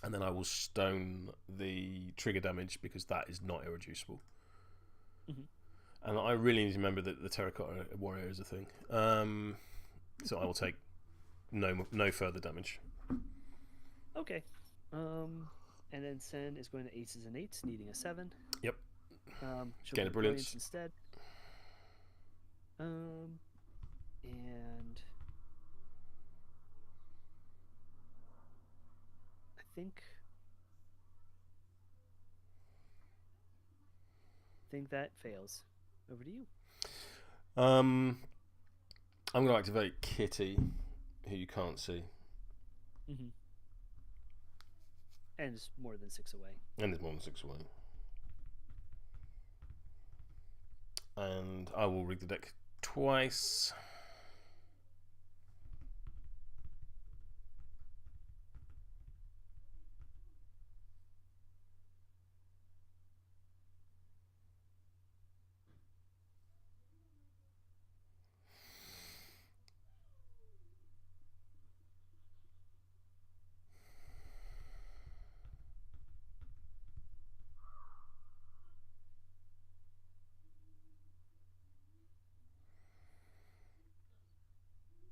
And then I will stone the trigger damage because that is not irreducible. Mm-hmm. And I really need to remember that the Terracotta Warrior is a thing. So I will take no further damage. Okay. And then Sen is going to aces and 8s, needing a 7. Yep. Get a brilliance instead. And I think that fails. Over to you. I'm going to activate Kitty, who you can't see. Mm-hmm. And it's more than 6 away. And I will rig the deck twice.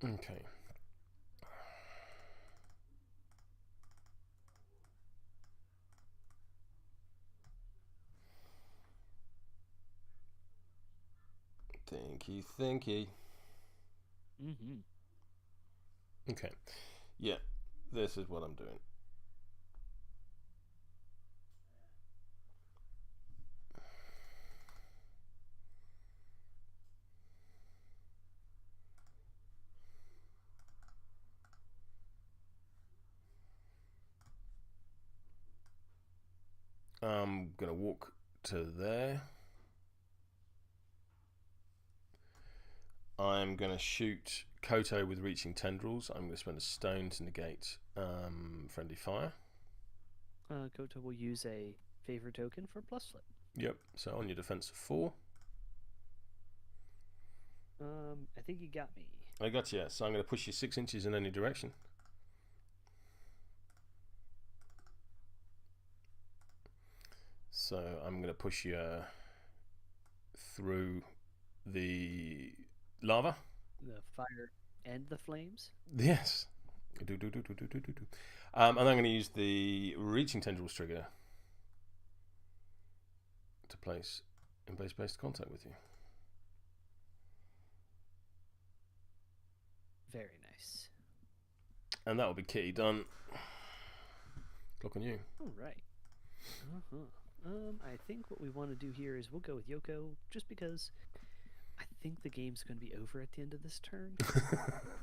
Okay. Thinky. Mm-hmm. Okay. Yeah, this is what I'm doing. I'm going to walk to there. I'm going to shoot Koto with Reaching Tendrils. I'm going to spend a stone to negate Friendly Fire. Koto will use a favor token for plus flip. Yep, so on your defense of 4. I think you got me. I got you, so I'm going to push you 6 inches in any direction. So I'm going to push you through the lava. The fire and the flames? Yes. And I'm going to use the Reaching Tendrils trigger to place in base-based contact with you. Very nice. And that will be Kitty done. Clock on you. All right. I think what we want to do here is we'll go with Yoko, just because I think the game's going to be over at the end of this turn.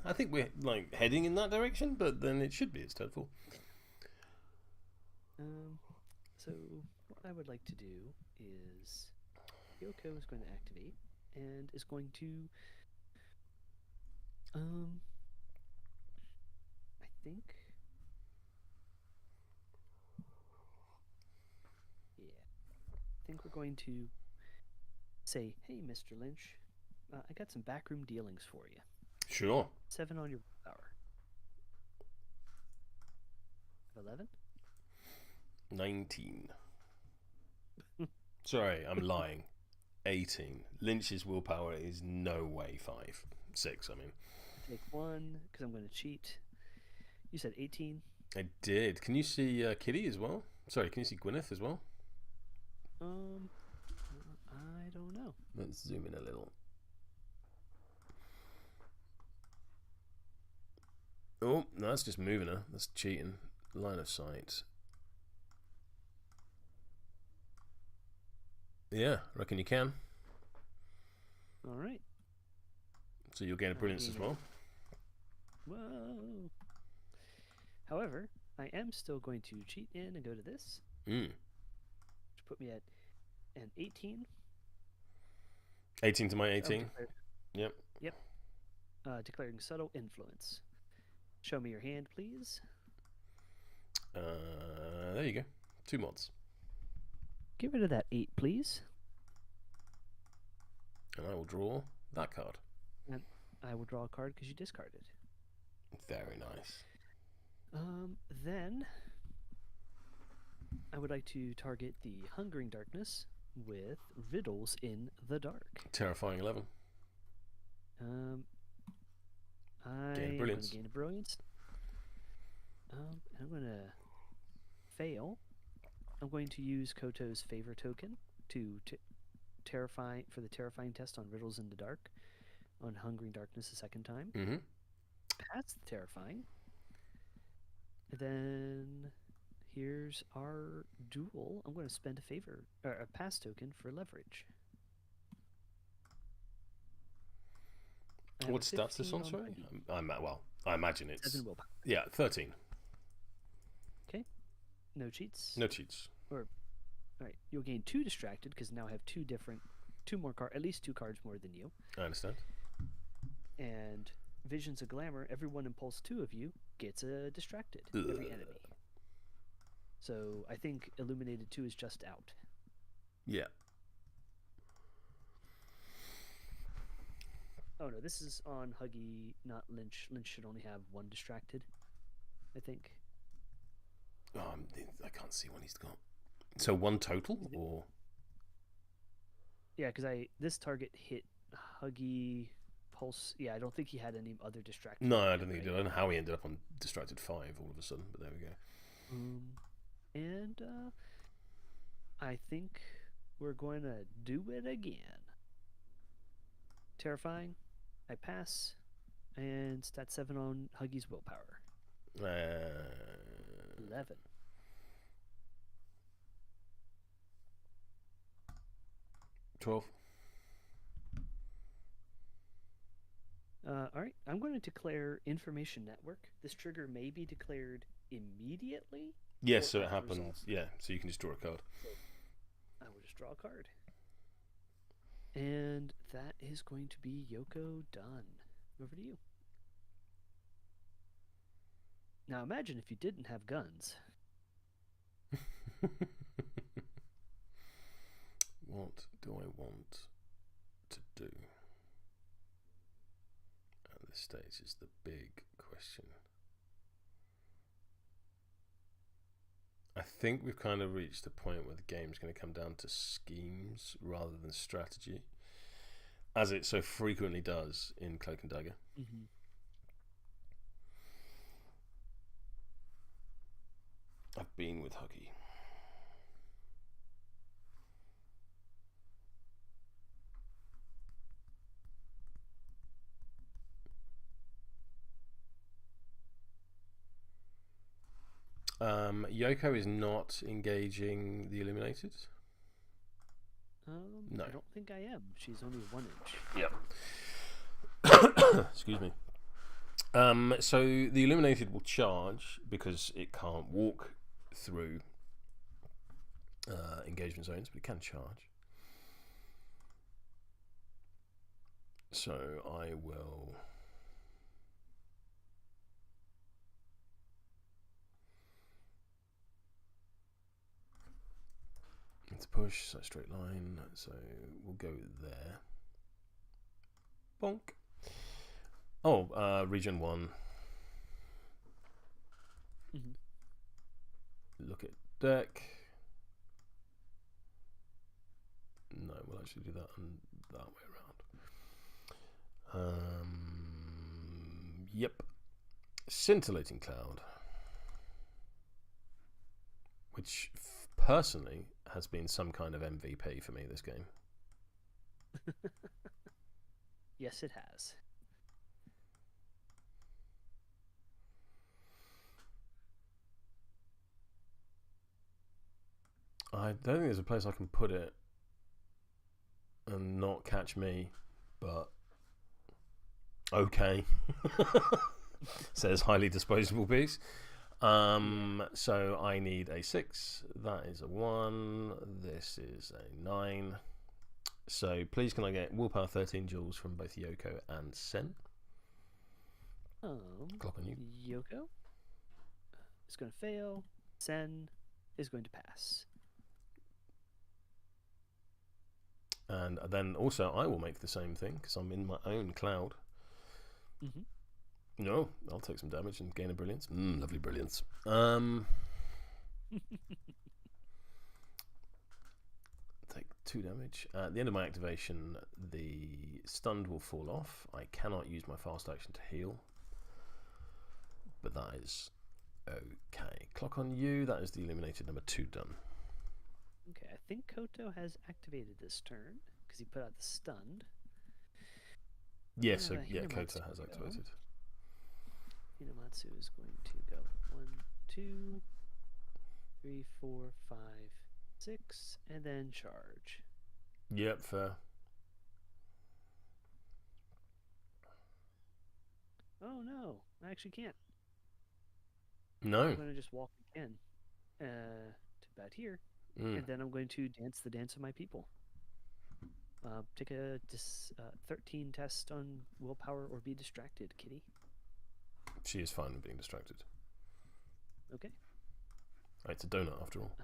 I think we're heading in that direction, but then it should be its turnful. So what I would like to do is Yoko is going to activate and is going to I think we're going to say, hey, Mr. Lynch, I got some backroom dealings for you. Sure. 7 on your power. 11? 19. Sorry, I'm lying. 18. Lynch's willpower is no way 5. 6, I mean. Take 1, because I'm going to cheat. You said 18? I did. Can you see Kitty as well? Sorry, can you see Gwyneth as well? I don't know. Let's zoom in a little. Oh, no, that's just moving her. That's cheating. Line of sight. Yeah, reckon you can. All right. So you'll gain a brilliance as well. Whoa. However, I am still going to cheat in and go to this. Which put me at an 18. 18 to my 18. Yep. Yep. Declaring subtle influence. Show me your hand, please. There you go. 2 mods. Get rid of that 8, please. And I will draw that card. And I will draw a card because you discarded. Very nice. Then I would like to target the Hungering Darkness with Riddles in the Dark. Terrifying 11. I'm gain going brilliance. to gain a brilliance. I'm going to fail. I'm going to use Koto's favor token to terrify for the terrifying test on Riddles in the Dark on Hungering Darkness a second time. Mm-hmm. Pass the terrifying. And then here's our duel. I'm going to spend a pass token for leverage. What stats this on, sorry? I imagine it's 7 willpower. Yeah, 13. Okay. No cheats. No cheats. All right. You'll gain 2 distracted because now I have at least 2 cards more than you. I understand. And Visions of Glamour, every 1 impulse 2 of you gets a distracted. Every enemy. So I think Illuminated 2 is just out. Yeah. Oh no, this is on Huggy, not Lynch. Lynch should only have 1 distracted, I think. I can't see what he's got. So 1 total, or? Yeah, because this target hit Huggy, Pulse. Yeah, I don't think he had any other distracted. No, I don't think he did. I don't know how he ended up on distracted 5 all of a sudden, but there we go. And I think we're going to do it again. Terrifying. I pass. And stat 7 on Huggy's willpower. 11. $12. All right. I'm going to declare Information Network. This trigger may be declared immediately. Yes, so it happens. Yeah, so you can just draw a card. So I will just draw a card. And that is going to be Yoko done. Over to you. Now imagine if you didn't have guns. What do I want to do at this stage is the big question. I think we've kind of reached a point where the game's going to come down to schemes rather than strategy, as it so frequently does in Cloak and Dagger. Mm-hmm. I've been with Huggy. Yoko is not engaging the Illuminated. No. I don't think I am. She's only 1 inch. Yep. Excuse me. So the Illuminated will charge because it can't walk through engagement zones, but it can charge. So I will... It's push, so straight line, so we'll go there. Bonk. Oh, region 1. Mm-hmm. Look at deck. No, we'll actually do that that way around. Yep. Scintillating Cloud. which personally has been some kind of MVP for me this game. Yes, it has. I don't think there's a place I can put it and not catch me, but okay. Says highly disposable piece. So I need a 6. That is a 1. This is a 9. So please can I get willpower 13 joules from both Yoko and Sen? Clock on you. Yoko is going to fail. Sen is going to pass. And then also I will make the same thing because I'm in my own cloud. Mm-hmm. No, I'll take some damage and gain a brilliance. Lovely brilliance. Take 2 damage. At the end of my activation, the stunned will fall off. I cannot use my fast action to heal, but that is okay. Clock on you. That is the illuminated number 2 done. Okay, I think Koto has activated this turn because he put out the stunned. Yes, so yeah, Koto has activated. Hinamatsu is going to go 1, 2, 3, 4, 5, 6, and then charge. Yep, fair. Oh no, I actually can't. No. I'm going to just walk again to about here, and then I'm going to dance the dance of my people. Take a 13 test on willpower or be distracted, kitty. She is fine with being distracted. Okay. It's a donut after all.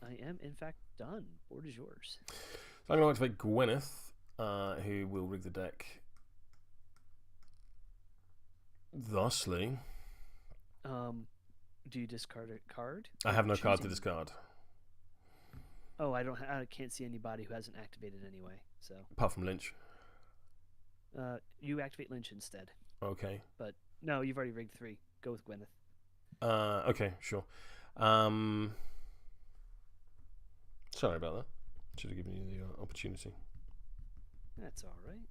I am, in fact, done. Board is yours. So I'm going to activate Gwyneth, who will rig the deck thusly. Do you discard a card? I have no card to discard. Oh, I can't see anybody who hasn't activated anyway. So apart from Lynch. You activate Lynch instead. Okay. But no, you've already rigged 3. Go with Gwyneth. Okay, sure. Sorry about that. Should have given you the opportunity. That's all right.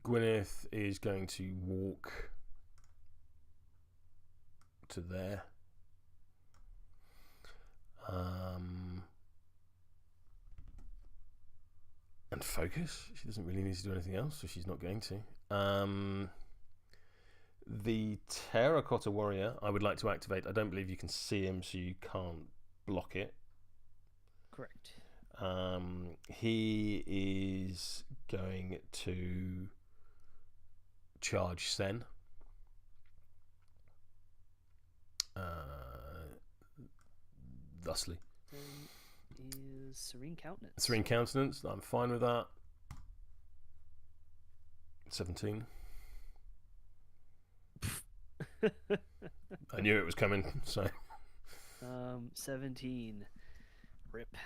Gwyneth is going to walk to there. And focus. She doesn't really need to do anything else, so she's not going to. The Terracotta Warrior, I would like to activate. I don't believe you can see him, so you can't block it. Correct. He is going to charge Sen. Thusly. Is Serene Countenance. Serene Countenance. I'm fine with that. 17. I knew it was coming, so. 17. Rip.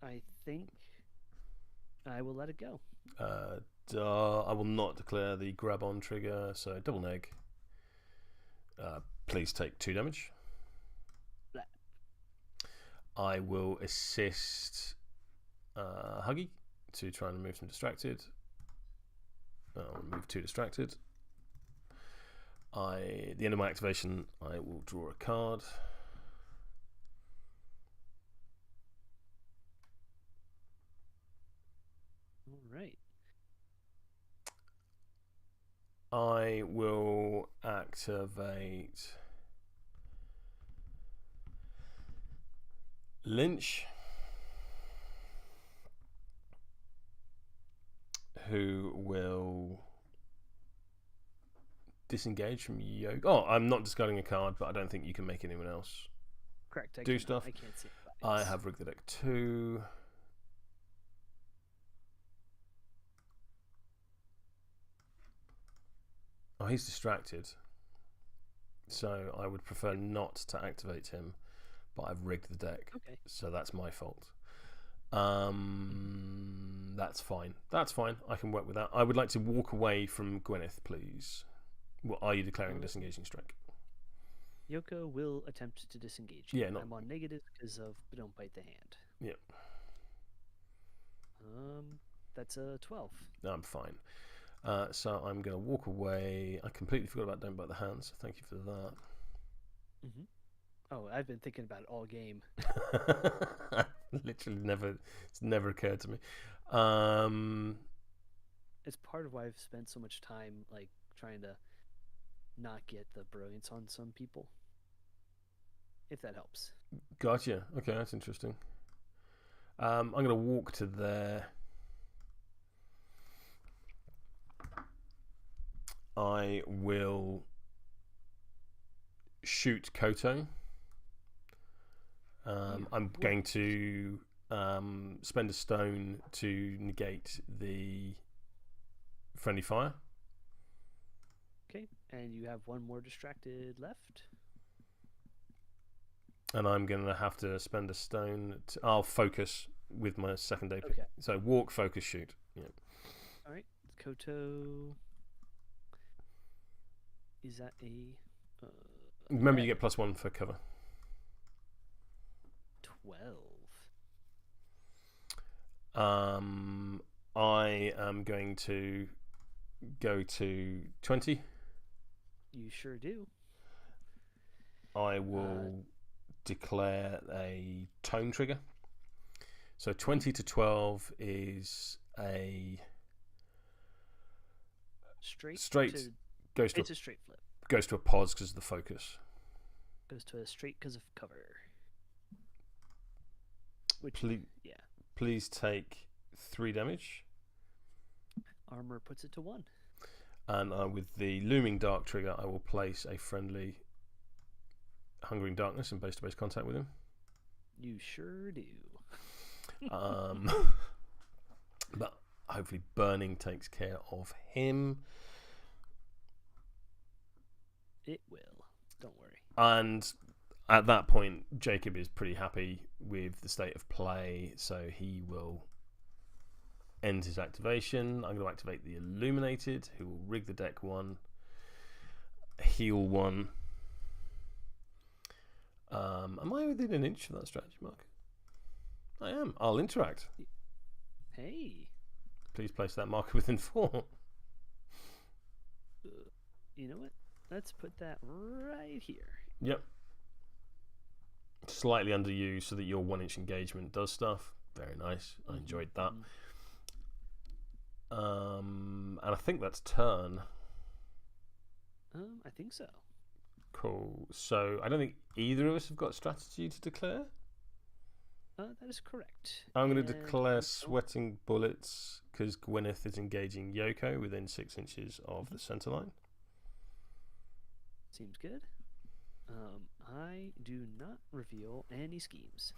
I think I will let it go. I will not declare the grab on trigger, so double neg. Please take 2 damage. Blah. I will assist Huggy to try and remove some distracted. I'll remove 2 distracted. At the end of my activation, I will draw a card. All right. I will activate Lynch, who will disengage from Yoke. Oh, I'm not discarding a card, but I don't think you can make anyone else Correct. do stuff. I can't see it. I have rigged the deck 2. Oh, he's distracted. So I would prefer not to activate him. but I've rigged the deck, Okay. so that's my fault. That's fine. That's fine. I can work with that. I would like to walk away from Gwyneth, please. What are you declaring a disengaging strike? Yoko will attempt to disengage. Yeah, no. I'm on negative because of don't bite the hand. Yeah. That's a 12. No, I'm fine. So I'm going to walk away. I completely forgot about don't bite the hand, so thank you for that. Mm-hmm. Oh, I've been thinking about it all game. Literally it's never occurred to me. It's part of why I've spent so much time like trying to not get the brilliance on some people. If that helps. Gotcha. Okay, that's interesting. I'm going to walk to there. I will shoot Koto. I'm going to spend a stone to negate the friendly fire. Okay, and you have one more distracted left. And I'm going to have to spend a stone. I'll focus with my second day pick. Okay. So walk, focus, shoot. Yeah. All right, Koto. Is that a? Remember, you get +1 for cover. 12. I am going to go to 20. You sure do. I will declare a tone trigger. So 20 to 12 is a straight goes to it's a straight flip. Goes to a pause because of the focus. Goes to a straight because of cover. Which Please take 3 damage. Armor puts it to 1. And with the looming dark trigger, I will place a friendly hungering darkness in base-to-base contact with him. You sure do. But hopefully burning takes care of him. It will. Don't worry. And at that point, Jacob is pretty happy with the state of play, so he will end his activation. I'm going to activate the Illuminated, who will rig the deck 1, heal 1. Am I within an inch of that strategy marker? I am. I'll interact. Hey. Please place that marker within 4. You know what? Let's put that right here. Yep. Slightly under you so that your 1-inch engagement does stuff. Very nice. I enjoyed that. And I think that's turn. I think so. Cool. So I don't think either of us have got strategy to declare. That is correct. I'm going to declare sweating bullets because Gwyneth is engaging Yoko within 6 inches of the center line. Seems good. I do not reveal any schemes.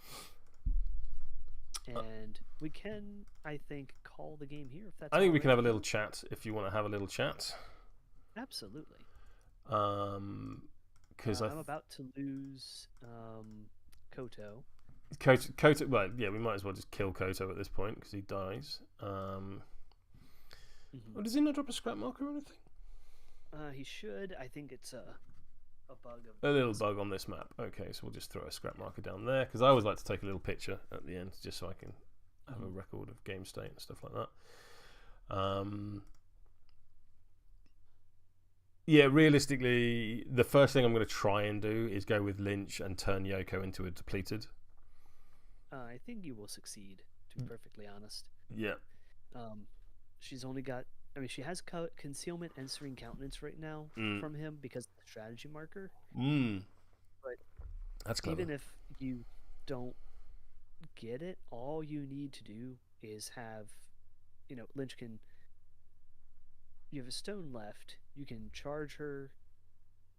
And we can, I think, call the game here if that's. I think we can have a little chat if you want to have a little chat. Absolutely. Because I'm about to lose Koto. Koto. Well, yeah, we might as well just kill Koto at this point because he dies. Oh, does he not drop a scrap marker or anything? He should. I think it's a bug of a little bug on this map. Okay, so we'll just throw a scrap marker down there because I always like to take a little picture at the end just so I can have a record of game state and stuff like that. Yeah, realistically, the first thing I'm going to try and do is go with Lynch and turn Yoko into a depleted. I think you will succeed, to be perfectly honest. Yeah. She's only got. I mean, she has concealment and serene countenance right now from him because of the strategy marker. But that's clever. Even if you don't get it, all you need to do is have, Lynch can. You have a stone left. You can charge her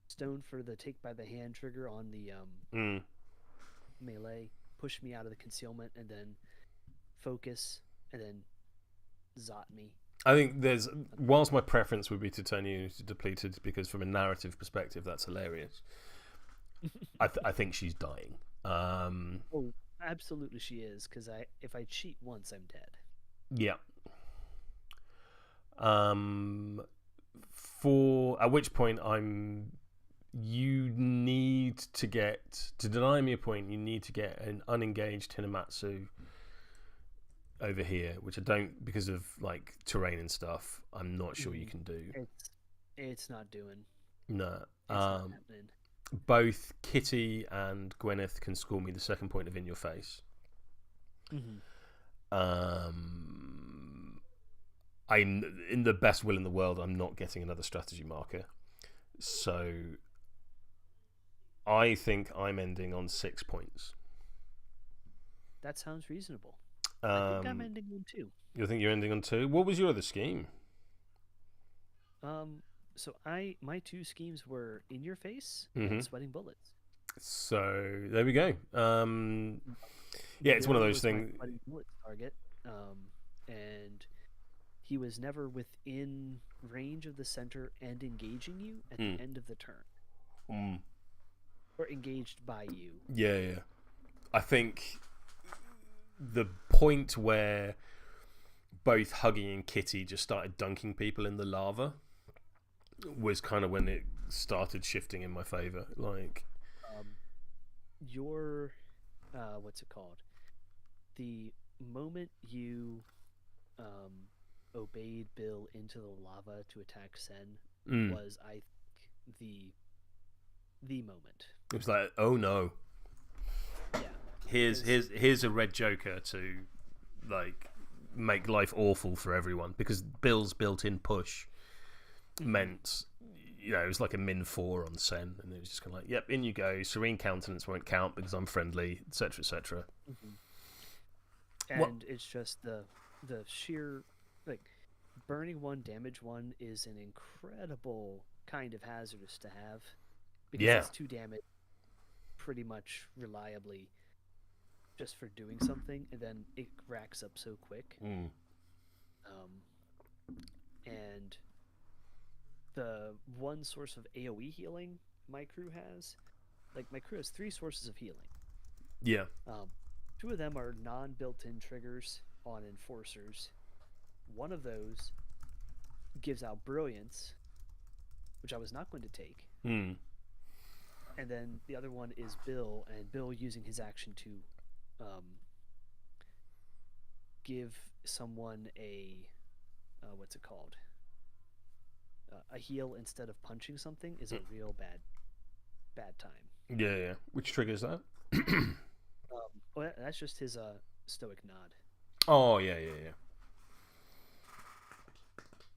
stone for the take by the hand trigger on the melee. Push me out of the concealment and then focus and then zot me. I think whilst my preference would be to turn you into depleted because from a narrative perspective that's hilarious. I think she's dying. Oh, absolutely she is, because if I cheat once, I'm dead. Yeah. For at which point you need to deny me a point. You need to get an unengaged Hinamatsu over here, which I don't, because of like terrain and stuff. I'm not sure you can do. It's not doing. No. It's not happening. Both Kitty and Gwyneth can score me the second point of in your face. I'm in the best will in the world. I'm not getting another strategy marker, so I think I'm ending on 6 points. That sounds reasonable. I think I'm ending on 2. You think you're ending on 2? What was your other scheme? So my 2 schemes were in your face and sweating bullets. So there we go. Yeah, it's one of those things. Sweating bullet target, and he was never within range of the center and engaging you at the end of the turn, or engaged by you. Yeah. I think the point where both Huggy and Kitty just started dunking people in the lava was kind of when it started shifting in my favor. Like, your what's it called? The moment you obeyed Bill into the lava to attack Sen was, I think, the moment. It was like, oh no. Yeah. Here's a red Joker to like make life awful for everyone, because Bill's built-in push meant, it was like a -4 on Sen, and it was just kind of like, yep, in you go. Serene countenance won't count because I'm friendly, etc., etc. And it's just the sheer, like, burning 1, damage 1 is an incredible kind of hazardous to have, because it's 2 damage pretty much reliably just for doing something, and then it racks up so quick. And the one source of AoE healing my crew has, like, my crew has 3 sources of healing. Yeah. 2 of them are non-built-in triggers on enforcers. One of those gives out brilliance, which I was not going to take. And then the other one is Bill, and Bill using his action to give someone a what's it called? A heal instead of punching something is a real bad time. Yeah. Which triggers that? Well, that's just his stoic nod. Oh yeah.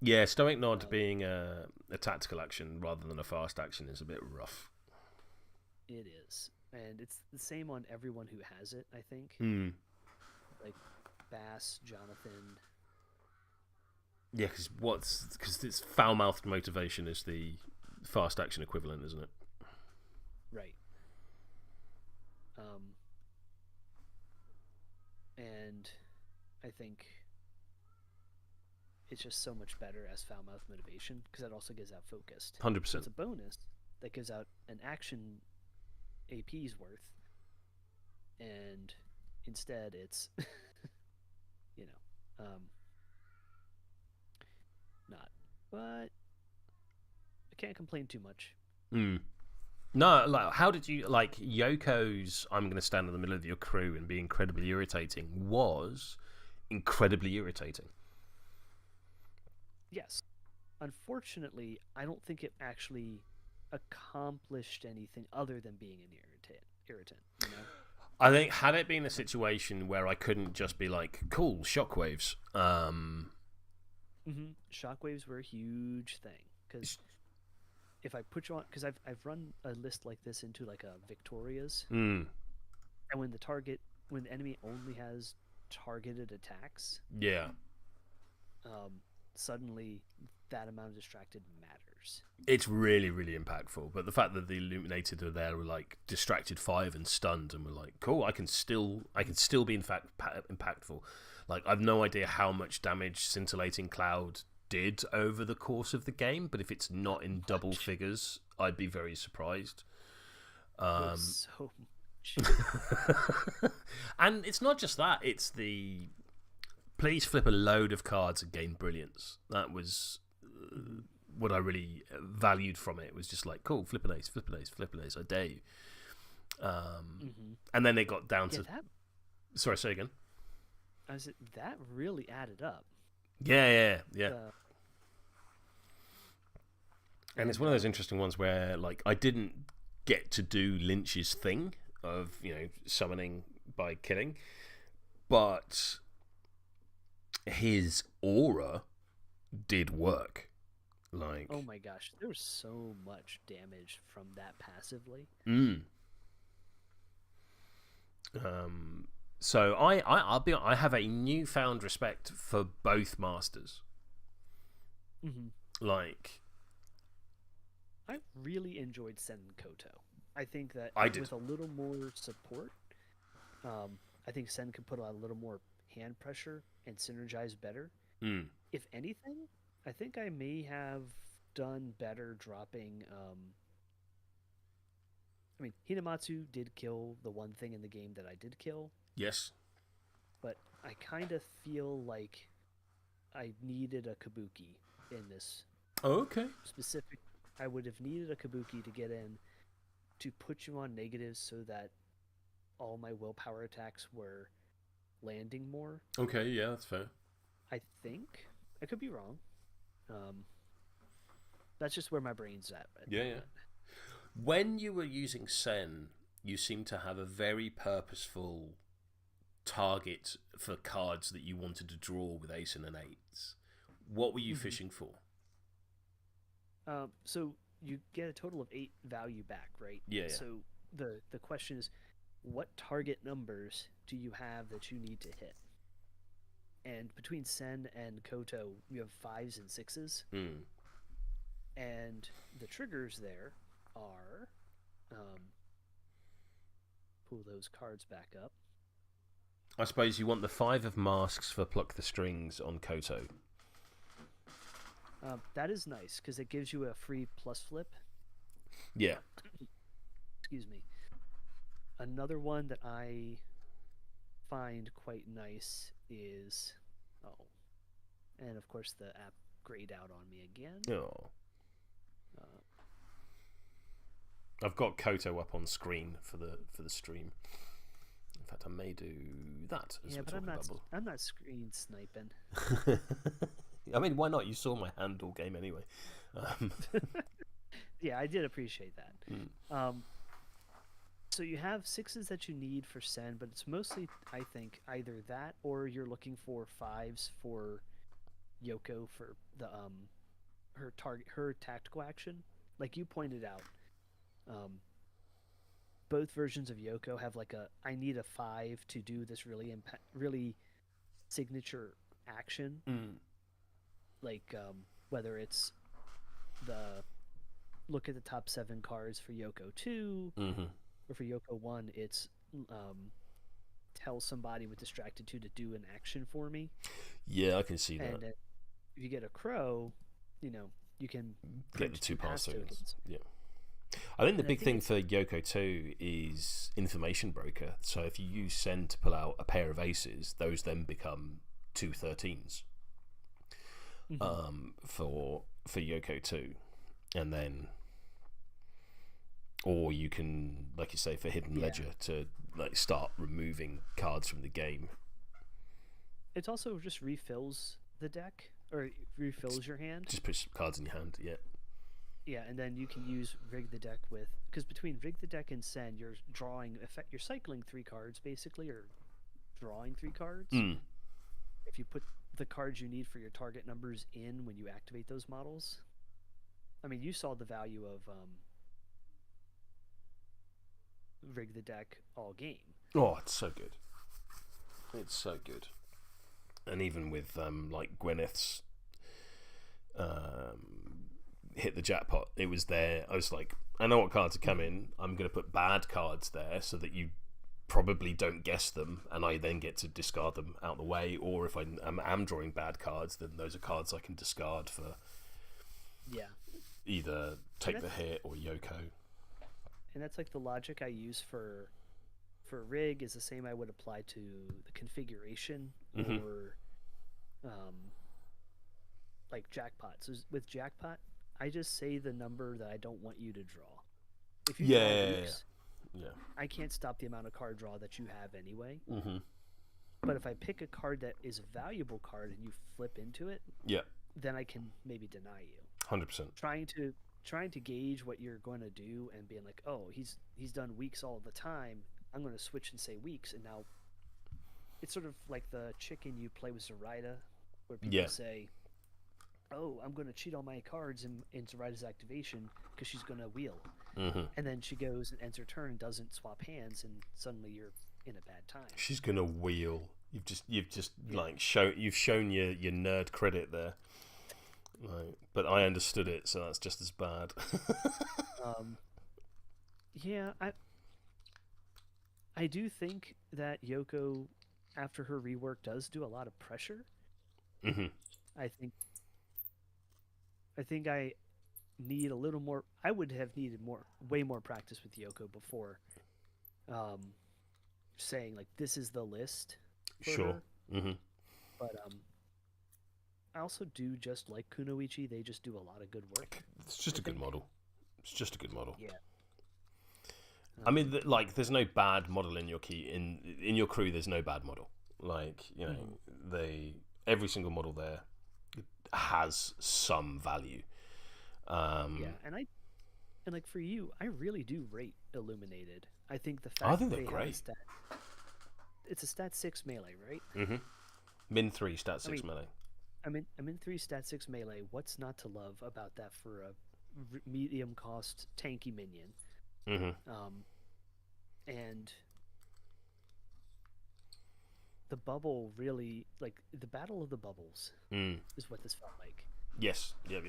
Yeah, stoic nod being a tactical action rather than a fast action is a bit rough. It is, and it's the same on everyone who has it, I think. Like Bass, Jonathan. Yeah, because it's foul-mouthed motivation is the fast action equivalent, isn't it? Right. And I think it's just so much better as foul-mouthed motivation, because that also gives out focused. 100%. So it's a bonus that gives out an action AP's worth, and instead it's not. But I can't complain too much. No, like, how did you like Yoko's I'm going to stand in the middle of your crew and be incredibly irritating was incredibly irritating. Yes. Unfortunately, I don't think it actually accomplished anything other than being an irritant, I think had it been a situation where I couldn't just be like, cool, shockwaves. Shockwaves were a huge thing, because if I put you on, because I've run a list like this into like a Victorias, and when the enemy only has targeted attacks, suddenly that amount of distracted matters. It's really, really impactful. But the fact that the Illuminated are there were like distracted 5 and stunned, and were like, cool, I can still be in fact impactful. Like, I've no idea how much damage Scintillating Cloud did over the course of the game, but if it's not in double figures, I'd be very surprised. damage. And it's not just that, it's the please flip a load of cards and gain brilliance. That was what I really valued from it. It was just like, cool, flip an ace, flip an ace, flip an ace, I dare you. And then it got down to... Sorry, say again. That really added up. Yeah. And it's one of those interesting ones where, like, I didn't get to do Lynch's thing of, summoning by killing, but his aura did work. Like, oh my gosh, there was so much damage from that passively. So I have a newfound respect for both masters. Like, I really enjoyed Sen and Koto. I think that with a little more support, I think Sen could put a little more hand pressure and synergize better. If anything, I think I may have done better dropping. I mean, Hinamatsu did kill the one thing in the game that I did kill. Yes. But I kind of feel like I needed a Kabuki in this. Oh, okay. Specific. I would have needed a Kabuki to get in to put you on negatives so that all my willpower attacks were landing more. Okay, yeah, that's fair. I think. I could be wrong. That's just where my brain's at. Yeah. When you were using Sen, you seem to have a very purposeful target for cards that you wanted to draw with ace and an eights. What were you fishing for? So you get a total of 8 value back, right? Yeah. So the question is, what target numbers do you have that you need to hit? And between Sen and Koto, you have 5s and 6s. And the triggers there are... pull those cards back up. I suppose you want the 5 of masks for Pluck the Strings on Koto. That is nice, because it gives you a free plus flip. Yeah. Excuse me. Another one that I find quite nice is... Oh. And, of course, the app grayed out on me again. Oh. I've got Koto up on screen for the stream. In fact, I may do that. As but I'm not screen sniping. I mean, why not? You saw my handle game anyway. Yeah, I did appreciate that. So you have 6s that you need for Sen, but it's mostly, I think, either that or you're looking for 5s for Yoko for the her tactical action. Like you pointed out, both versions of Yoko have like I need a 5 to do this really signature action. Like whether it's the look at the top 7 cards for Yoko 2, or for Yoko 1, it's tell somebody with Distracted 2 to do an action for me. Yeah, I can see that. And if you get a crow, you can get the 2 pass tokens. Yeah. I think the big thing for Yoko 2 is Information Broker. So if you use Sen to pull out a pair of aces, those then become 2 13s for Yoko 2. And then, or you can, like you say, for Hidden Ledger to like start removing cards from the game. It also just refills the deck, or refills your hand. Just puts cards in your hand, yeah. Yeah, and then you can use Rig the Deck with, because between Rig the Deck and Sen, you're you're cycling 3 cards basically, or drawing 3 cards. If you put the cards you need for your target numbers in when you activate those models. I mean, you saw the value of Rig the Deck all game. Oh, it's so good. It's so good. And even with like Gwyneth's hit the jackpot, it was there. I was like, I know what cards are coming. I'm going to put bad cards there so that you probably don't guess them, and I then get to discard them out the way. Or if I am drawing bad cards, then those are cards I can discard for either Take the Hit or Yoko. And that's like the logic I use for for rig is the same I would apply to the configuration or like jackpot. So with jackpot, I just say the number that I don't want you to draw. If you draw weeks, I can't stop the amount of card draw that you have anyway. But if I pick a card that is a valuable card and you flip into it, then I can maybe deny you. 100%. Trying to gauge what you're going to do and being like, oh, he's done weeks all the time. I'm going to switch and say weeks, and now it's sort of like the chicken you play with Zoraida, where people say, oh, I'm going to cheat all my cards in Zoraida's activation because she's going to wheel. And then she goes and ends her turn and doesn't swap hands, and suddenly you're in a bad time. She's going to wheel. You've just like shown your nerd credit there. Like, but I understood it, so that's just as bad. I do think that Yoko, after her rework, does do a lot of pressure. I think I need a little more. I would have needed way more practice with Yoko before saying like this is the list. Sure. But I also do just like Kunoichi. They just do a lot of good work. It's just a good model. It's just a good model. Yeah. I mean, like, there's no bad model in your in your crew. There's no bad model. Like, you know, every single model there has some value. And like for you, I really do rate Illuminated. I think the fact they're they great. It's a stat 6 melee, right? Min 3 stat 6 melee. I'm in 3 stat 6 melee. What's not to love about that for a medium cost tanky minion? And the bubble really, like, the battle of the bubbles is what this felt like. Yes. Yep.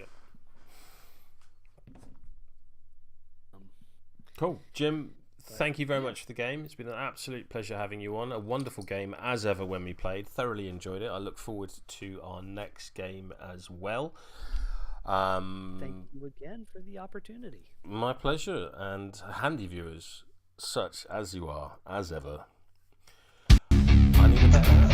Cool. Jim, thank you very much for the game. It's been an absolute pleasure having you on. A wonderful game as ever when we played. Thoroughly enjoyed it. I look forward to our next game as well. Thank you again for the opportunity. My pleasure. And handy viewers, such as you are, as ever, I need a better